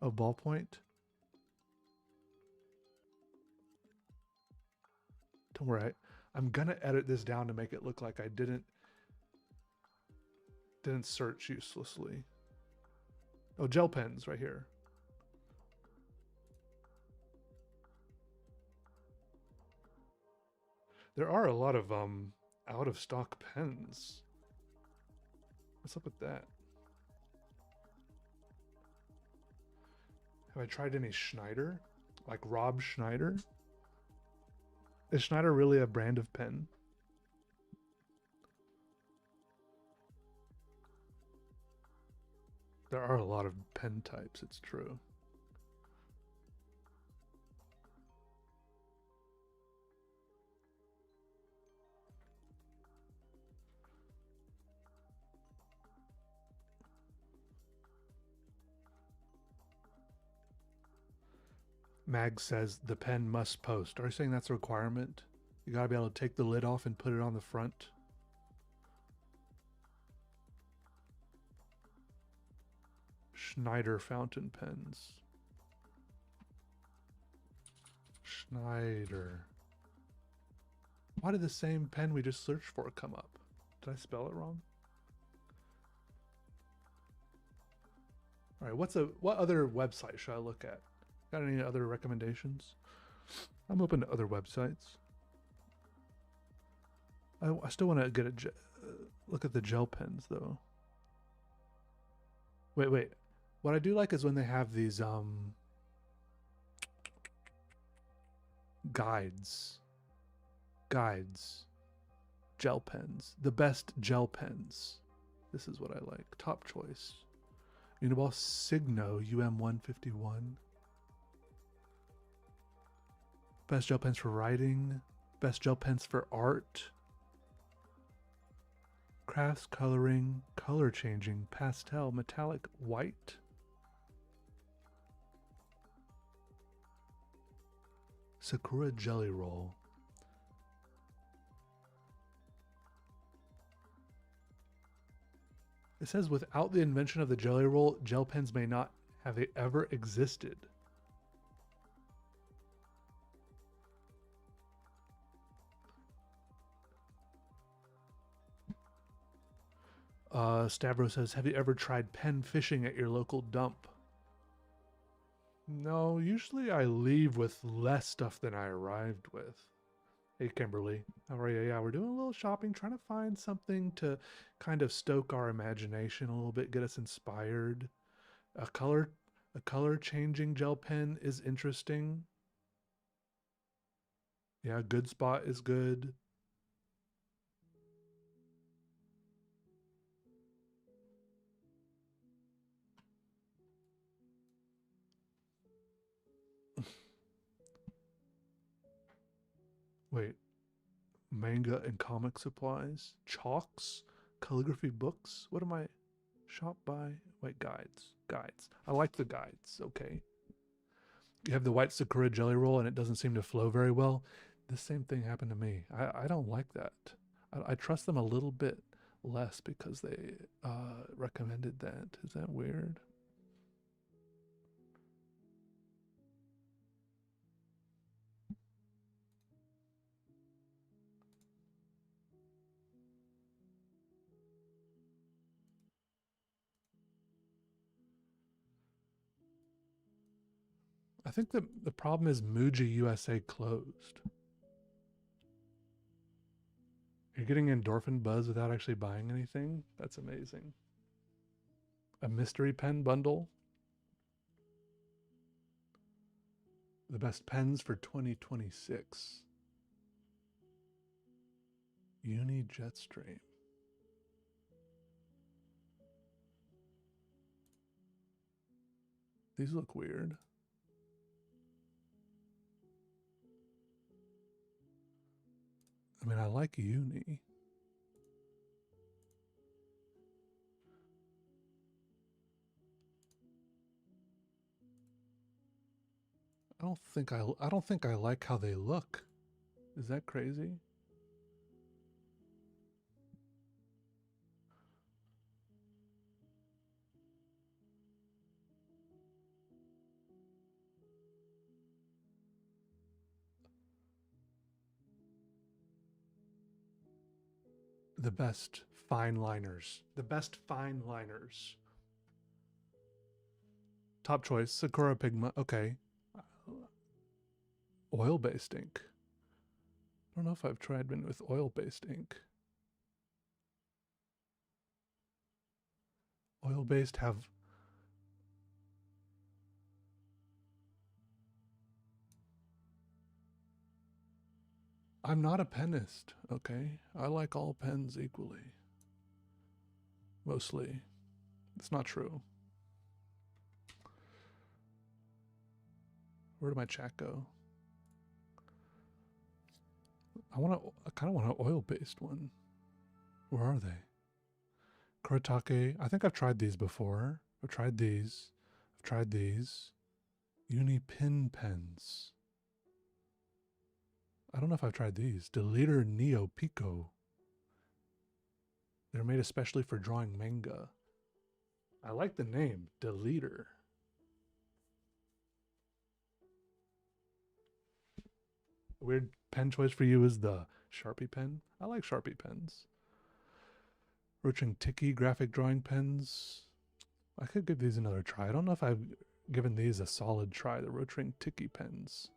Oh, ballpoint. Don't worry. I'm gonna edit this down to make it look like I didn't search uselessly. Oh, gel pens right here. There are a lot of out of stock pens. What's up with that? Have I tried any Schneider? Like Rob Schneider? Is Schneider really a brand of pen? There are a lot of pen types, it's true. Mag says the pen must post. Are you saying that's a requirement? You gotta be able to take the lid off and put it on the front? Schneider fountain pens. Schneider. Why did the same pen we just searched for come up? Did I spell it wrong? All right, what other website should I look at? Got any other recommendations? I'm open to other websites. I still want to get a look at the gel pens though. Wait. What I do like is when they have these guides. Gel pens. The best gel pens. This is what I like. Top choice. Uniball Signo UM151. Best gel pens for writing. Best gel pens for art. Crafts, coloring, color changing, pastel, metallic, white. Sakura Jelly Roll. It says without the invention of the Jelly Roll, gel pens may not have ever existed. Stavro says, have you ever tried pen fishing at your local dump? No, usually I leave with less stuff than I arrived with. Hey, Kimberly. How are you? Yeah, we're doing a little shopping, trying to find something to kind of stoke our imagination a little bit, get us inspired. A color changing gel pen is interesting. Yeah, Good Spot is good. Wait, manga and comic supplies, chalks, calligraphy books. What am I? Shop by? Wait, guides. I like the guides. Okay. You have the white Sakura Jelly Roll and it doesn't seem to flow very well. The same thing happened to me. I don't like that. I trust them a little bit less because they recommended that. Is that weird? I think the problem is Muji USA closed. You're getting endorphin buzz without actually buying anything? That's amazing. A mystery pen bundle? The best pens for 2026. Uni Jetstream. These look weird. I mean, I like Uni. I don't think I like how they look. Is that crazy? The best fine liners. The best fine liners. Top choice, Sakura Pigma. Okay. Oil-based ink. I don't know if I've tried one with oil-based ink. Oil-based have... I'm not a penist, okay? I like all pens equally. Mostly. It's not true. Where did my chat go? I kind of want an oil-based one. Where are they? Kuretake. I think I've tried these before. I've tried these. I've tried these. Uni pin pens. I don't know if I've tried these. Deleter Neo Pico. They're made especially for drawing manga. I like the name, Deleter. Weird pen choice for you is the Sharpie pen. I like Sharpie pens. Roaching Tiki graphic drawing pens. I could give these another try. I don't know if I've given these a solid try, the Roaching Tiki pens.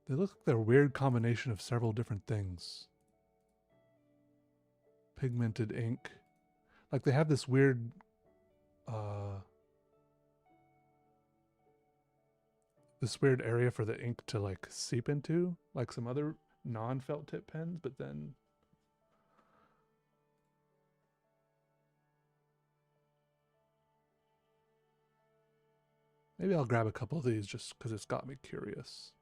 They look like they're a weird combination of several different things. Pigmented ink. Like they have this weird area for the ink to like seep into, like some other non-felt tip pens, but then maybe I'll grab a couple of these just because it's got me curious.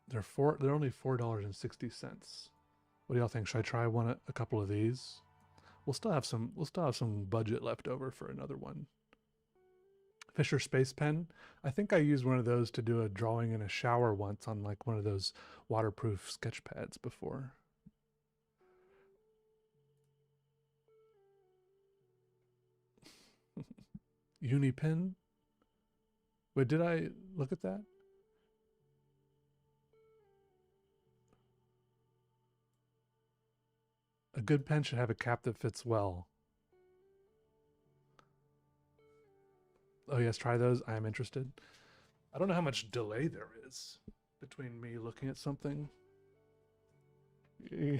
They're only $4.60. What do y'all think? Should I try a couple of these? We'll still have some budget left over for another one. Fisher Space Pen. I think I used one of those to do a drawing in a shower once on like one of those waterproof sketch pads before. Unipen. Wait, did I look at that? A good pen should have a cap that fits well. Oh yes, try those. I am interested. I don't know how much delay there is between me looking at something. You're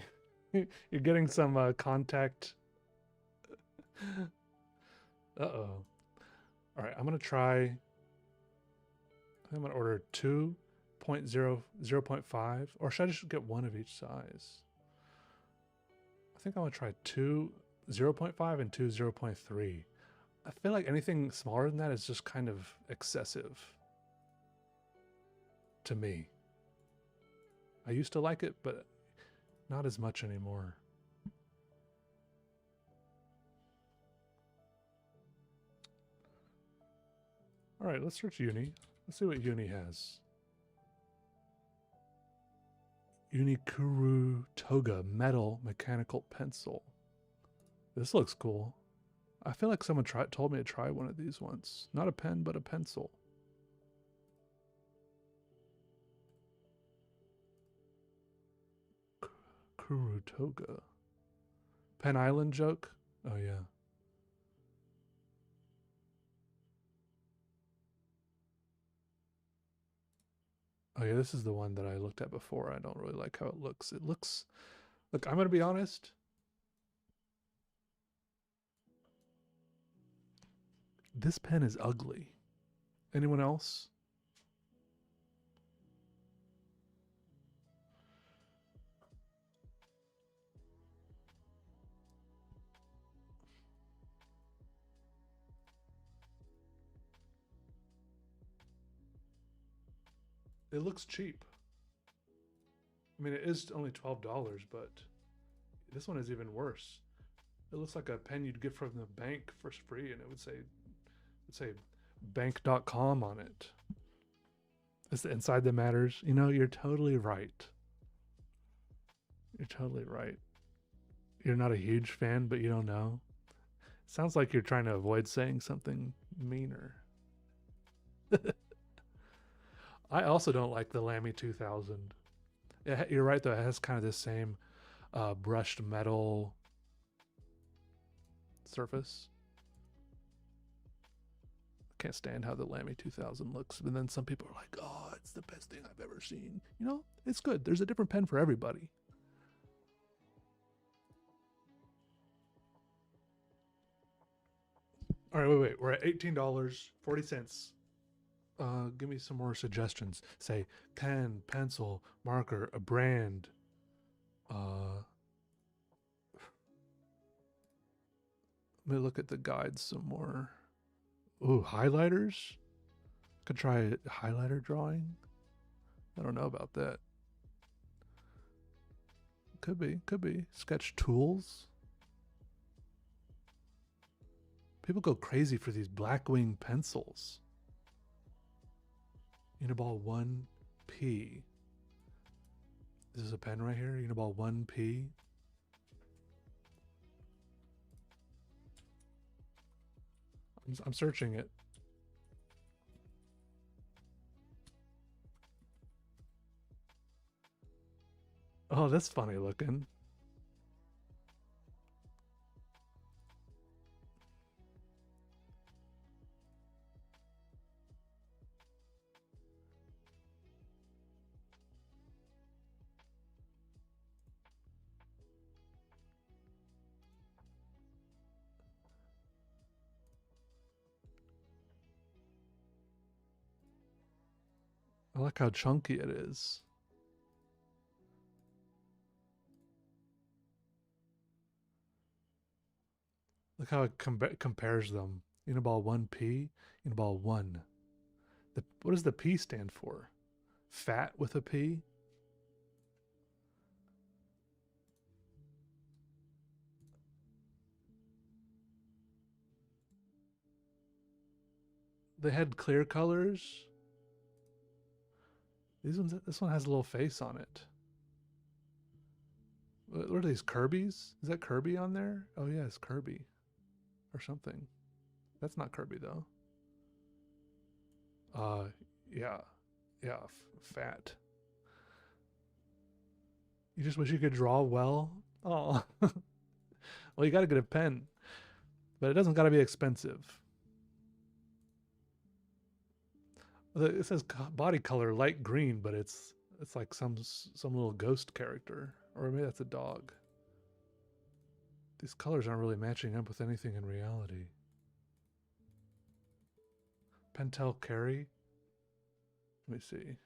getting some contact. Uh-oh. All right, I'm going to try. I'm going to order 2.0, 0.5, or should I just get one of each size? I think I'm going to try 0.5 and 0.3. I feel like anything smaller than that is just kind of excessive to me. I used to like it, but not as much anymore. All right, let's search Uni. Let's see what Uni has. Unikuru Toga Metal Mechanical Pencil. This looks cool. I feel like someone told me to try one of these once. Not a pen, but a pencil. Kuru Toga. Pen Island joke? Oh, yeah. Oh yeah, this is the one that I looked at before. I don't really like how it looks. It looks, look, I'm gonna be honest. This pen is ugly. Anyone else? It looks cheap. I mean, it is only $12, but this one is even worse. It looks like a pen you'd get from the bank for free, and it would say bank.com on it. It's the inside that matters. You know, you're totally right. You're totally right. You're not a huge fan, but you don't know. Sounds like you're trying to avoid saying something meaner. I also don't like the Lamy 2000. You're right, though. It has kind of the same brushed metal surface. I can't stand how the Lamy 2000 looks. And then some people are like, oh, it's the best thing I've ever seen. You know, it's good. There's a different pen for everybody. All right, wait. We're at $18.40. Give me some more suggestions. Say pen, pencil, marker, a brand. Let me look at the guides some more. Ooh, highlighters? Could try highlighter drawing. I don't know about that. Could be. Sketch tools. People go crazy for these Blackwing pencils. Uniball 1P. This is a pen right here, Uniball 1P. I'm searching it. Oh, that's funny looking. I like how chunky it is. Look how it compares them. Uniball 1P, Uniball 1. What does the P stand for? Fat with a P? They had clear colors. This one has a little face on it. What are these, Kirby's? Is that Kirby on there? Oh yeah, it's Kirby. Or something. That's not Kirby though. Uh, yeah. Yeah, fat. You just wish you could draw well? Oh. Well, you gotta get a pen. But it doesn't gotta be expensive. It says body color light green, but it's like some little ghost character, or maybe that's a dog. These colors aren't really matching up with anything in reality. Pentel Carry. Let me see.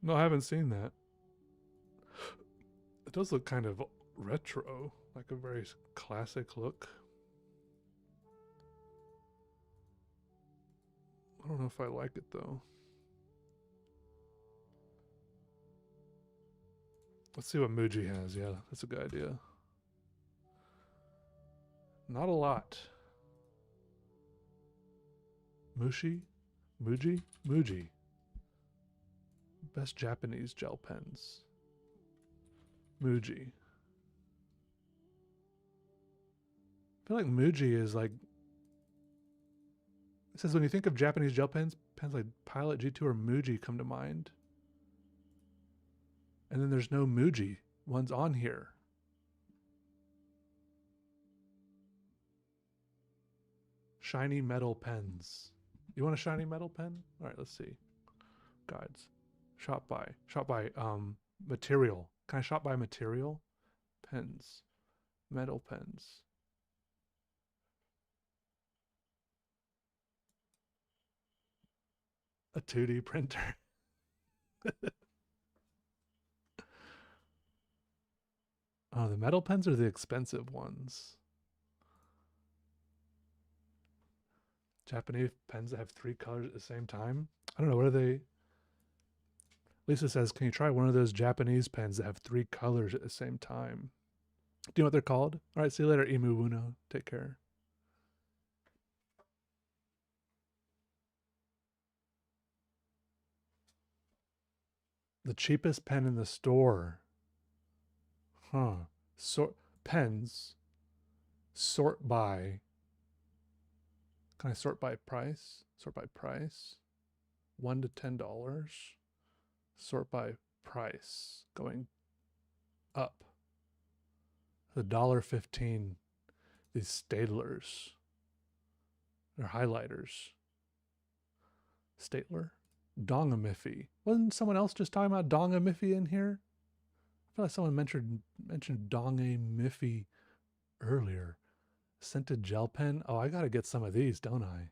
No, I haven't seen that. It does look kind of retro, like a very classic look. I don't know if I like it though. Let's see what Muji has. Yeah, that's a good idea. Not a lot. Muji? Muji. Best Japanese gel pens. Muji. I feel like Muji is like... It says when you think of Japanese gel pens, pens like Pilot G2 or Muji come to mind. And then there's no Muji ones on here. Shiny metal pens. You want a shiny metal pen? All right, let's see. Guides. Shop by. Shop by material. Can I shop by material? Pens. Metal pens. A 2D printer. Oh, the metal pens are the expensive ones. Japanese pens that have 3 colors at the same time. I don't know, what are they? Lisa says, can you try one of those Japanese pens that have 3 colors at the same time? Do you know what they're called? All right, see you later, Imu Uno. Take care. The cheapest pen in the store. Huh. Sort pens. Sort by. Can I sort by price? Sort by price. $1 to $10. Sort by price. Going up. $1.15. These staplers. They're highlighters. Statler? Dongamiffy. Wasn't someone else just talking about Dongamiffy in here? I feel like someone mentioned Dongamiffy earlier. Scented gel pen? Oh, I gotta get some of these, don't I?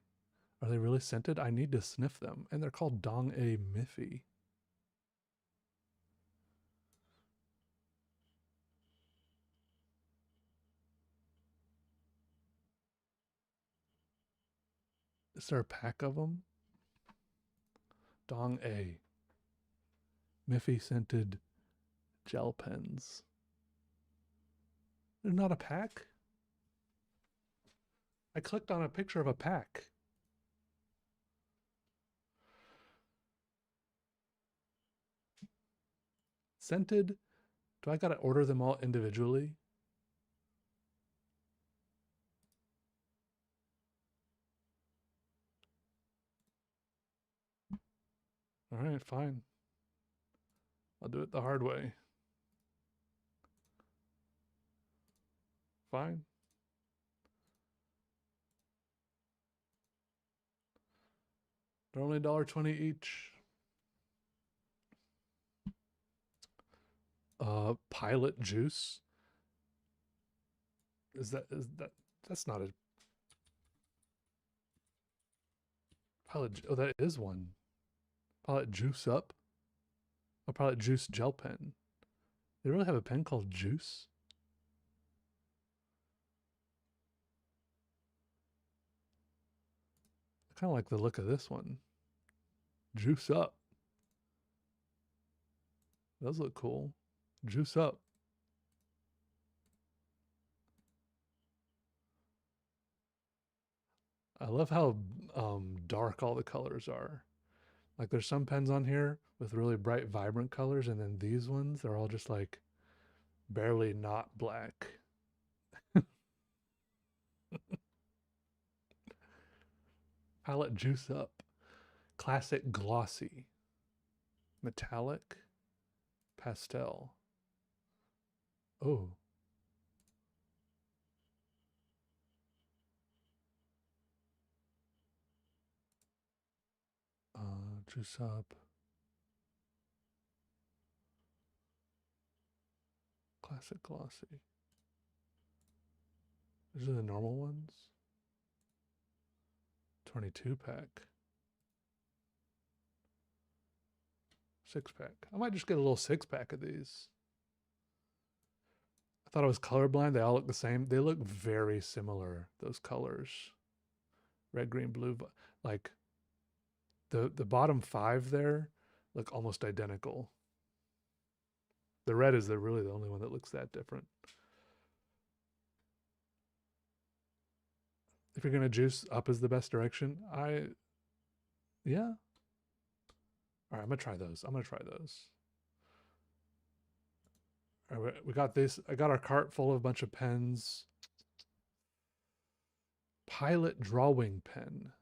Are they really scented? I need to sniff them. And they're called Dong-A-Miffy. Is there a pack of them? Dong-A. Miffy scented gel pens. There's not a pack? I clicked on a picture of a pack. Scented? Do I gotta order them all individually? All right, fine. I'll do it the hard way. Fine. They're only $1.20 each. Pilot juice. Is that's not a pilot? Oh, that is one. Pilot juice up. A pilot juice gel pen. They really have a pen called Juice? I kind of like the look of this one. Juice up. Those look cool. Juice up. I love how dark all the colors are. Like there's some pens on here with really bright, vibrant colors, and then these ones are all just like barely not black. Palette Juice Up. Classic Glossy. Metallic. Pastel. Oh. Juice Up. Classic Glossy. These are the normal ones. 22 pack. 6-pack. I might just get a little 6-pack of these. I thought I was colorblind. They all look the same. They look very similar, those colors. Red, green, blue. Like the bottom 5 there look almost identical. The red is really the only one that looks that different. If you're going to juice, up is the best direction. Yeah. All right, I'm going to try those. All right, we got this. I got our cart full of a bunch of pens. Pilot drawing pen.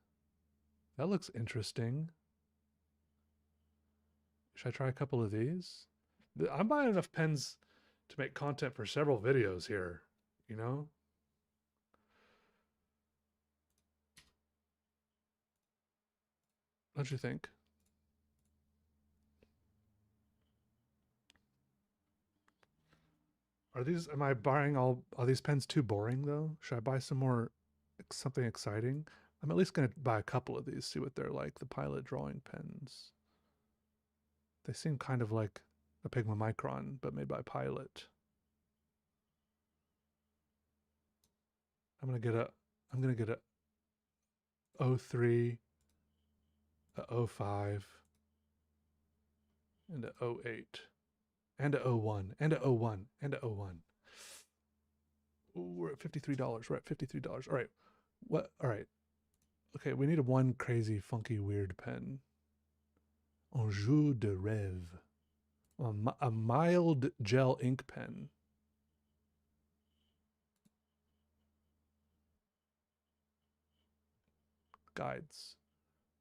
That looks interesting. Should I try a couple of these? I'm buying enough pens to make content for several videos here, you know? Don't you think? Am I buying are these pens too boring though? Should I buy some more, something exciting? I'm at least going to buy a couple of these, see what they're like. The Pilot drawing pens. They seem kind of like a Pigma Micron, but made by Pilot. I'm gonna get a I'm gonna get a '03, a '05, and a '08, and a '01, and a '01, and a '01. Ooh, we're at $53. We're at $53. All right. What? All right. Okay, we need a one crazy, funky, weird pen. Un jeu de rêve. A mild gel ink pen. Guides.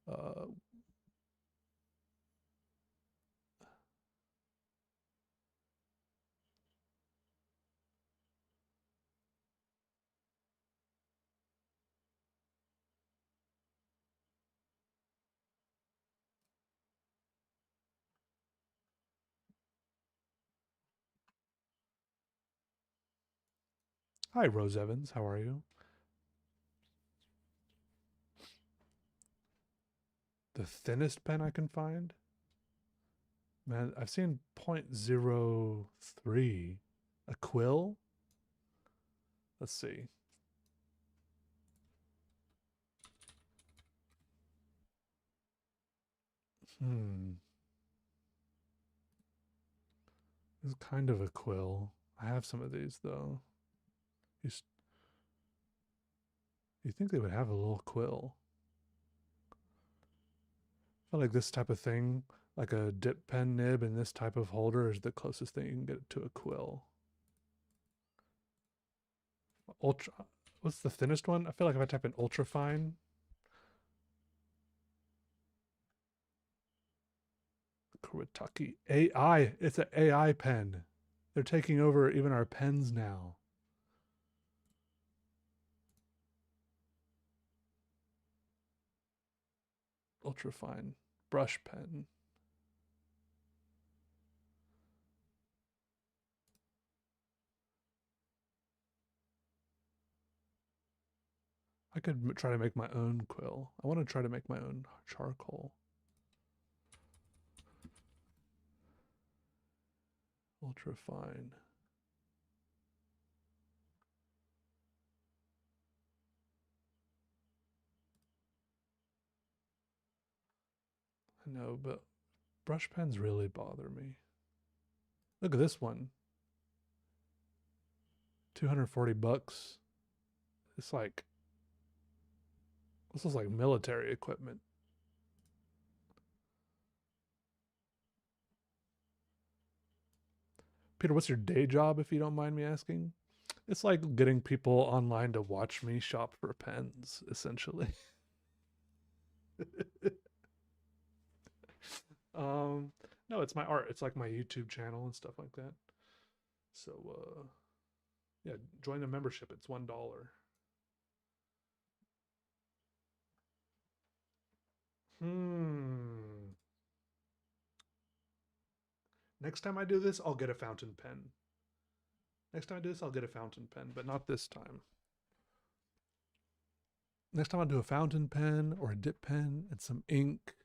Uh, Hi, Rose Evans. How are you? The thinnest pen I can find? Man, I've seen .03. A quill? Let's see. Hmm. This is kind of a quill. I have some of these though. You, you think they would have a little quill? I feel like this type of thing, like a dip pen nib and this type of holder, is the closest thing you can get to a quill. Ultra. What's the thinnest one? I feel like if I type in ultra fine, Kuretake AI. It's an AI pen. They're taking over even our pens now. Ultra fine brush pen. I could try to make my own quill. I want to try to make my own charcoal. Ultra fine. I know, but brush pens really bother me. Look at this one. 240 bucks. It's like, this is like military equipment. Peter, what's your day job, if you don't mind me asking? It's like getting people online to watch me shop for pens, essentially. um, no, it's my art. It's like my YouTube channel and stuff like that. So, yeah, join the membership. It's $1. Hmm. Next time I do this, I'll get a fountain pen. Next time I do this, I'll get a fountain pen, but not this time. Next time I'll do a fountain pen or a dip pen and some ink,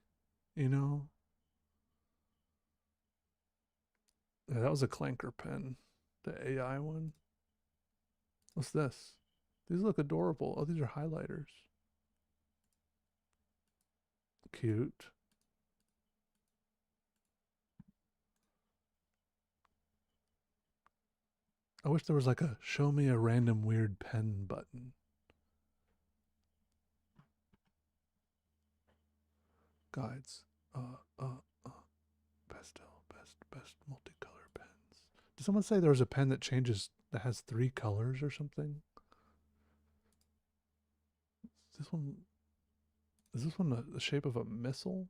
you know? Yeah, that was a clanker pen. The AI one. What's this? These look adorable. Oh, these are highlighters. Cute. I wish there was like a show me a random weird pen button. Guides. Pastel, best multicolor pens. Did someone say there was a pen that changes, that has 3 colors or something? Is this one, is this one the shape of a missile?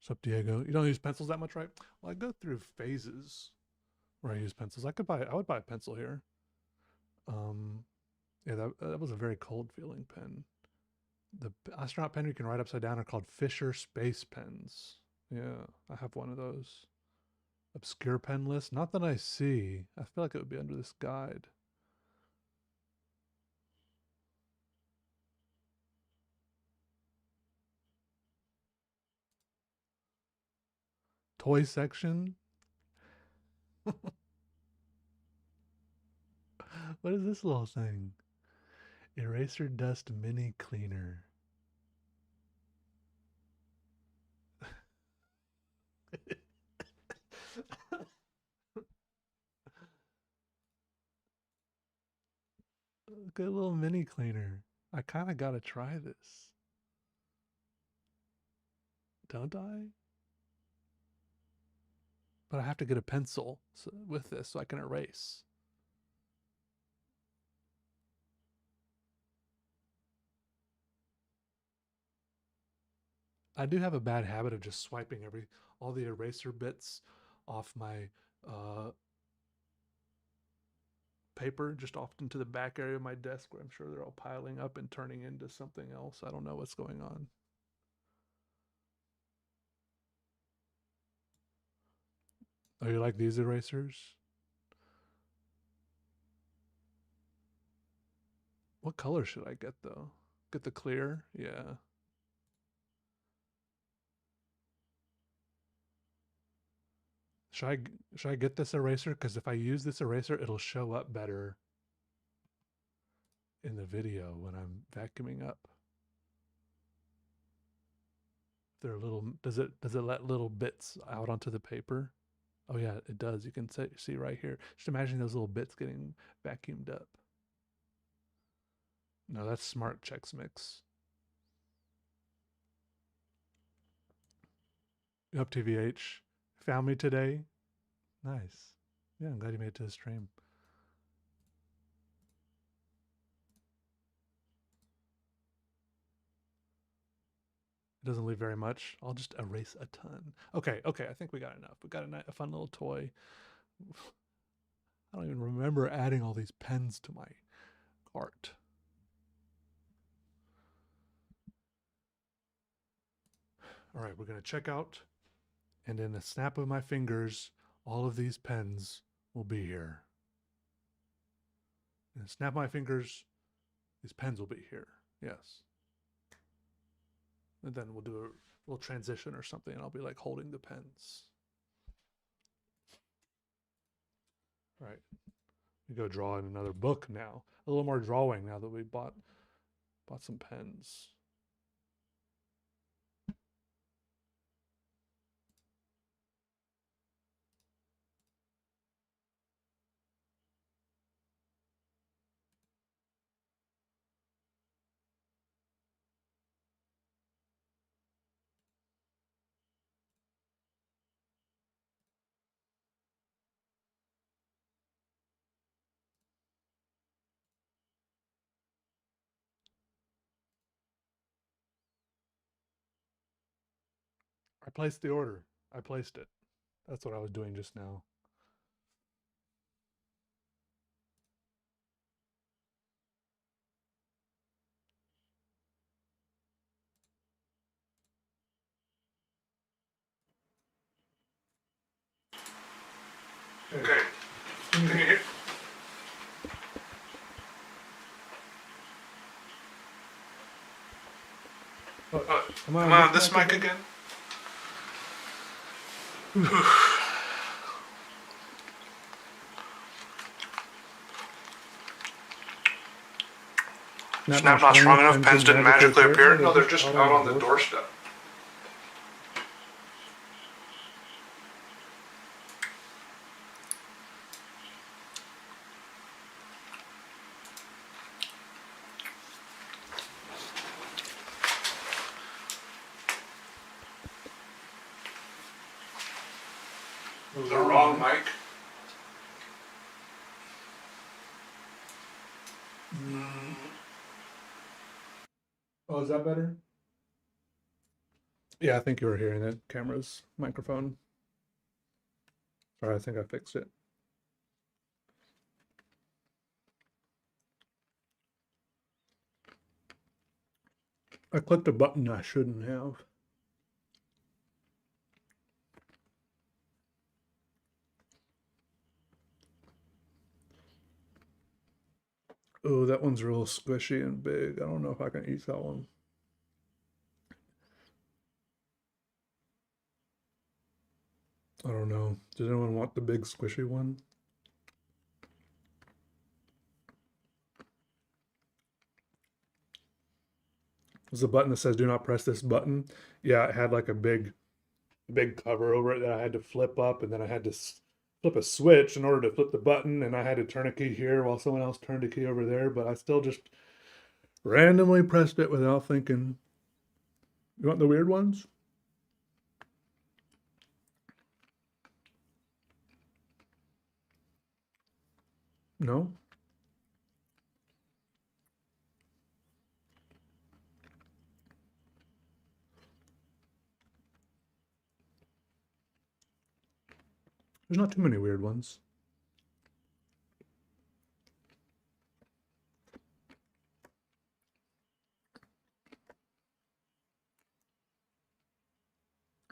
What's up, Diego? You don't use pencils that much, right? Well, I go through phases where I use pencils. I would buy a pencil here. Um, yeah, that was a very cold feeling pen. The astronaut pen you can write upside down are called Fisher Space Pens. Yeah, I have one of those. Obscure pen list? Not that I see. I feel like it would be under this guide. Toy section? What is this little thing? Eraser dust mini cleaner. Good little mini cleaner. I kind of got to try this. Don't I? But I have to get a pencil with this so I can erase. I do have a bad habit of just swiping all the eraser bits off my paper, just off into the back area of my desk where I'm sure they're all piling up and turning into something else. I don't know what's going on. Oh, you like these erasers? What color should I get though? Get the clear? Yeah. Should I should I get this eraser? Because if I use this eraser, it'll show up better in the video when I'm vacuuming up. If they're little, does it let little bits out onto the paper? Oh yeah, it does. You can see right here. Just imagine those little bits getting vacuumed up. No, that's Smart Chex Mix. Up TVH. Found me today. Nice. Yeah, I'm glad you made it to the stream. It doesn't leave very much. I'll just erase a ton. Okay, I think we got enough. We got a fun little toy. I don't even remember adding all these pens to my cart. All right, we're going to check out, and in a snap of my fingers, all of these pens will be here. And snap my fingers, these pens will be here. Yes. And then we'll do a little transition or something, and I'll be like holding the pens. All right. We go draw in another book now. A little more drawing now that we bought some pens. I placed the order. I placed it. That's what I was doing just now. Okay. Can you hear? Am I on this mic again? Snap not strong enough, pens didn't magically appear? No, they're just out on the doorstep. The wrong mic. Oh, is that better? Yeah, I think you were hearing the camera's microphone. Sorry, I think I fixed it. I clicked a button I shouldn't have. Oh, that one's real squishy and big. I don't know if I can eat that one. I don't know. Does anyone want the big squishy one? There's a button that says do not press this button. Yeah, it had like a big cover over it that I had to flip up, and then I had to flip a switch in order to flip the button, and I had to turn a key here while someone else turned a key over there, but I still just randomly pressed it without thinking. You want the weird ones? No? There's not too many weird ones.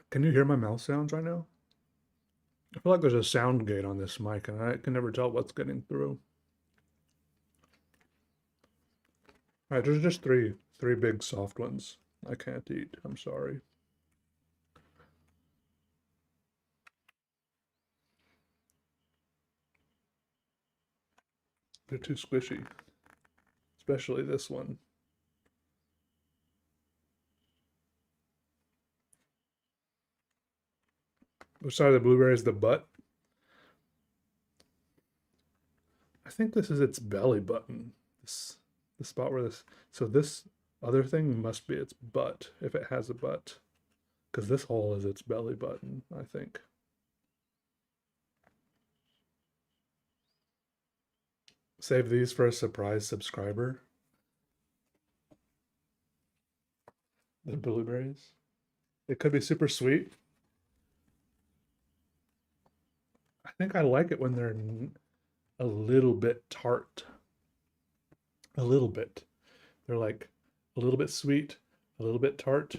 Can you hear my mouth sounds right now? I feel like there's a sound gate on this mic, and I can never tell what's getting through. All right, there's just three big soft ones. I can't eat. I'm sorry. They're too squishy, especially this one. Which side of the blueberry is the butt? I think this is its belly button. This the spot where this. So this other thing must be its butt if it has a butt, because this hole is its belly button. I think. Save these for a surprise subscriber. The blueberries. It could be super sweet. I think I like it when they're a little bit tart. A little bit. They're like a little bit sweet, a little bit tart.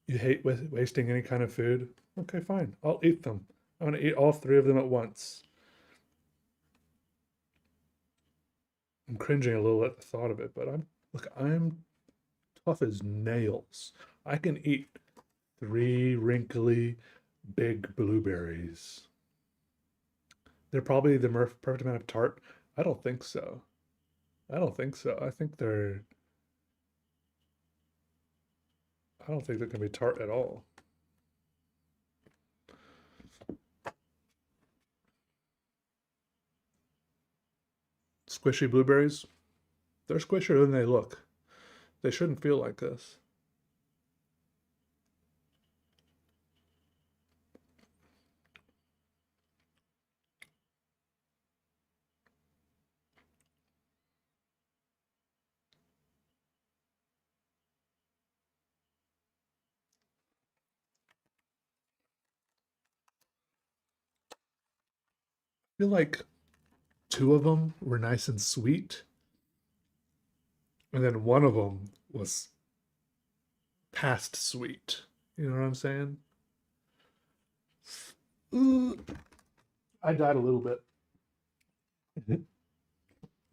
You hate wasting any kind of food. Okay, fine. I'll eat them. I'm going to eat all three of them at once. I'm cringing a little at the thought of it, but I'm tough as nails. I can eat three wrinkly big blueberries. They're probably the perfect amount of tart. I don't think so. I don't think so. I don't think they're gonna be tart at all. Squishy blueberries. They're squishier than they look. They shouldn't feel like this. I feel like two of them were nice and sweet, and then one of them was past sweet. You know what I'm saying? Ooh, I died a little bit.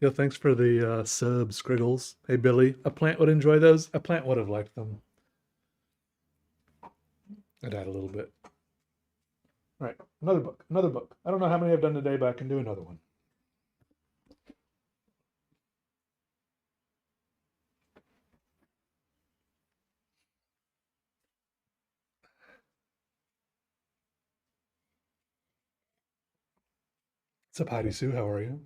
Yo, thanks for the sub, Scriggles. Hey, Billy, a plant would enjoy those. A plant would have liked them. I died a little bit. All right, another book, another book. I don't know how many I've done today, but I can do another one. What's up, Heidi Sue? How are you?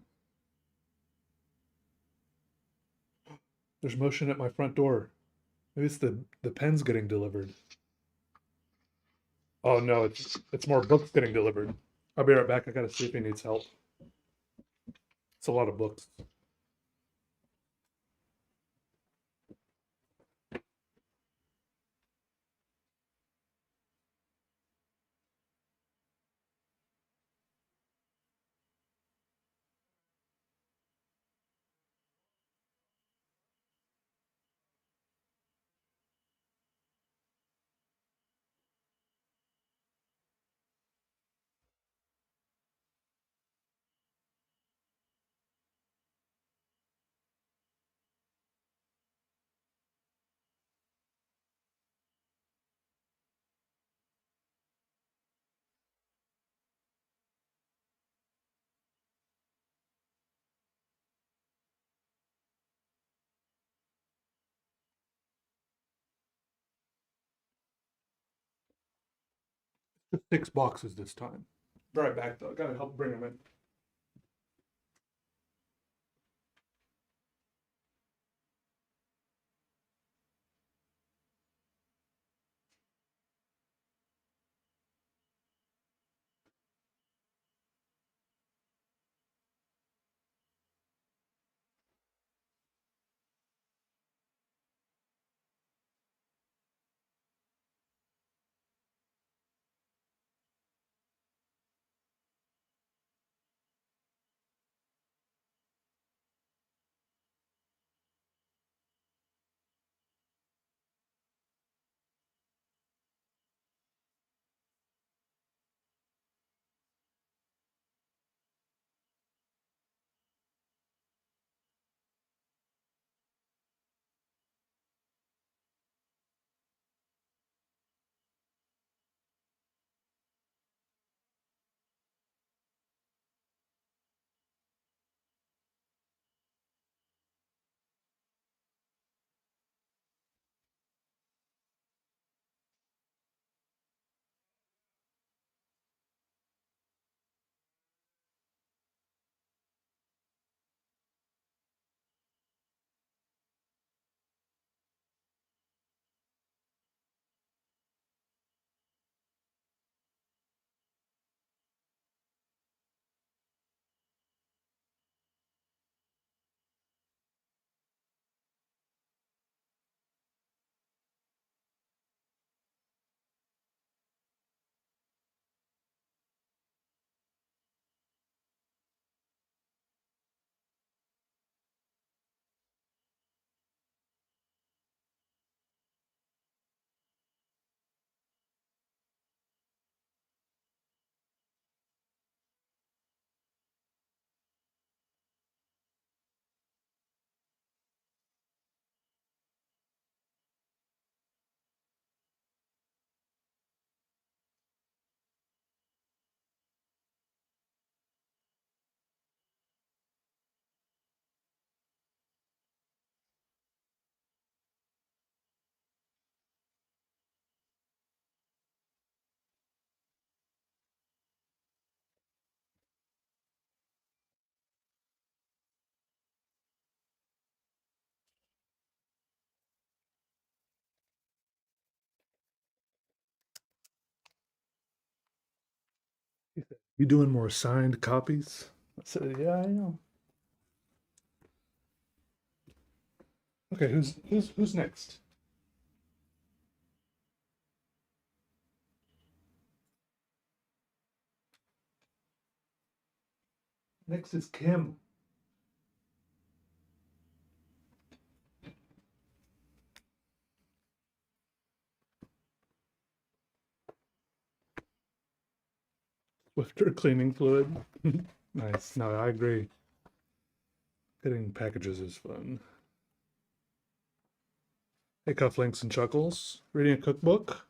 There's motion at my front door. Maybe it's the pen's getting delivered. Oh no, it's more books getting delivered. I'll be right back. I gotta see if he needs help. It's a lot of books. Just 6 boxes this time. Be right back though. Gotta help bring them in. You doing more signed copies? I said, yeah, I know. Okay, who's next? Next is Kim. Swifter cleaning fluid. Nice. No, I agree. Getting packages is fun. Hey, cufflinks and chuckles. Reading a cookbook.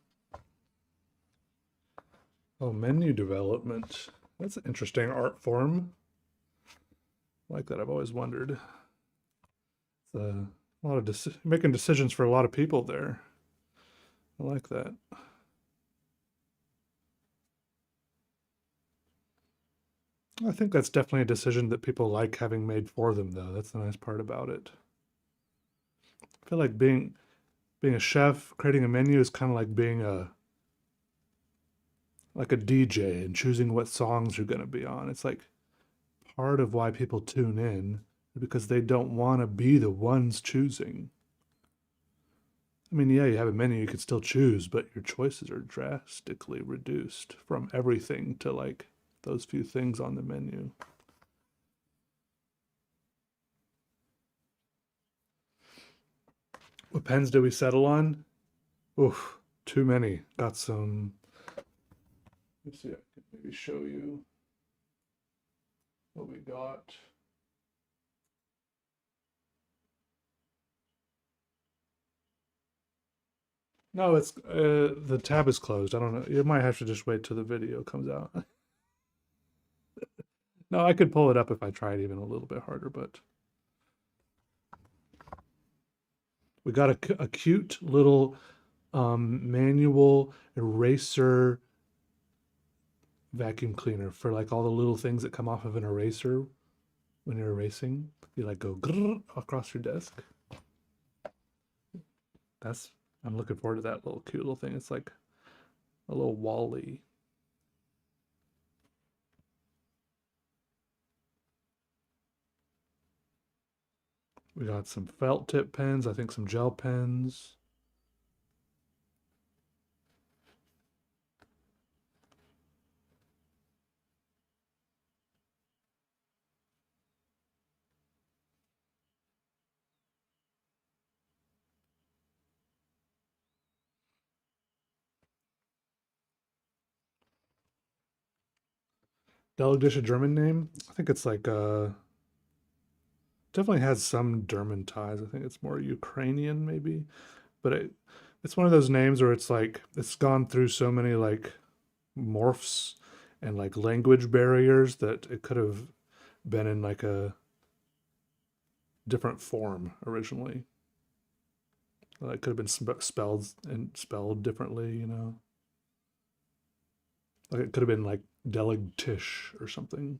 Oh, menu development. That's an interesting art form. I like that. I've always wondered. It's a lot of making decisions for a lot of people there. I like that. I think that's definitely a decision that people like having made for them, though. That's the nice part about it. I feel like being a chef, creating a menu is kind of like being a DJ and choosing what songs you're going to be on. It's like part of why people tune in because they don't want to be the ones choosing. I mean, yeah, you have a menu you can still choose, but your choices are drastically reduced from everything to like those few things on the menu. What pens did we settle on? Oof, too many. Got some. Let's see, I can maybe show you what we got. No, it's the tab is closed. I don't know. You might have to just wait till the video comes out. No, I could pull it up if I tried even a little bit harder, but we got a cute little manual eraser vacuum cleaner for like all the little things that come off of an eraser when you're erasing. You like go grrr across your desk. That's I'm looking forward to that little cute little thing. It's like a little Wally. We got some felt tip pens, I think some gel pens. Deligdish a German name? I think it's like definitely has some German ties. I think it's more Ukrainian maybe, but it's one of those names where it's like it's gone through so many like morphs and like language barriers that it could have been in like a different form originally. It could have been spelled differently, you know. Like it could have been like Deligtish or something,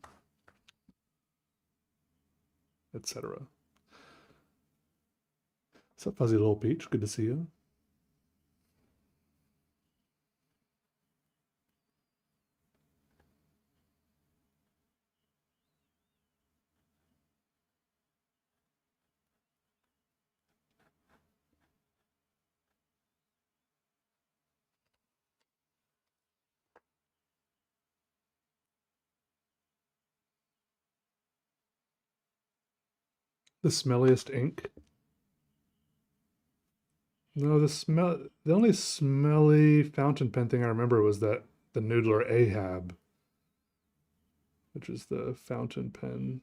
etc. What's up, fuzzy little peach? Good to see you. The smelliest ink. No, the only smelly fountain pen thing I remember was that the Noodler Ahab, which is the fountain pen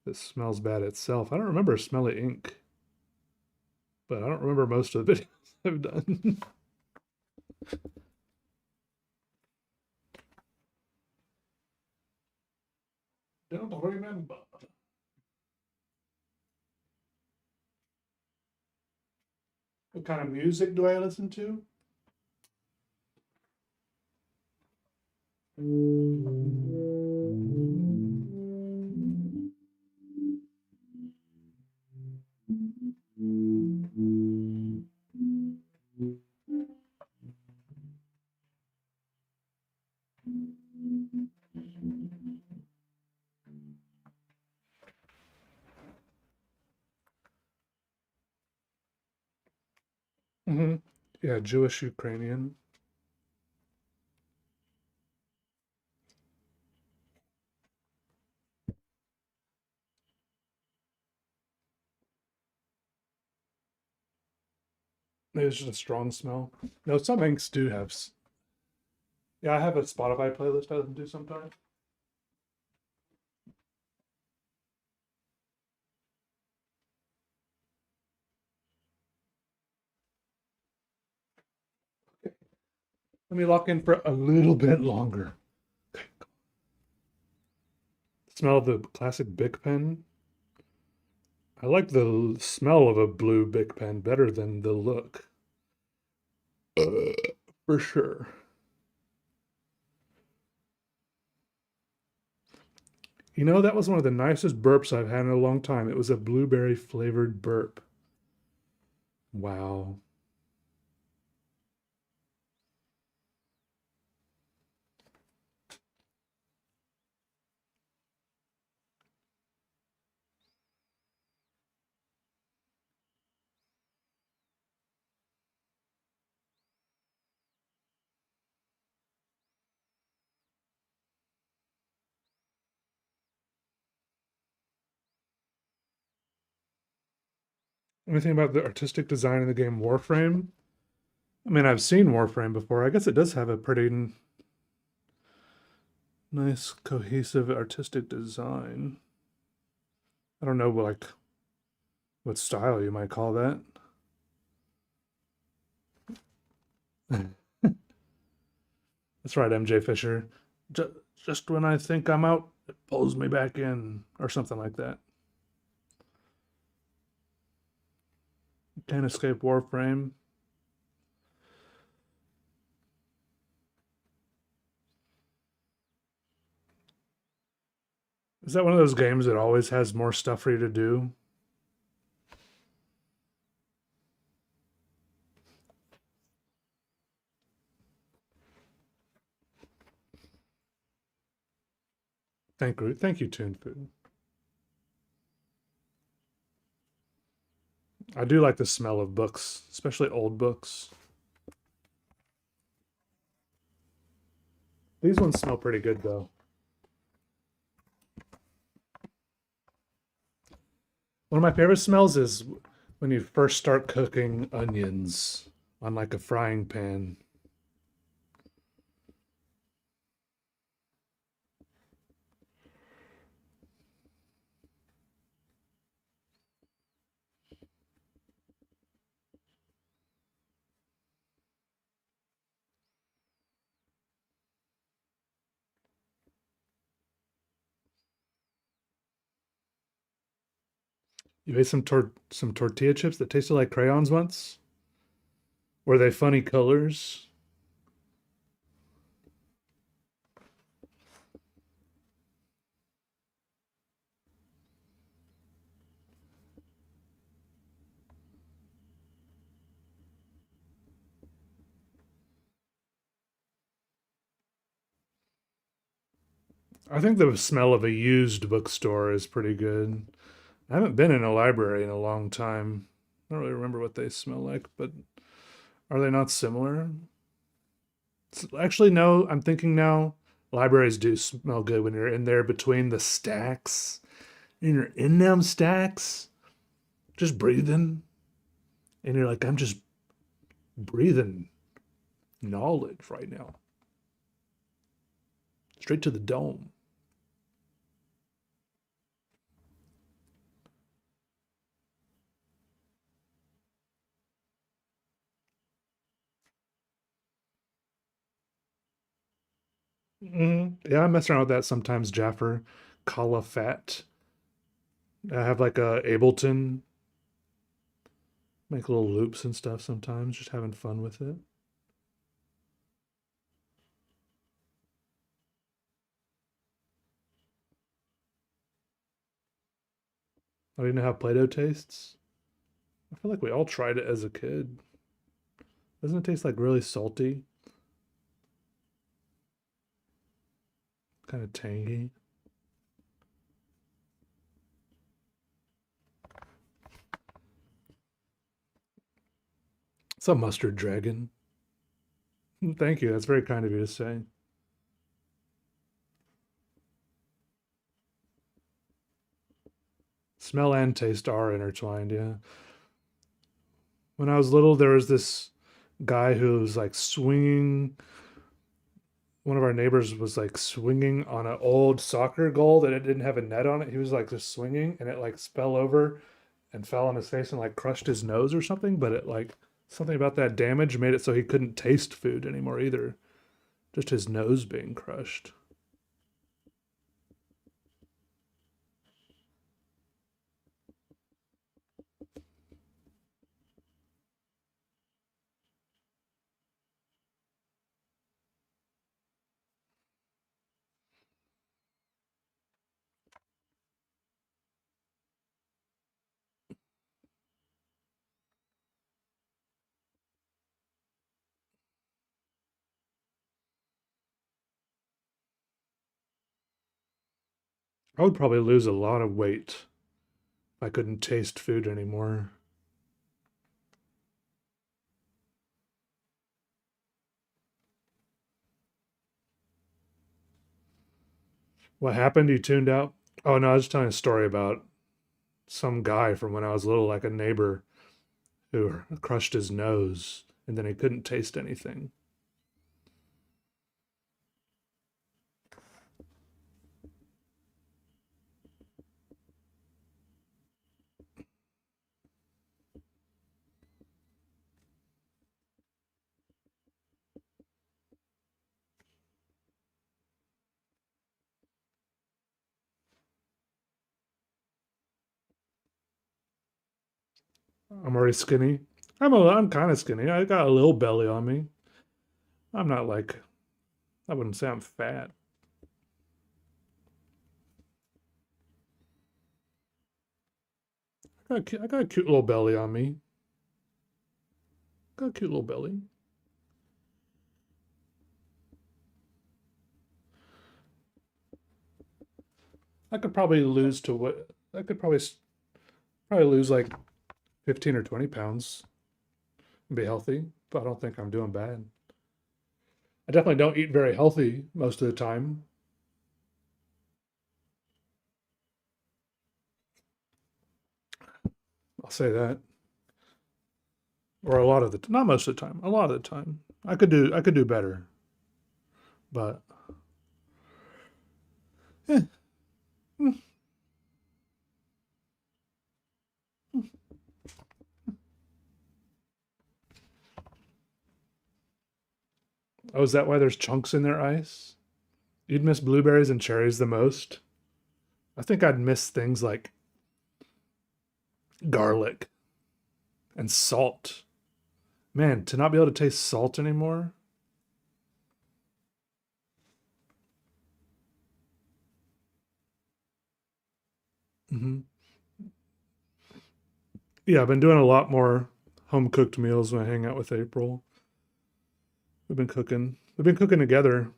that smells bad itself. I don't remember smelly ink, but I don't remember most of the videos I've done. Don't remember. What kind of music do I listen to? Mm-hmm. Yeah, Jewish Ukrainian. Maybe it's just a strong smell. No, some inks do have. Yeah, I have a Spotify playlist I listen to sometimes. Let me lock in for a little bit longer. Smell of the classic Bic pen. I like the smell of a blue Bic pen better than the look. For sure. You know, that was one of the nicest burps I've had in a long time. It was a blueberry flavored burp. Wow. Anything about the artistic design in the game Warframe? I mean, I've seen Warframe before. I guess it does have a pretty nice, cohesive artistic design. I don't know, like, what style you might call that. That's right, MJ Fisher. Just when I think I'm out, it pulls me back in, or something like that. Can't escape Warframe. Is that one of those games that always has more stuff for you to do? Thank you, Toon Food. I do like the smell of books, especially old books. These ones smell pretty good though. One of my favorite smells is when you first start cooking onions on like a frying pan. You ate some tortilla chips that tasted like crayons once? Were they funny colors? I think the smell of a used bookstore is pretty good. I haven't been in a library in a long time. I don't really remember what they smell like, but are they not similar? Actually, no, I'm thinking now. Libraries do smell good when you're in there between the stacks. And you're in them stacks, just breathing. And you're like, I'm just breathing knowledge right now. Straight to the dome. Yeah, I mess around with that sometimes, Jaffer. Calafat. I have like a Ableton, make little loops and stuff sometimes, just having fun with it. Oh, you know how Play Doh tastes? I feel like we all tried it as a kid. Doesn't it taste like really salty? Kind of tangy? It's a mustard dragon. Thank you. That's very kind of you to say. Smell and taste are intertwined, yeah. When I was little, there was this guy who was like swinging. One of our neighbors was like swinging on an old soccer goal that it didn't have a net on it. He was like just swinging and it like fell over and fell on his face and like crushed his nose or something. But it like something about that damage made it so he couldn't taste food anymore either. Just his nose being crushed. I would probably lose a lot of weight if I couldn't taste food anymore. What happened? You tuned out? Oh no, I was telling a story about some guy from when I was little, like a neighbor who crushed his nose and then he couldn't taste anything. I'm already skinny. I'm kind of skinny. I got a little belly on me. I'm not like I wouldn't say I'm fat. I got a cute little belly on me. Got a cute little belly. I could probably lose to what I could probably lose like 15 or 20 pounds and be healthy, but I don't think I'm doing bad. I definitely don't eat very healthy most of the time. I'll say that. Or a lot of the not most of the time, a lot of the time. I could do better, but eh. Mm. Oh, is that why there's chunks in their ice? You'd miss blueberries and cherries the most. I think I'd miss things like garlic and salt. Man, to not be able to taste salt anymore. Hmm. Yeah, I've been doing a lot more home cooked meals when I hang out with April. We've been cooking. We've been cooking together,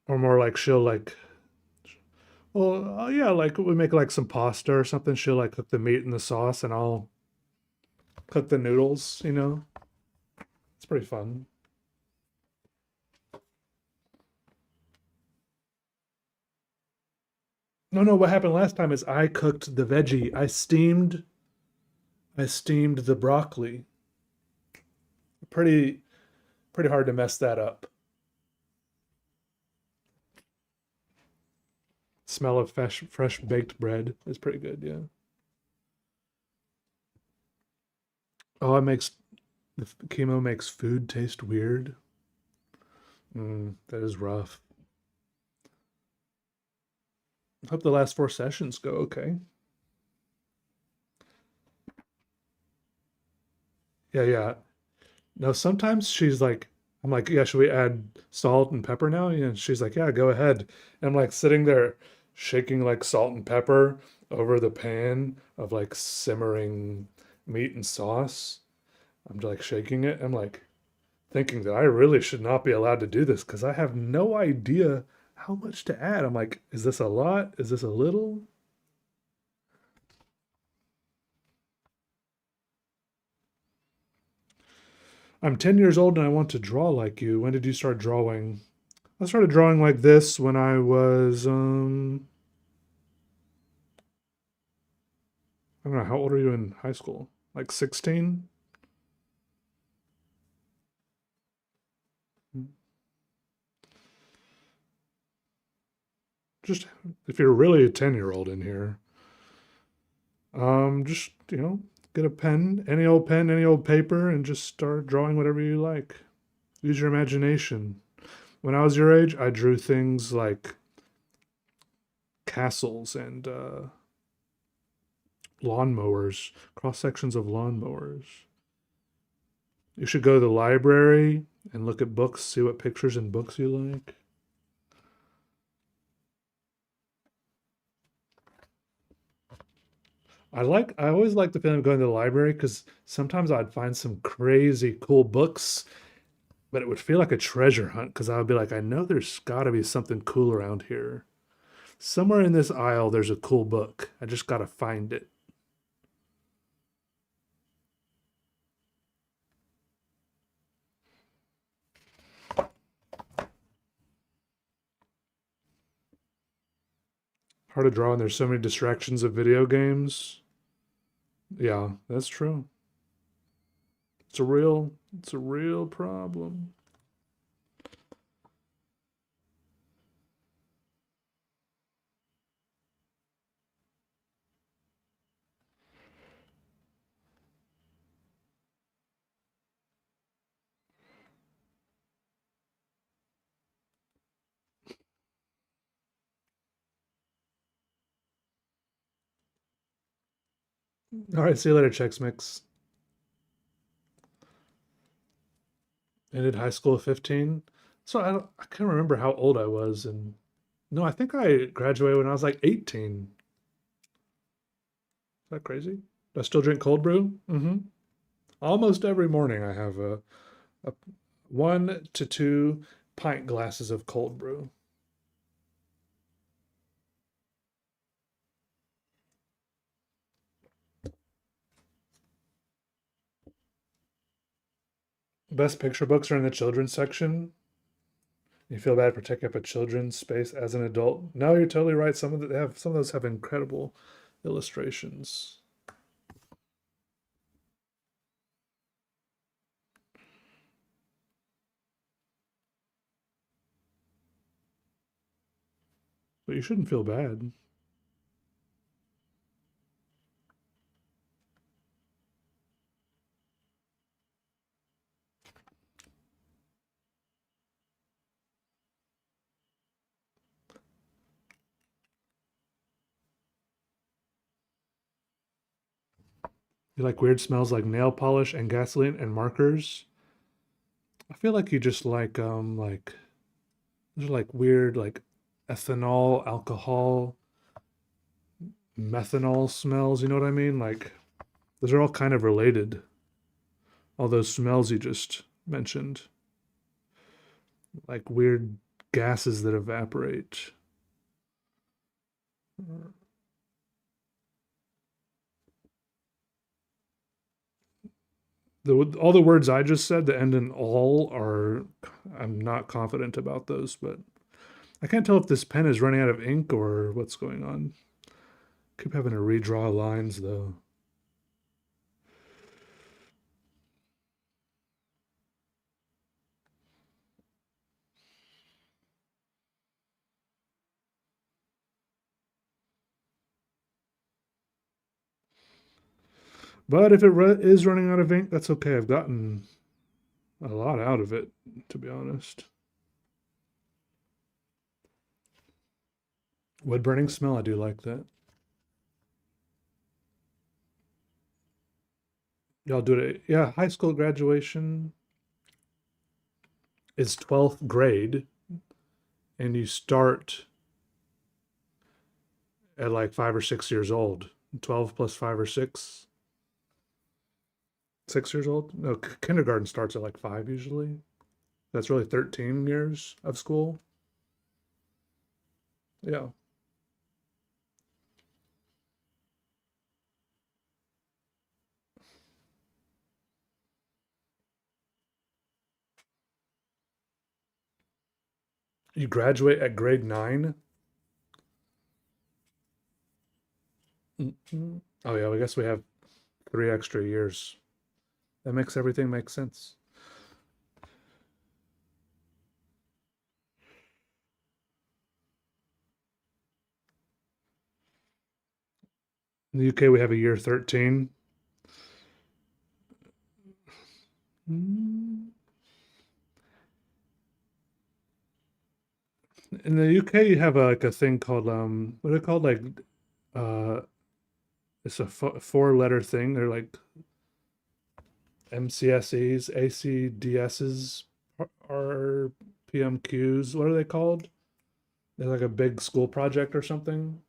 or more like she'll like. Well, yeah, like we make like some pasta or something. She'll like cook the meat and the sauce, and I'll cook the noodles. It's pretty fun. No, no, what happened last time is I cooked the veggie. I steamed the broccoli. Pretty pretty hard to mess that up. Smell of fresh baked bread is pretty good, yeah. Oh, it makes the chemo makes food taste weird. That is rough. Hope the last 4 sessions go okay. Yeah, yeah. No, sometimes she's like, I'm like, yeah, should we add salt and pepper now? And she's like, yeah, go ahead. And I'm like sitting there shaking like salt and pepper over the pan of like simmering meat and sauce. I'm like shaking it. I'm like thinking that I really should not be allowed to do this because I have no idea how much to add. I'm like, is this a lot? Is this a little? I'm 10 years old and I want to draw like you. When did you start drawing? I started drawing like this when I was I don't know, how old are you in high school? Like 16? Just if you're really a 10-year-old in here, just, get a pen, any old paper, and just start drawing whatever you like. Use your imagination. When I was your age, I drew things like castles and lawnmowers, cross sections of lawnmowers. You should go to the library and look at books, see what pictures and books you like. I always like the feeling of going to the library because sometimes I'd find some crazy cool books, but it would feel like a treasure hunt because I would be like, I know there's got to be something cool around here. Somewhere in this aisle, there's a cool book. I just got to find it. Hard to draw, and there's so many distractions of video games. Yeah, that's true. It's a real problem. All right, see you later, Chex Mix. Ended high school at 15. So I can't remember how old I was, and No, I think I graduated when I was like 18. Is that crazy? Do I still drink cold brew? Mm-hmm. Almost every morning I have a 1 to 2 pint glasses of cold brew. Best picture books are in the children's section. You feel bad for taking up a children's space as an adult. No, you're totally right. Some of those have incredible illustrations. But you shouldn't feel bad. You like weird smells like nail polish and gasoline and markers. I feel like you just like there's like weird like ethanol, alcohol, methanol smells, you know what I mean? Like those are all kind of related. All those smells you just mentioned, like weird gases that evaporate. All the words I just said that end in all are, I'm not confident about those, but I can't tell if this pen is running out of ink or what's going on. Keep having to redraw lines though. But if is running out of ink, that's okay. I've gotten a lot out of it, to be honest. Wood burning smell, I do like that. Y'all do it. Yeah, high school graduation is 12th grade, and you start at like 5 or 6 years old. 12 plus 5 or 6, 6 years old. No, kindergarten starts at like 5 usually. That's really 13 years of school. Yeah. You graduate at grade 9. Mm-mm. Oh, yeah, I guess we have 3 extra years. That makes everything make sense. In the UK, we have a year 13. Mm. In the UK, you have like a thing called what are they called? Like uh, it's a 4 letter thing. They're like MCSEs, ACDSs, RPMQs. What are they called? They're like a big school project or something.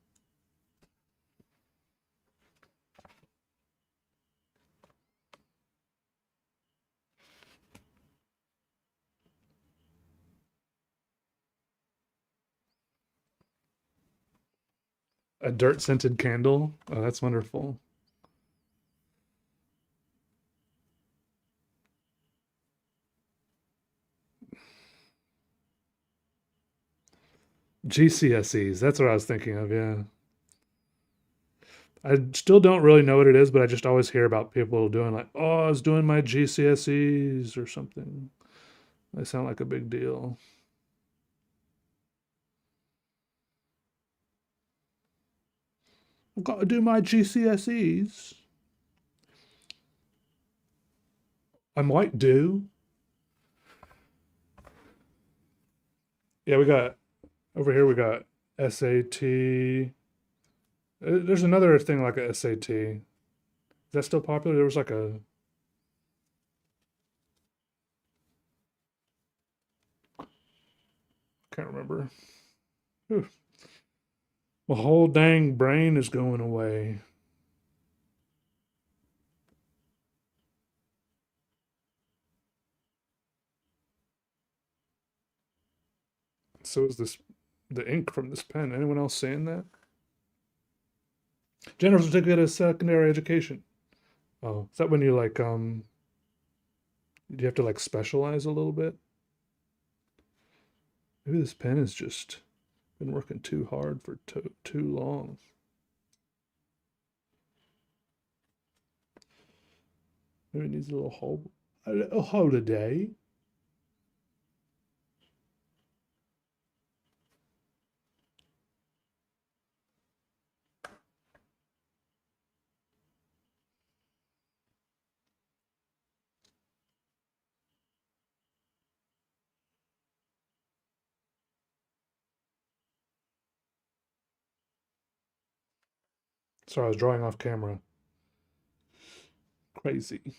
A dirt scented candle. Oh, that's wonderful. GCSEs. That's what I was thinking of. Yeah. I still don't really know what it is, but I just always hear about people doing like, oh, I was doing my GCSEs or something. They sound like a big deal. I've got to do my GCSEs. I might do. Yeah, we got over here. We got SAT. There's another thing like a SAT. Is that still popular? There was like a, can't remember. Whew. My whole dang brain is going away. So is this the ink from this pen. Anyone else saying that? General certificate of secondary education. Oh, is that when you like do you have to like specialize a little bit? Maybe this pen has just been working too hard for too long. Maybe it needs a little holiday. Sorry, I was drawing off camera. Crazy. All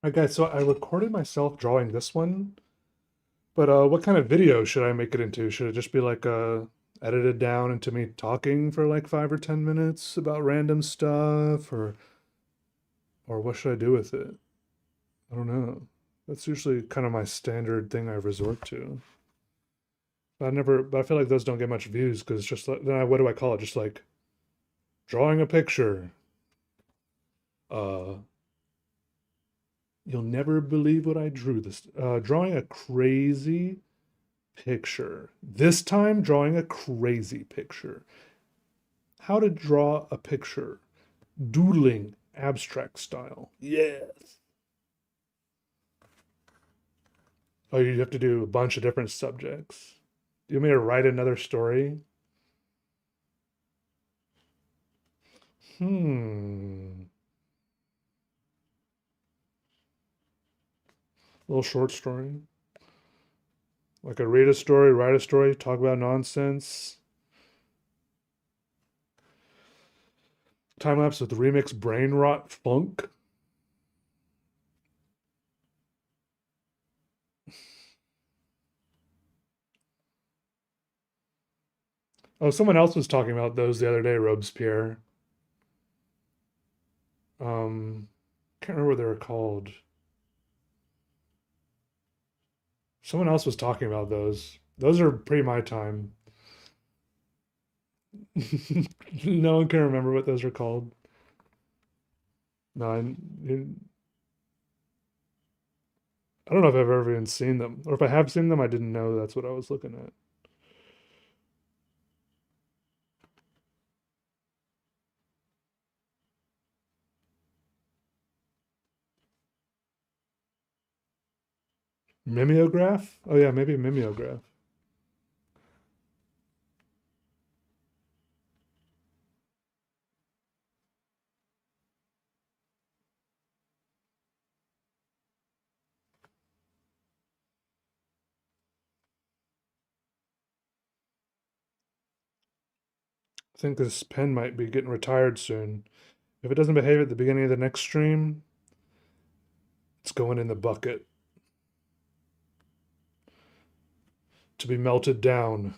right, guys. So I recorded myself drawing this one, but what kind of video should I make it into? Should it just be like edited down into me talking for like 5 or 10 minutes about random stuff, or what should I do with it? I don't know. That's usually kind of my standard thing I resort to. But I feel like those don't get much views because it's just like, what do I call it? Just like drawing a picture. Uh, you'll never believe what I drew. This drawing a crazy picture. This time, drawing a crazy picture. How to draw a picture. Doodling abstract style. Yes. Oh, you have to do a bunch of different subjects. Do you want me to write another story? Hmm. A little short story. Like a read a story, write a story, talk about nonsense. Time lapse with remix brain rot funk. Oh, someone else was talking about those the other day, Robespierre. Can't remember what they were called. Someone else was talking about those. Those are pre my time. No one can remember what those are called. No, I don't know if I've ever even seen them, or if I have seen them, I didn't know that's what I was looking at. Mimeograph? Oh yeah, maybe mimeograph. I think this pen might be getting retired soon. If it doesn't behave at the beginning of the next stream, it's going in the bucket to be melted down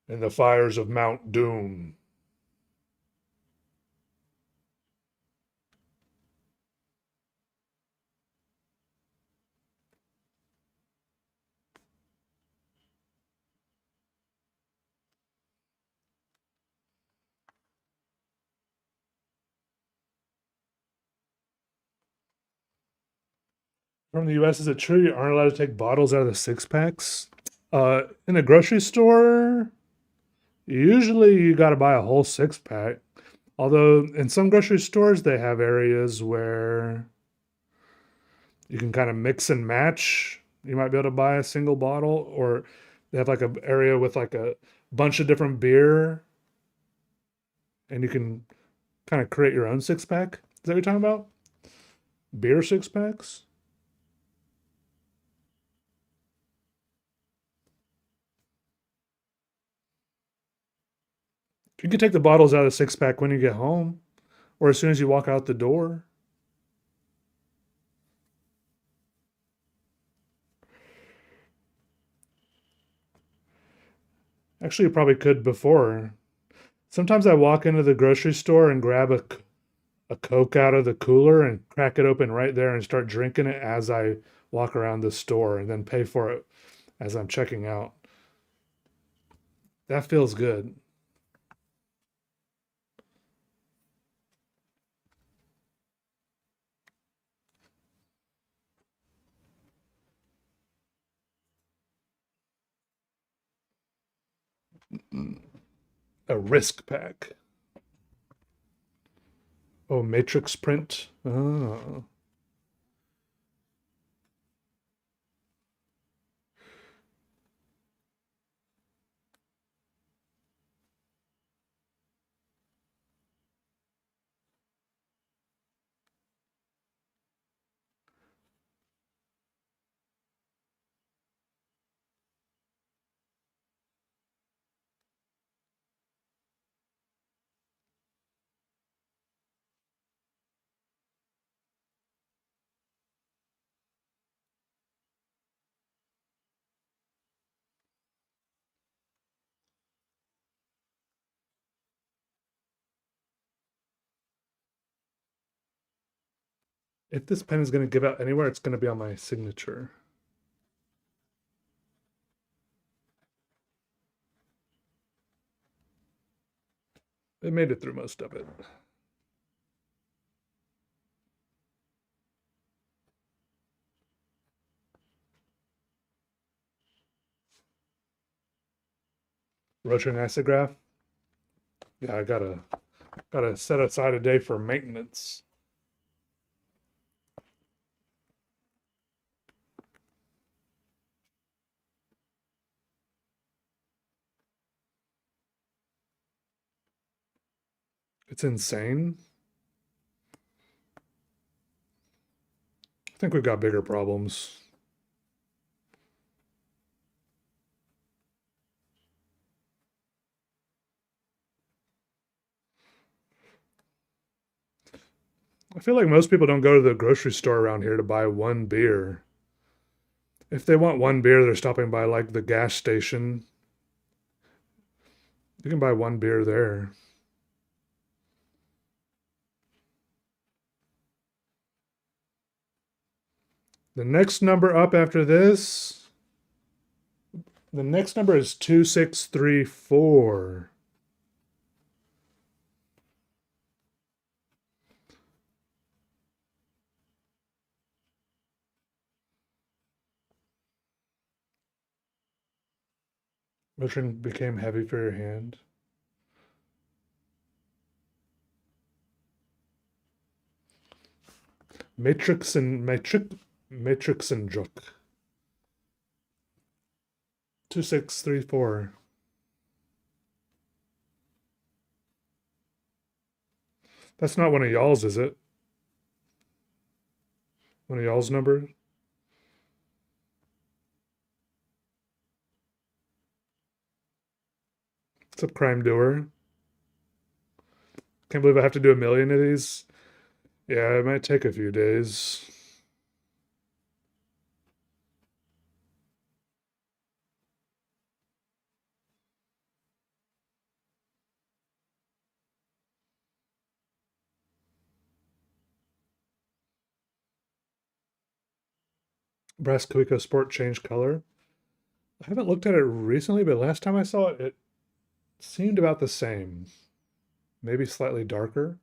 in the fires of Mount Doom. From the US, is it true you aren't allowed to take bottles out of the six packs? In a grocery store, usually you got to buy a whole six pack. Although in some grocery stores, they have areas where you can kind of mix and match. You might be able to buy a single bottle, or they have like an area with like a bunch of different beer, and you can kind of create your own six pack. Is that what you're talking about? Beer six packs? You can take the bottles out of the six pack when you get home or as soon as you walk out the door. Actually, you probably could before. Sometimes I walk into the grocery store and grab a Coke out of the cooler and crack it open right there and start drinking it as I walk around the store and then pay for it as I'm checking out. That feels good. A risk pack. Oh, matrix print. Oh. If this pen is going to give out anywhere, it's going to be on my signature. It made it through most of it. Rotary isograph. Yeah, I gotta set aside a day for maintenance. It's insane. I think we've got bigger problems. I feel like most people don't go to the grocery store around here to buy one beer. If they want one beer, they're stopping by like the gas station. You can buy one beer there. The next number up after this, the next number is 2634. Motion became heavy for your hand. Matrix and Juk. 2634. That's not one of y'all's, is it? One of y'all's numbers? What's up, crime doer? Can't believe I have to do a million of these. Yeah, it might take a few days. Brass Kuiko Sport changed color. I haven't looked at it recently, but last time I saw it, it seemed about the same. Maybe slightly darker.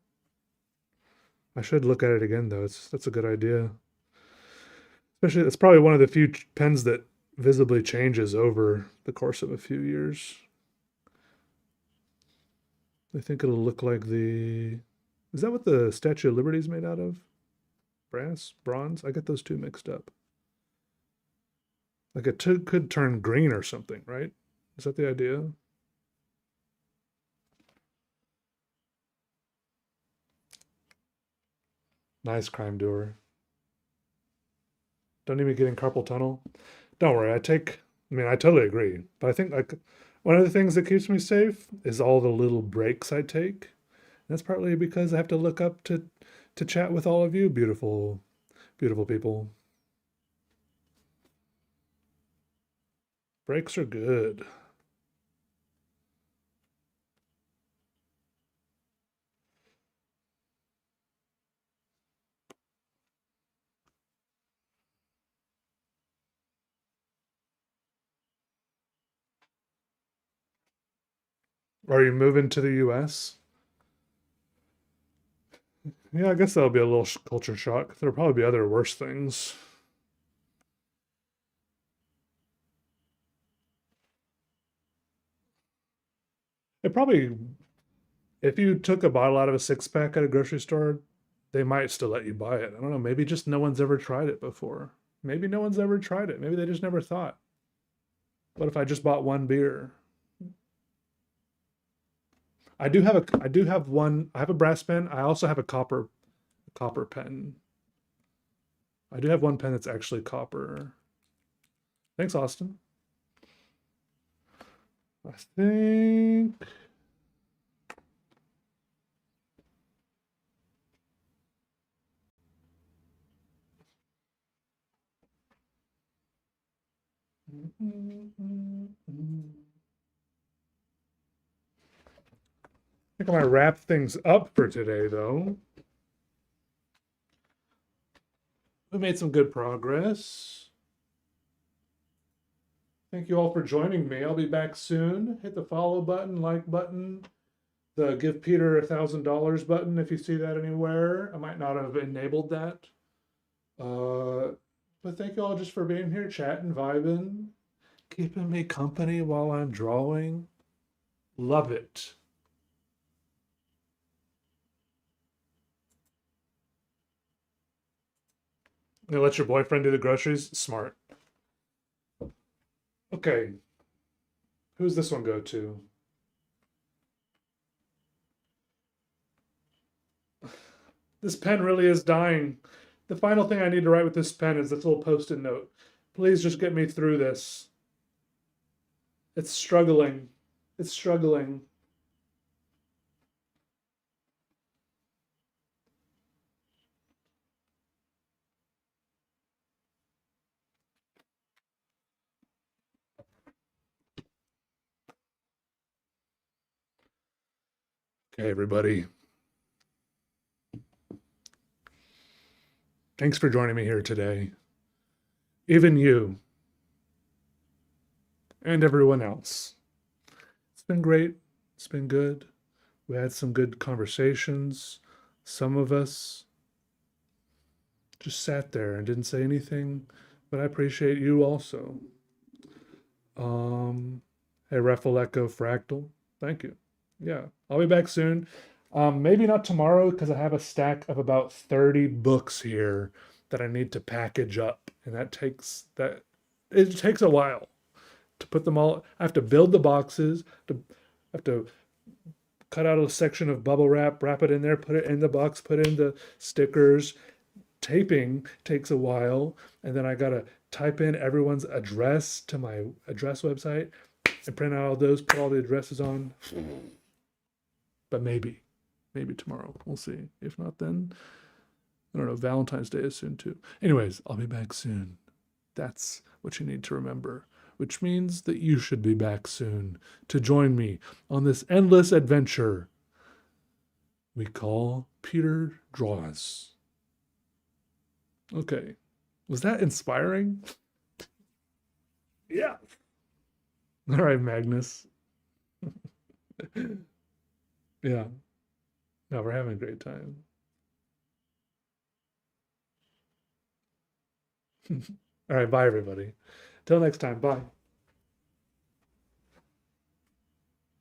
I should look at it again, though. That's a good idea. Especially, it's probably one of the few pens that visibly changes over the course of a few years. I think it'll look like the. Is that what the Statue of Liberty is made out of? Brass? Bronze? I get those two mixed up. Like it could turn green or something, right? Is that the idea? Nice crime doer. Don't need me getting carpal tunnel. Don't worry. I totally agree. But I think like one of the things that keeps me safe is all the little breaks I take. And that's partly because I have to look up to chat with all of you beautiful, beautiful people. Breaks are good. Are you moving to the US? Yeah, I guess that'll be a little culture shock. There'll probably be other worse things. It probably, if you took a bottle out of a six pack at a grocery store, they might still let you buy it. I don't know. Maybe just no one's ever tried it before. Maybe no one's ever tried it. Maybe they just never thought. What if I just bought one beer? I do have one. I have a brass pen. I also have a copper pen. I do have one pen that's actually copper. Thanks, Austin. I think I might wrap things up for today, though. We made some good progress. Thank you all for joining me. I'll be back soon. Hit the follow button, like button, the give Peter $1,000 button if you see that anywhere. I might not have enabled that. But thank you all just for being here, chatting, vibing, keeping me company while I'm drawing. Love it. You let your boyfriend do the groceries? Smart. Okay. Who's this one go to? This pen really is dying. The final thing I need to write with this pen is this little post-it note. Please just get me through this. It's struggling. It's struggling. Okay, everybody. Thanks for joining me here today. Even you and everyone else. It's been great. It's been good. We had some good conversations. Some of us just sat there and didn't say anything, but I appreciate you also. Hey, Refleco Fractal, thank you. Yeah, I'll be back soon. Maybe not tomorrow because I have a stack of about 30 books here that I need to package up, and it takes a while to put them all. I have to build the boxes, I have to cut out a section of bubble wrap it in there, put it in the box, put in the stickers. Taping takes a while, and then I gotta type in everyone's address to my address website and print out all those, put all the addresses on. But maybe tomorrow. We'll see. If not, then I don't know. Valentine's Day is soon too. Anyways, I'll be back soon. That's what you need to remember, which means that you should be back soon to join me on this endless adventure we call Peter Draws. Okay. Was that inspiring? Yeah. All right, Magnus. Yeah. No, we're having a great time. All right, bye, everybody. Till next time, bye.